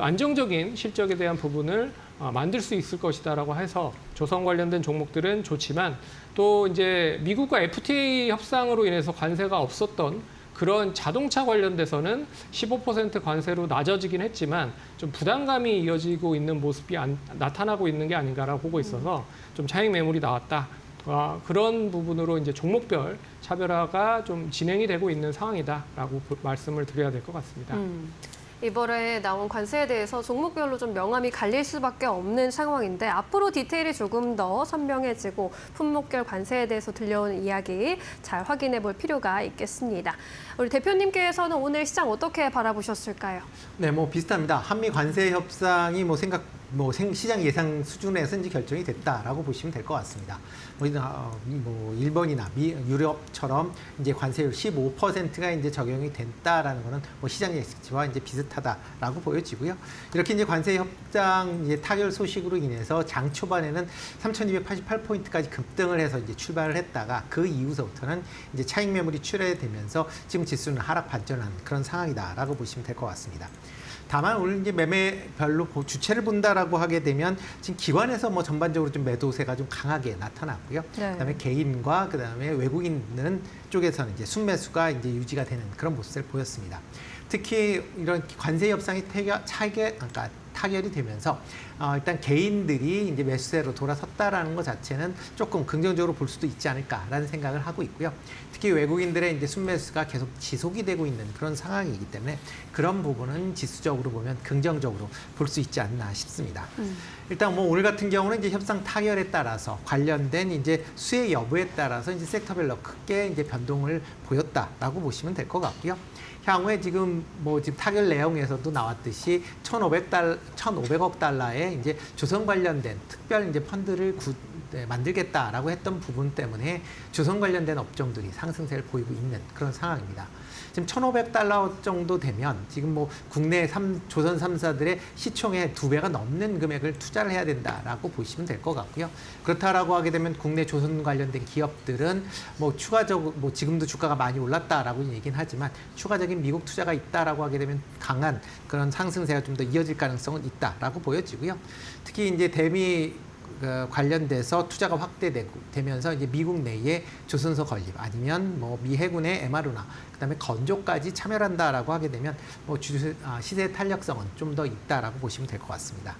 Speaker 11: 안정적인 실적에 대한 부분을 만들 수 있을 것이다라고 해서 조선 관련된 종목들은 좋지만 또 이제 미국과 FTA 협상으로 인해서 관세가 없었던 그런 자동차 관련돼서는 15% 관세로 낮아지긴 했지만 좀 부담감이 이어지고 있는 모습이 나타나고 있는 게 아닌가라고 보고 있어서 좀 차익 매물이 나왔다. 그런 부분으로 이제 종목별 차별화가 좀 진행이 되고 있는 상황이다라고 말씀을 드려야 될 것 같습니다.
Speaker 6: 이번에 나온 관세에 대해서 종목별로 좀 명암이 갈릴 수밖에 없는 상황인데 앞으로 디테일이 조금 더 선명해지고 품목별 관세에 대해서 들려오는 이야기 잘 확인해 볼 필요가 있겠습니다. 우리 대표님께서는 오늘 시장 어떻게 바라보셨을까요?
Speaker 12: 네, 뭐 비슷합니다. 한미 관세 협상이 시장 예상 수준에서 이제 결정이 됐다라고 보시면 될 것 같습니다. 일본이나 유럽처럼 이제 관세율 15%가 이제 적용이 됐다라는 거는 뭐 시장 예측치와 이제 비슷하다라고 보여지고요. 이렇게 이제 관세 협상 이제 타결 소식으로 인해서 장 초반에는 3,288포인트까지 급등을 해서 이제 출발을 했다가 그 이후서부터는 이제 차익 매물이 출회되면서 지금 지수는 하락 반전한 그런 상황이다라고 보시면 될 것 같습니다. 다만 오늘 이제 매매별로 주체를 본다라고 하게 되면 지금 기관에서 뭐 전반적으로 좀 매도세가 좀 강하게 나타났고요.
Speaker 6: 네.
Speaker 12: 그다음에 개인과 그다음에 외국인 쪽에서는 이제 순매수가 이제 유지가 되는 그런 모습을 보였습니다. 특히 이런 관세 협상이 타결이 되면서 일단 개인들이 이제 매수세로 돌아섰다라는 것 자체는 조금 긍정적으로 볼 수도 있지 않을까라는 생각을 하고 있고요. 특히 외국인들의 이제 순매수가 계속 지속이 되고 있는 그런 상황이기 때문에 그런 부분은 지수적으로 보면 긍정적으로 볼 수 있지 않나 싶습니다. 일단 뭐 오늘 같은 경우는 이제 협상 타결에 따라서 관련된 이제 수혜 여부에 따라서 이제 섹터별로 크게 이제 변동을 보였다라고 보시면 될 것 같고요. 향후에 지금 타결 내용에서도 나왔듯이 1,500억 달러의 이제 조선 관련된 특별 이제 펀드를 만들겠다라고 했던 부분 때문에 조선 관련된 업종들이 상승세를 보이고 있는 그런 상황입니다. 지금 1,500달러 정도 되면 지금 뭐 국내 조선 3사들의 시총의 2배가 넘는 금액을 투자를 해야 된다라고 보시면 될 것 같고요. 그렇다라고 하게 되면 국내 조선 관련된 기업들은 뭐 추가적으로 지금도 주가가 많이 올랐다라고 얘기는 하지만 추가적인 미국 투자가 있다라고 하게 되면 강한 그런 상승세가 좀 더 이어질 가능성은 있다라고 보여지고요. 특히 이제 대미 관련돼서 투자가 확대되면서 이제 미국 내에 조선소 건립 아니면 뭐 미 해군의 MRU나 그다음에 건조까지 참여한다라고 하게 되면 뭐 시세 탄력성은 좀 더 있다라고 보시면 될 것 같습니다.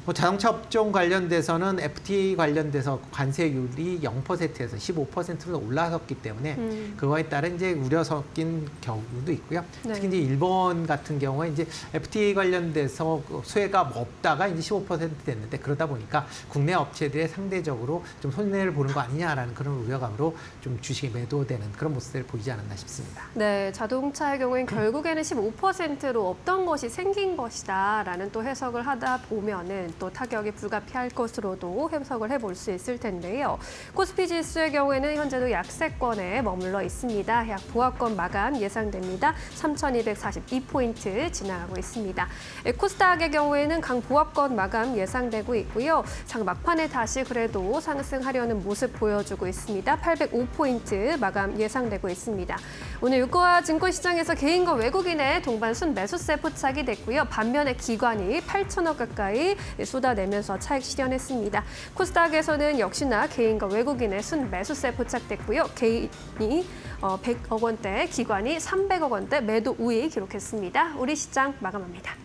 Speaker 12: 뭐 자동차 업종 관련돼서는 FTA 관련돼서 관세율이 0%에서 15%로 올라섰기 때문에 그거에 따른 이제 우려 섞인 경우도 있고요.
Speaker 6: 네.
Speaker 12: 특히 이제 일본 같은 경우에 이제 FTA 관련돼서 수혜가 없다가 이제 15% 됐는데 그러다 보니까 국내 업체들의 상대적으로 좀 손해를 보는 거 아니냐라는 그런 우려감으로 좀 주식이 매도되는 그런 모습을 보이지 않았나 싶습니다.
Speaker 6: 네, 자동차의 경우엔 결국에는 15%로 없던 것이 생긴 것이다라는 또 해석을 하다 보면은 또 타격이 불가피할 것으로도 해석을 해볼 수 있을 텐데요. 코스피 지수의 경우에는 현재도 약세권에 머물러 있습니다. 약 보합권 마감 예상됩니다. 3,242포인트 지나가고 있습니다. 코스닥의 경우에는 강보합권 마감 예상되고 있고요. 장 막판에 다시 그래도 상승하려는 모습 보여주고 있습니다. 805포인트 마감 예상되고 있습니다. 오늘 유가 증권시장에서 개인과 외국인의 동반 순매수세 포착이 됐고요. 반면에 기관이 8천억 가까이 쏟아내면서 차익 실현했습니다. 코스닥에서는 역시나 개인과 외국인의 순매수세 포착됐고요. 개인이 100억 원대, 기관이 300억 원대 매도 우위 기록했습니다. 우리 시장 마감합니다.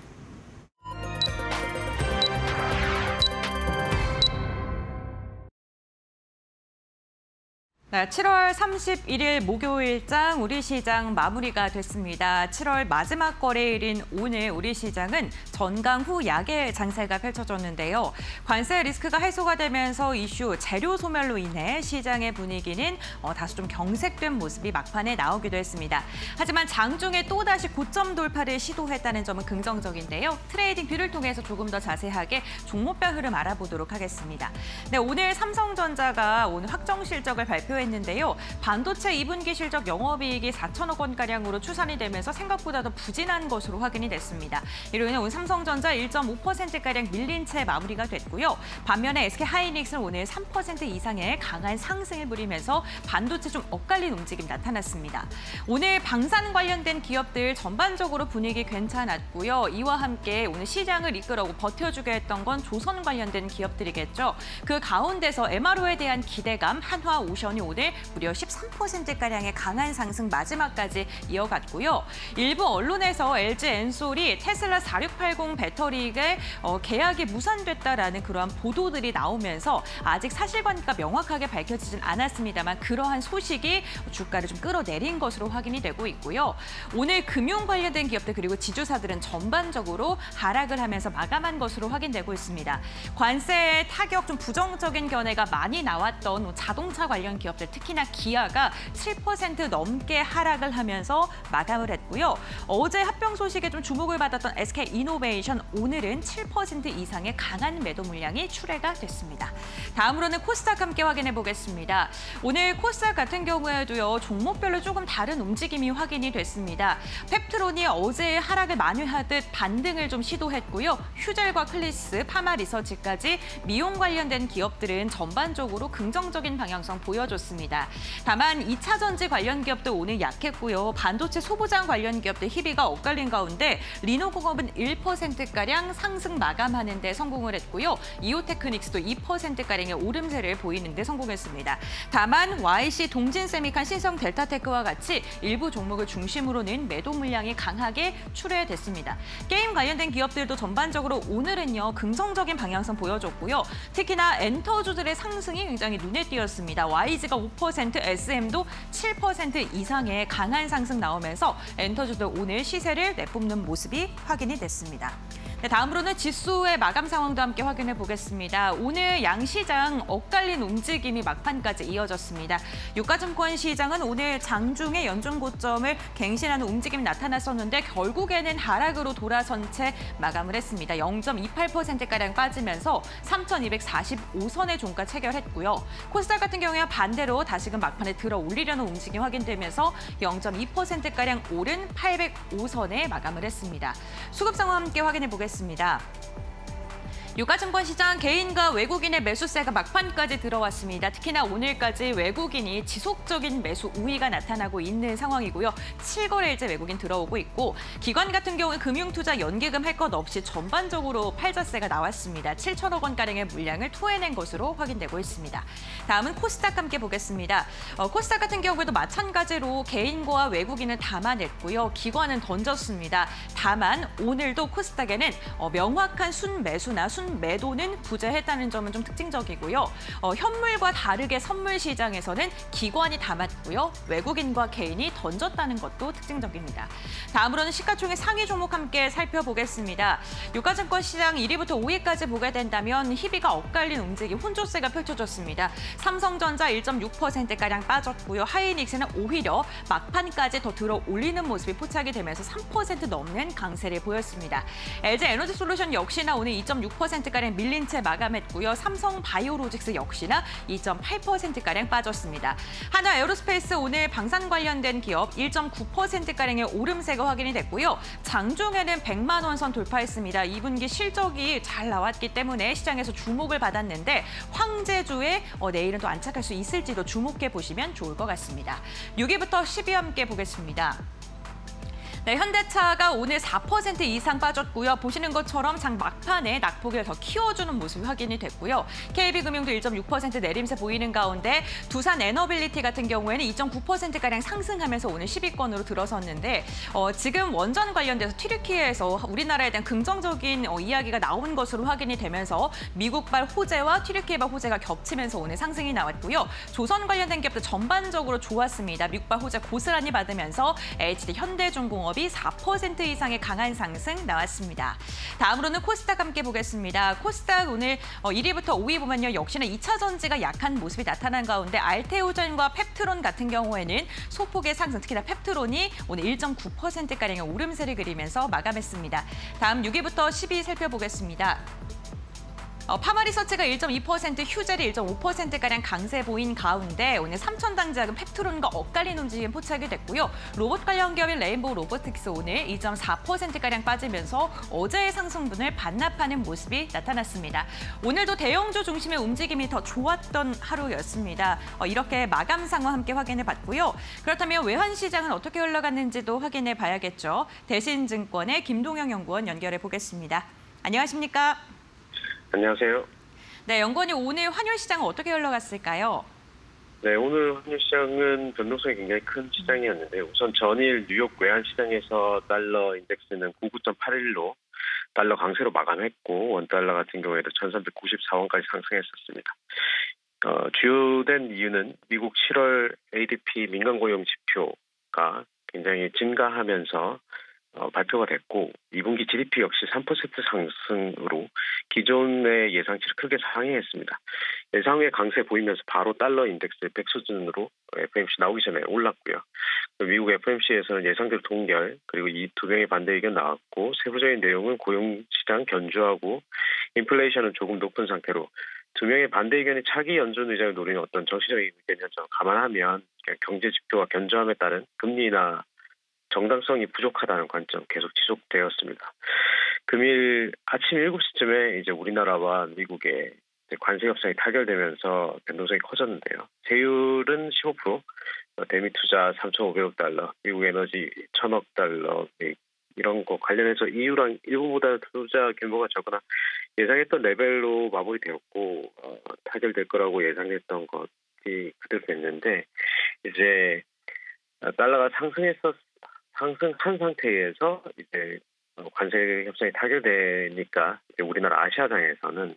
Speaker 1: 네, 7월 31일 목요일장 우리 시장 마무리가 됐습니다. 7월 마지막 거래일인 오늘 우리 시장은 전강 후 약의 장세가 펼쳐졌는데요. 관세 리스크가 해소가 되면서 이슈 재료 소멸로 인해 시장의 분위기는 다소 좀 경색된 모습이 막판에 나오기도 했습니다. 하지만 장중에 또다시 고점 돌파를 시도했다는 점은 긍정적인데요. 트레이딩 뷰를 통해서 조금 더 자세하게 종목별 흐름 알아보도록 하겠습니다. 네, 오늘 삼성전자가 오늘 확정 실적을 발표했는데 했는데요. 반도체 2분기 실적 영업이익이 4천억 원가량으로 추산이 되면서 생각보다 더 부진한 것으로 확인이 됐습니다. 이로 인해 오늘 삼성전자 1.5%가량 밀린 채 마무리가 됐고요. 반면에 SK하이닉스는 오늘 3% 이상의 강한 상승을 부리면서 반도체 좀 엇갈린 움직임 나타났습니다. 오늘 방산 관련된 기업들 전반적으로 분위기 괜찮았고요. 이와 함께 오늘 시장을 이끌어오고 버텨주게 했던 건 조선 관련된 기업들이겠죠. 그 가운데서 MRO에 대한 기대감, 한화오션이 오늘 무려 13%가량의 강한 상승 마지막까지 이어갔고요. 일부 언론에서 LG 엔솔이 테슬라 4680 배터리의 계약이 무산됐다라는 그러한 보도들이 나오면서 아직 사실관계가 명확하게 밝혀지진 않았습니다만 그러한 소식이 주가를 좀 끌어내린 것으로 확인이 되고 있고요. 오늘 금융 관련된 기업들 그리고 지주사들은 전반적으로 하락을 하면서 마감한 것으로 확인되고 있습니다. 관세 타격 좀 부정적인 견해가 많이 나왔던 자동차 관련 기업들 특히나 기아가 7% 넘게 하락을 하면서 마감을 했고요. 어제 합병 소식에 좀 주목을 받았던 SK이노베이션 오늘은 7% 이상의 강한 매도 물량이 출회가 됐습니다. 다음으로는 코스닥 함께 확인해 보겠습니다. 오늘 코스닥 같은 경우에도요. 종목별로 조금 다른 움직임이 확인이 됐습니다. 펩트론이 어제 하락을 만회하듯 반등을 좀 시도했고요. 휴젤과 클리스, 파마리서치까지 미용 관련된 기업들은 전반적으로 긍정적인 방향성 보여줬습니다. 다만 2차 전지 관련 기업도 오늘 약했고요. 반도체 소부장 관련 기업들 희비가 엇갈린 가운데 리노공업은 1%가량 상승 마감하는 데 성공을 했고요. 이오테크닉스도 2%가량의 오름세를 보이는 데 성공했습니다. 다만 YC, 동진세미칸, 신성델타테크와 같이 일부 종목을 중심으로는 매도 물량이 강하게 출회됐습니다. 게임 관련된 기업들도 전반적으로 오늘은요 긍정적인 방향성 보여줬고요. 특히나 엔터주들의 상승이 굉장히 눈에 띄었습니다. YG가 5%, SM도 7% 이상의 강한 상승 나오면서 엔터주들 오늘 시세를 내뿜는 모습이 확인이 됐습니다. 네, 다음으로는 지수의 마감 상황도 함께 확인해 보겠습니다. 오늘 양시장 엇갈린 움직임이 막판까지 이어졌습니다. 유가증권 시장은 오늘 장중에 연중 고점을 갱신하는 움직임이 나타났었는데 결국에는 하락으로 돌아선 채 마감을 했습니다. 0.28%가량 빠지면서 3,245선의 종가 체결했고요. 코스닥 같은 경우에 반대로 다시금 막판에 들어 올리려는 움직임이 확인되면서 0.2%가량 오른 805선에 마감을 했습니다. 수급 상황 함께 확인해 보겠습니다. 유가증권 시장 개인과 외국인의 매수세가 막판까지 들어왔습니다. 특히나 오늘까지 외국인이 지속적인 매수 우위가 나타나고 있는 상황이고요. 7거래일째 외국인 들어오고 있고 기관 같은 경우에 금융투자 연기금 할 것 없이 전반적으로 팔자세가 나왔습니다. 7천억 원가량의 물량을 토해낸 것으로 확인되고 있습니다. 다음은 코스닥 함께 보겠습니다. 코스닥 같은 경우에도 마찬가지로 개인과 외국인은 담아냈고요. 기관은 던졌습니다. 다만 오늘도 코스닥에는 명확한 순매수나 순매도는 부재했다는 점은 좀 특징적이고요. 현물과 다르게 선물 시장에서는 기관이 담았고요. 외국인과 개인이 던졌다는 것도 특징적입니다. 다음으로는 시가총액 상위 종목 함께 살펴보겠습니다. 유가증권 시장 1위부터 5위까지 보게 된다면 희비가 엇갈린 움직임, 혼조세가 펼쳐졌습니다. 삼성전자 1.6%가량 빠졌고요. 하이닉스는 오히려 막판까지 더 들어 올리는 모습이 포착이 되면서 3% 넘는 강세를 보였습니다. LG에너지솔루션 역시나 오늘 2.6%가량 밀린 채 마감했고요. 삼성바이오로직스 역시나 2.8%가량 빠졌습니다. 하나에어로스페이스 오늘 방산 관련된 기업 1.9%가량의 오름세가 확인이 됐고요. 장중에는 100만 원 선 돌파했습니다. 2분기 실적이 잘 나왔기 때문에 시장에서 주목을 받았는데 황제주에 내일은 또 안착할 수 있을지도 주목해 보시면 좋을 것 같습니다. 6위부터 10위 함께 보겠습니다. 네, 현대차가 오늘 4% 이상 빠졌고요. 보시는 것처럼 장 막판에 낙폭을 더 키워주는 모습이 확인이 됐고요. KB금융도 1.6% 내림세 보이는 가운데 두산 에너빌리티 같은 경우에는 2.9%가량 상승하면서 오늘 10위권으로 들어섰는데 지금 원전 관련돼서 튀르키예에서 우리나라에 대한 긍정적인 이야기가 나온 것으로 확인이 되면서 미국발 호재와 튀르키예발 호재가 겹치면서 오늘 상승이 나왔고요. 조선 관련된 기업도 전반적으로 좋았습니다. 미국발 호재 고스란히 받으면서 HD 현대중공업이 4% 이상의 강한 상승 나왔습니다. 다음으로는 코스닥 함께 보겠습니다. 코스닥 오늘 1위부터 5위 보면요. 역시나 2차 전지가 약한 모습이 나타난 가운데 알테오젠과 펩트론 같은 경우에는 소폭의 상승, 특히나 펩트론이 오늘 1.9%가량의 오름세를 그리면서 마감했습니다. 다음 6위부터 10위 살펴보겠습니다. 파마리서치가 1.2%, 휴젤이 1.5%가량 강세 보인 가운데 오늘 삼천당제약은 펩트론과 엇갈린 움직임 포착이 됐고요. 로봇 관련 기업인 레인보우 로보틱스 오늘 2.4%가량 빠지면서 어제의 상승분을 반납하는 모습이 나타났습니다. 오늘도 대형주 중심의 움직임이 더 좋았던 하루였습니다. 이렇게 마감 상황 함께 확인해 봤고요. 그렇다면 외환 시장은 어떻게 흘러갔는지도 확인해 봐야겠죠. 대신증권의 김동영 연구원 연결해 보겠습니다. 안녕하십니까?
Speaker 13: 안녕하세요.
Speaker 1: 네, 연구원이 오늘 환율 시장은 어떻게 흘러갔을까요?
Speaker 13: 네, 오늘 환율 시장은 변동성이 굉장히 큰 시장이었는데 우선 전일 뉴욕 외환 시장에서 달러 인덱스는 99.81로 달러 강세로 마감했고 원달러 같은 경우에도 1394원까지 상승했었습니다. 주요된 이유는 미국 7월 ADP 민간 고용 지표가 굉장히 증가하면서 발표가 됐고 2분기 GDP 역시 3% 상승으로 기존의 예상치를 크게 상회했습니다. 예상외 강세 보이면서 바로 달러 인덱스 100 수준으로 FOMC 나오기 전에 올랐고요. 미국 FOMC에서는 예상대로 동결 그리고 이 두 명의 반대 의견 나왔고 세부적인 내용은 고용시장 견조하고 인플레이션은 조금 높은 상태로 두 명의 반대 의견이 차기 연준 의장을 노리는 어떤 정치적인 의견 현상을 감안하면 경제 지표와 견조함에 따른 금리 인하 정당성이 부족하다는 관점 계속 지속되었습니다. 금일 아침 7시쯤에 이제 우리나라와 미국의 관세 협상이 타결되면서 변동성이 커졌는데요. 세율은 15%, 대미 투자 3,500억 달러, 미국 에너지 1,000억 달러 이런 거 관련해서 EU랑 일부보다 투자 규모가 적거나 예상했던 레벨로 마무리되었고 타결될 거라고 예상했던 것이 그대로 됐는데 이제 달러가 상승한 상태에서 이제 관세 협상이 타결되니까 이제 우리나라 아시아장에서는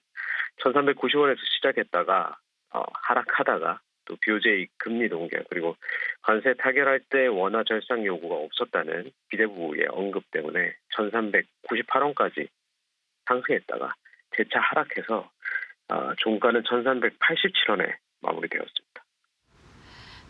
Speaker 13: 1,390원에서 시작했다가 하락하다가 또 BOJ 금리 동결 그리고 관세 타결할 때 원화 절상 요구가 없었다는 비대부의 언급 때문에 1,398원까지 상승했다가 재차 하락해서 종가는 1,387원에 마무리되었습니다.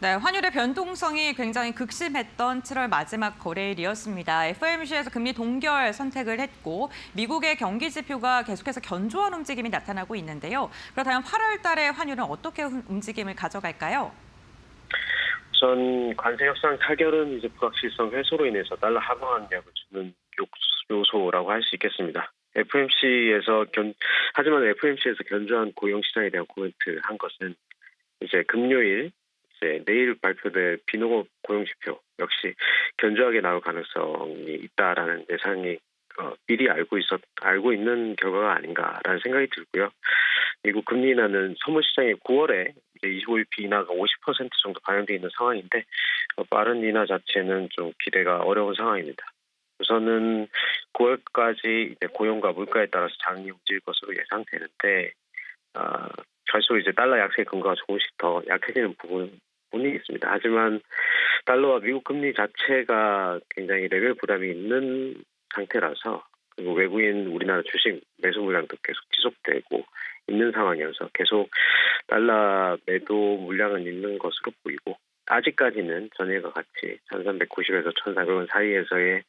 Speaker 1: 네, 환율의 변동성이 굉장히 극심했던 7월 마지막 거래일이었습니다. FOMC에서 금리 동결 선택을 했고 미국의 경기 지표가 계속해서 견조한 움직임이 나타나고 있는데요. 그렇다면 8월 달에 환율은 어떻게 움직임을 가져갈까요?
Speaker 13: 우선 관세 협상 타결은 이제 불확실성 해소로 인해서 달러 하방압력을 주는 요소라고 할 수 있겠습니다. 하지만 FOMC에서 견조한 고용 시장에 대한 코멘트한 것은 이제 금요일 내일 발표될 비농업 고용지표 역시 견조하게 나올 가능성이 있다라는 예상이 미리 알고 있는 결과가 아닌가라는 생각이 들고요. 미국 금리 인하는 선물 시장에 9월에 이제 25일피 인하가 50% 정도 반영돼 있는 상황인데 빠른 인하 자체는 좀 기대가 어려운 상황입니다. 우선은 9월까지 이제 고용과 물가에 따라서 장이 움직일 것으로 예상되는데 갈수록 이제 달러 약세 근거가 조금씩 더 약해지는 부분이 있습니다. 하지만 달러와 미국 금리 자체가 굉장히 레벨 부담이 있는 상태라서 그리고 외국인 우리나라 주식 매수 물량도 계속 지속되고 있는 상황이어서 계속 달러 매도 물량은 있는 것으로 보이고 아직까지는 전일과 같이 1390에서 1400원 사이에서의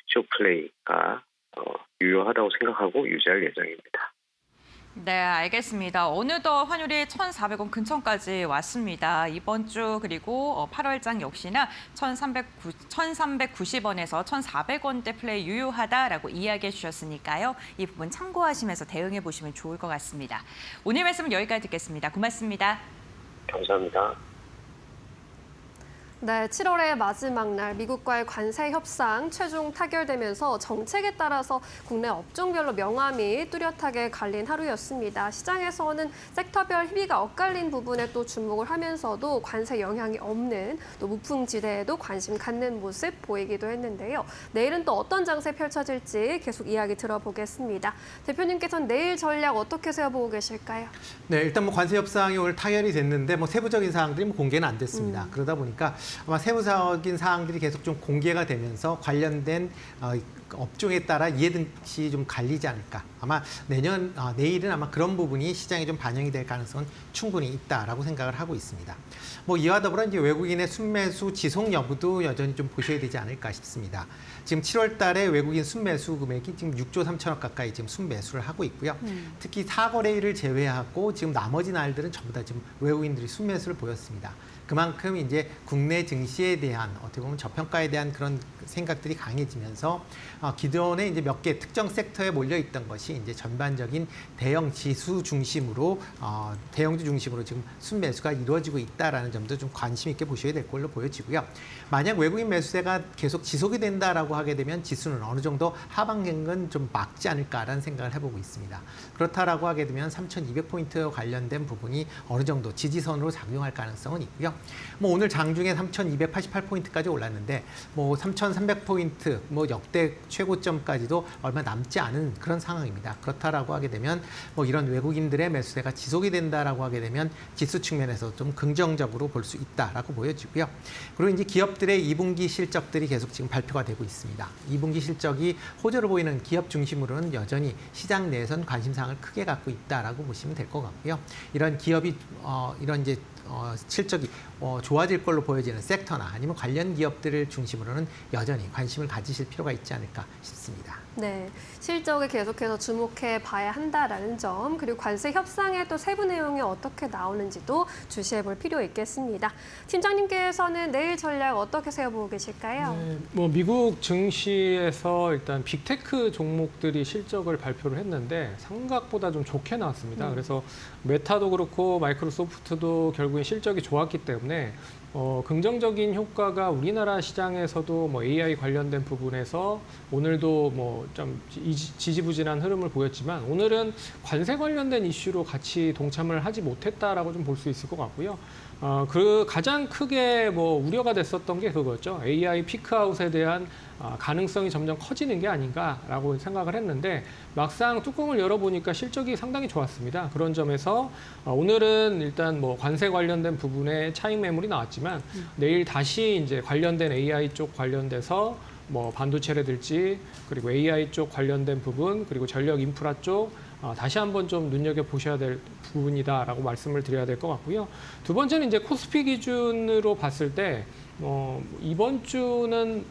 Speaker 13: 쇼플레이가 유효하다고 생각하고 유지할 예정입니다.
Speaker 1: 네, 알겠습니다. 어느덧 환율이 1,400원 근처까지 왔습니다. 이번 주 그리고 8월장 역시나 1,390원에서 1,400원대 플레이 유효하다라고 이야기해 주셨으니까요. 이 부분 참고하시면서 대응해 보시면 좋을 것 같습니다. 오늘 말씀은 여기까지 듣겠습니다. 고맙습니다.
Speaker 13: 감사합니다.
Speaker 6: 네, 7월의 마지막 날 미국과의 관세 협상 최종 타결되면서 정책에 따라서 국내 업종별로 명암이 뚜렷하게 갈린 하루였습니다. 시장에서는 섹터별 희비가 엇갈린 부분에 또 주목을 하면서도 관세 영향이 없는 또 무풍지대에도 관심 갖는 모습 보이기도 했는데요. 내일은 또 어떤 장세 펼쳐질지 계속 이야기 들어보겠습니다. 대표님께서는 내일 전략 어떻게 세워보고 계실까요?
Speaker 12: 네, 일단 관세 협상이 오늘 타결이 됐는데 세부적인 사항들이 공개는 안 됐습니다. 그러다 보니까 아마 세부적인 사항들이 계속 좀 공개가 되면서 관련된 업종에 따라 이해등식이 좀 갈리지 않을까. 아마 내일은 아마 그런 부분이 시장에 좀 반영이 될 가능성은 충분히 있다라고 생각을 하고 있습니다. 뭐 이와 더불어 이제 외국인의 순매수 지속 여부도 여전히 좀 보셔야 되지 않을까 싶습니다. 지금 7월 달에 외국인 순매수 금액이 지금 6조 3천억 가까이 지금 순매수를 하고 있고요. 특히 4거래일을 제외하고 지금 나머지 날들은 전부 다 지금 외국인들이 순매수를 보였습니다. 그만큼 이제 국내 증시에 대한 어떻게 보면 저평가에 대한 그런 생각들이 강해지면서 기존에 이제 몇 개 특정 섹터에 몰려 있던 것이 이제 전반적인 대형주 중심으로 지금 순매수가 이루어지고 있다라는 점도 좀 관심 있게 보셔야 될 걸로 보여지고요. 만약 외국인 매수세가 계속 지속이 된다라고 하게 되면 지수는 어느 정도 하방행은 좀 막지 않을까라는 생각을 해보고 있습니다. 그렇다라고 하게 되면 3,200포인트 관련된 부분이 어느 정도 지지선으로 작용할 가능성은 있고요. 뭐 오늘 장중에 3,288포인트까지 올랐는데 뭐 3,300포인트 뭐 역대 최고점까지도 얼마 남지 않은 그런 상황입니다. 그렇다라고 하게 되면 뭐 이런 외국인들의 매수세가 지속이 된다라고 하게 되면 지수 측면에서 좀 긍정적으로 볼 수 있다라고 보여지고요. 그리고 이제 기업들의 2분기 실적들이 계속 지금 발표가 되고 있습니다. 2분기 실적이 호조를 보이는 기업 중심으로는 여전히 시장 내에선 관심사항을 크게 갖고 있다라고 보시면 될 것 같고요. 이런 기업이 이런 이제 실적이 좋아질 걸로 보여지는 섹터나 아니면 관련 기업들을 중심으로는 여전히 관심을 가지실 필요가 있지 않을까 싶습니다.
Speaker 6: 네, 실적에 계속해서 주목해 봐야 한다라는 점, 그리고 관세 협상의 또 세부 내용이 어떻게 나오는지도 주시해 볼 필요 있겠습니다. 팀장님께서는 내일 전략 어떻게 세워보고 계실까요?
Speaker 11: 네, 뭐 미국 증시에서 일단 빅테크 종목들이 실적을 발표를 했는데 생각보다 좀 좋게 나왔습니다. 그래서 메타도 그렇고 마이크로소프트도 결국엔 실적이 좋았기 때문에 긍정적인 효과가 우리나라 시장에서도 뭐 AI 관련된 부분에서 오늘도 뭐 좀 지지부진한 흐름을 보였지만 오늘은 관세 관련된 이슈로 같이 동참을 하지 못했다라고 좀 볼 수 있을 것 같고요. 그 가장 크게 뭐 우려가 됐었던 게 그거였죠. AI 피크아웃에 대한 가능성이 점점 커지는 게 아닌가라고 생각을 했는데 막상 뚜껑을 열어보니까 실적이 상당히 좋았습니다. 그런 점에서 오늘은 일단 뭐 관세 관련된 부분에 차익 매물이 나왔지만 내일 다시 이제 관련된 AI 쪽 관련돼서 뭐 반도체라든지 그리고 AI 쪽 관련된 부분 그리고 전력 인프라 쪽 다시 한번 좀 눈여겨보셔야 될 부분이다라고 말씀을 드려야 될 것 같고요. 두 번째는 이제 코스피 기준으로 봤을 때 이번 주는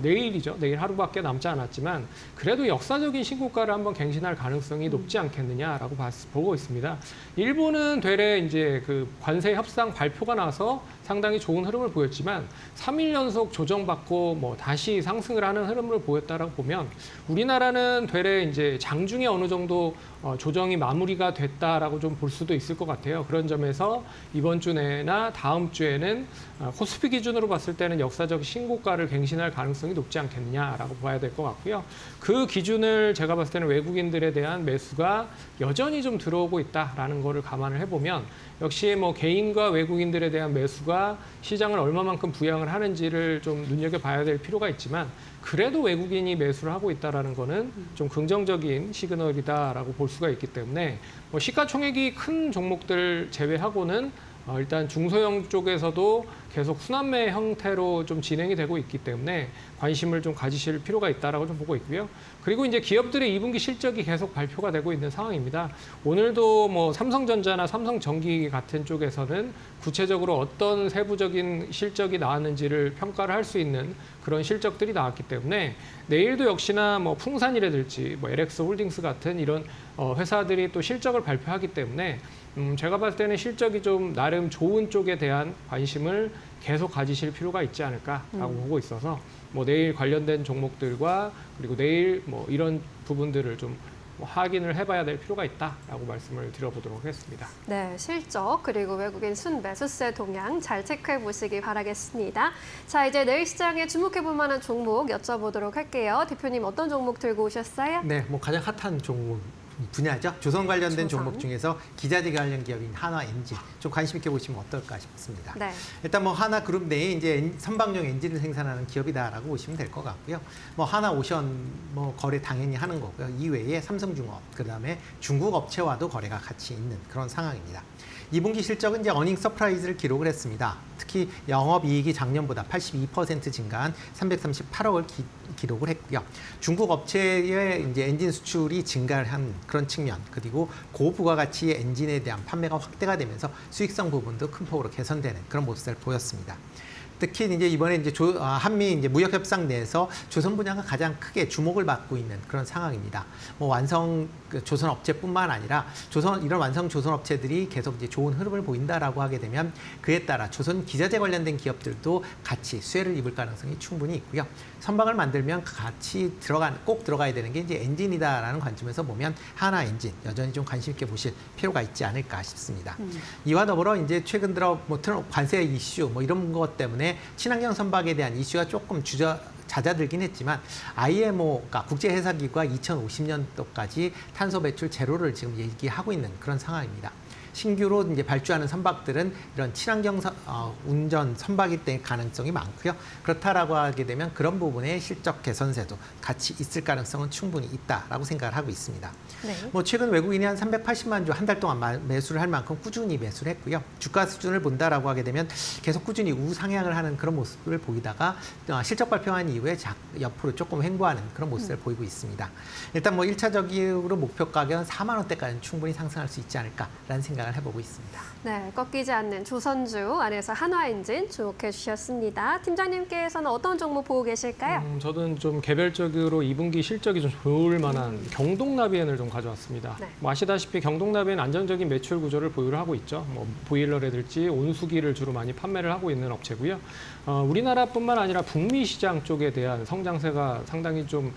Speaker 11: 내일이죠. 내일 하루밖에 남지 않았지만 그래도 역사적인 신고가를 한번 갱신할 가능성이 높지 않겠느냐라고 보고 있습니다. 일본은 되레 이제 그 관세 협상 발표가 나서 상당히 좋은 흐름을 보였지만 3일 연속 조정받고 뭐 다시 상승을 하는 흐름을 보였다라고 보면 우리나라는 되레 이제 장중에 어느 정도 조정이 마무리가 됐다라고 좀 볼 수도 있을 것 같아요. 그런 점에서 이번 주 내나 다음 주에는 코스피 기준으로 봤을 때는 역사적 신고가를 갱신할 가능성이 높지 않겠느냐라고 봐야 될 것 같고요. 그 기준을 제가 봤을 때는 외국인들에 대한 매수가 여전히 좀 들어오고 있다라는 거를 감안을 해보면 역시 뭐 개인과 외국인들에 대한 매수가 시장을 얼마만큼 부양을 하는지를 좀 눈여겨봐야 될 필요가 있지만 그래도 외국인이 매수를 하고 있다는 거는 좀 긍정적인 시그널이다라고 볼 수가 있기 때문에 뭐 시가총액이 큰 종목들 제외하고는 일단 중소형 쪽에서도 계속 순환매 형태로 좀 진행이 되고 있기 때문에 관심을 좀 가지실 필요가 있다라고 좀 보고 있고요. 그리고 이제 기업들의 2분기 실적이 계속 발표가 되고 있는 상황입니다. 오늘도 뭐 삼성전자나 삼성전기 같은 쪽에서는 구체적으로 어떤 세부적인 실적이 나왔는지를 평가를 할 수 있는 그런 실적들이 나왔기 때문에 내일도 역시나 뭐 풍산이라든지 뭐 LX 홀딩스 같은 이런 회사들이 또 실적을 발표하기 때문에 제가 봤을 때는 실적이 좀 나름 좋은 쪽에 대한 관심을 계속 가지실 필요가 있지 않을까라고 보고 있어서 뭐 내일 관련된 종목들과 그리고 내일 뭐 이런 부분들을 좀 확인을 해봐야 될 필요가 있다라고 말씀을 드려보도록 하겠습니다.
Speaker 6: 네, 실적 그리고 외국인 순매수세 동향 잘 체크해 보시기 바라겠습니다. 자, 이제 내일 시장에 주목해 볼 만한 종목 여쭤보도록 할게요. 대표님 어떤 종목 들고 오셨어요?
Speaker 12: 네, 뭐 가장 핫한 종목 분야죠. 조선 관련된
Speaker 6: 조선.
Speaker 12: 종목 중에서 기자재 관련 기업인 한화엔진 좀 관심 있게 보시면 어떨까 싶습니다.
Speaker 6: 네.
Speaker 12: 일단 뭐 하나그룹 내에 이제 선박용 엔진을 생산하는 기업이다라고 보시면 될 것 같고요. 뭐 하나오션 뭐 거래 당연히 하는 거고요. 이외에 삼성중업, 그다음에 중국 업체와도 거래가 같이 있는 그런 상황입니다. 2분기 실적은 이제 어닝 서프라이즈를 기록을 했습니다. 특히 영업이익이 작년보다 82% 증가한 338억을 기록을 했고요. 중국 업체의 이제 엔진 수출이 증가한 그런 측면, 그리고 고부가가치의 엔진에 대한 판매가 확대가 되면서 수익성 부분도 큰 폭으로 개선되는 그런 모습을 보였습니다. 특히 이제 이번에 이제 한미 이제 무역 협상 내에서 조선 분야가 가장 크게 주목을 받고 있는 그런 상황입니다. 뭐 조선 업체뿐만 아니라 이런 완성 조선 업체들이 계속 이제 좋은 흐름을 보인다라고 하게 되면 그에 따라 조선 기자재 관련된 기업들도 같이 수혜를 입을 가능성이 충분히 있고요. 선박을 만들면 같이 꼭 들어가야 되는 게 이제 엔진이다라는 관점에서 보면 하나 엔진 여전히 좀 관심 있게 보실 필요가 있지 않을까 싶습니다. 이와 더불어 이제 최근 들어 뭐 관세 이슈 뭐 이런 것 때문에 친환경 선박에 대한 이슈가 조금 잦아들긴 했지만 IMO가 국제해사기구가 2050년도까지 탄소 배출 제로를 지금 얘기하고 있는 그런 상황입니다. 신규로 이제 발주하는 선박들은 이런 친환경 운전 선박이 될 가능성이 많고요. 그렇다라고 하게 되면 그런 부분의 실적 개선세도 같이 있을 가능성은 충분히 있다라고 생각을 하고 있습니다.
Speaker 6: 네.
Speaker 12: 뭐 최근 외국인이 한 380만 주 한 달 동안 매수를 할 만큼 꾸준히 매수를 했고요. 주가 수준을 본다라고 하게 되면 계속 꾸준히 우상향을 하는 그런 모습을 보이다가 실적 발표한 이후에 옆으로 조금 횡보하는 그런 모습을 보이고 있습니다. 일단 뭐 1차적으로 목표 가격은 4만 원대까지는 충분히 상승할 수 있지 않을까라는 생각을 해보고 있습니다.
Speaker 6: 네, 꺾이지 않는 조선주 안에서 한화엔진 주목해 주셨습니다. 팀장님께서는 어떤 종목 보고 계실까요?
Speaker 11: 저는 좀 개별적으로 2분기 실적이 좀 좋을 만한 경동나비엔을 좀 가져왔습니다.
Speaker 6: 네.
Speaker 11: 뭐 아시다시피 경동나비엔 안정적인 매출 구조를 보유를 하고 있죠. 뭐 보일러라든지 온수기를 주로 많이 판매를 하고 있는 업체고요. 우리나라뿐만 아니라 북미 시장 쪽에 대한 성장세가 상당히 좀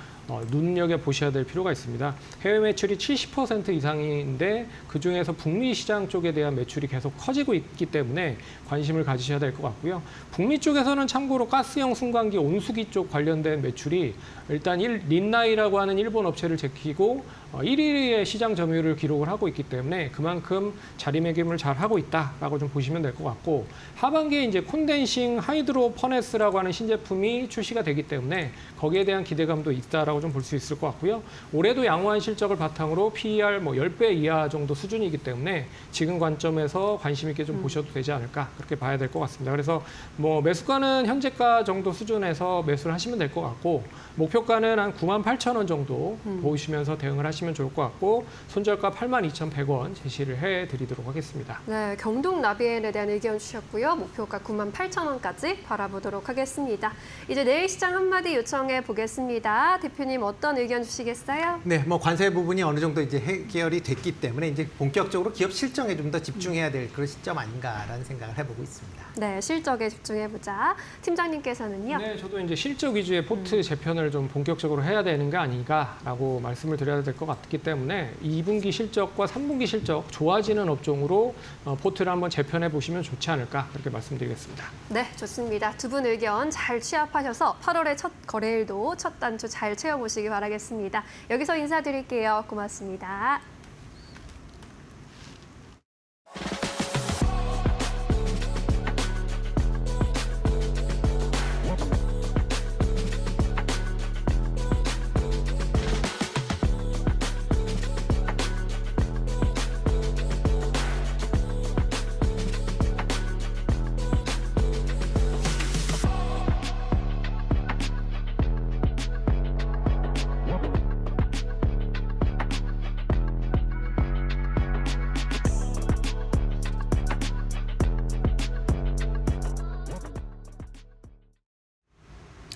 Speaker 11: 눈여겨 보셔야 될 필요가 있습니다. 해외 매출이 70% 이상인데 그중에서 북미 시장 쪽에 대한 매출이 계속 커지고 있기 때문에 관심을 가지셔야 될 것 같고요. 북미 쪽에서는 참고로 가스형 승강기 온수기 쪽 관련된 매출이 일단 린나이라고 하는 일본 업체를 제끼고 1위의 시장 점유율을 기록을 하고 있기 때문에 그만큼 자리매김을 잘 하고 있다라고 좀 보시면 될 것 같고, 하반기에 이제 콘덴싱 하이드로 퍼네스라고 하는 신제품이 출시가 되기 때문에 거기에 대한 기대감도 있다라고 좀 볼 수 있을 것 같고요. 올해도 양호한 실적을 바탕으로 PER 뭐 10배 이하 정도 수준이기 때문에 지금 관점에서 관심 있게 좀 보셔도 되지 않을까, 그렇게 봐야 될 것 같습니다. 그래서 뭐 매수가는 현재가 정도 수준에서 매수를 하시면 될 것 같고, 목표가는 한 98,000원 정도 보시면서 대응을 하시면 좋을 것 같고, 손절가 82,100원 제시를 해드리도록 하겠습니다.
Speaker 6: 네, 경동나비엔에 대한 의견 주셨고요. 목표가 98,000원까지 바라보도록 하겠습니다. 이제 내일 시장 한마디 요청해 보겠습니다. 대표님 어떤 의견 주시겠어요?
Speaker 12: 네, 뭐 관세 부분이 어느 정도 이제 해결이 됐기 때문에 이제 본격적으로 기업 실적에 좀 더 집중해야 될 그런 시점 아닌가라는 생각을 해보고 있습니다.
Speaker 6: 네, 실적에 집중해보자. 팀장님께서는요?
Speaker 11: 네, 저도 이제 실적 위주의 포트 재편을 좀 본격적으로 해야 되는 게 아닌가라고 말씀을 드려야 될 것 같기 때문에 2분기 실적과 3분기 실적 좋아지는 업종으로 포트를 한번 재편해 보시면 좋지 않을까, 그렇게 말씀드리겠습니다.
Speaker 6: 네, 좋습니다. 두 분 의견 잘 취합하셔서 8월의 첫 거래일도 첫 단추 잘 채워보시기 바라겠습니다. 여기서 인사드릴게요. 고맙습니다.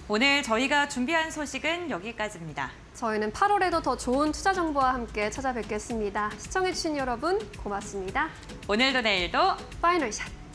Speaker 1: 오늘 저희가 준비한 소식은 여기까지입니다.
Speaker 6: 저희는 8월에도 더 좋은 투자 정보와 함께 찾아뵙겠습니다. 시청해주신 여러분 고맙습니다.
Speaker 1: 오늘도 내일도
Speaker 6: 파이널 샷.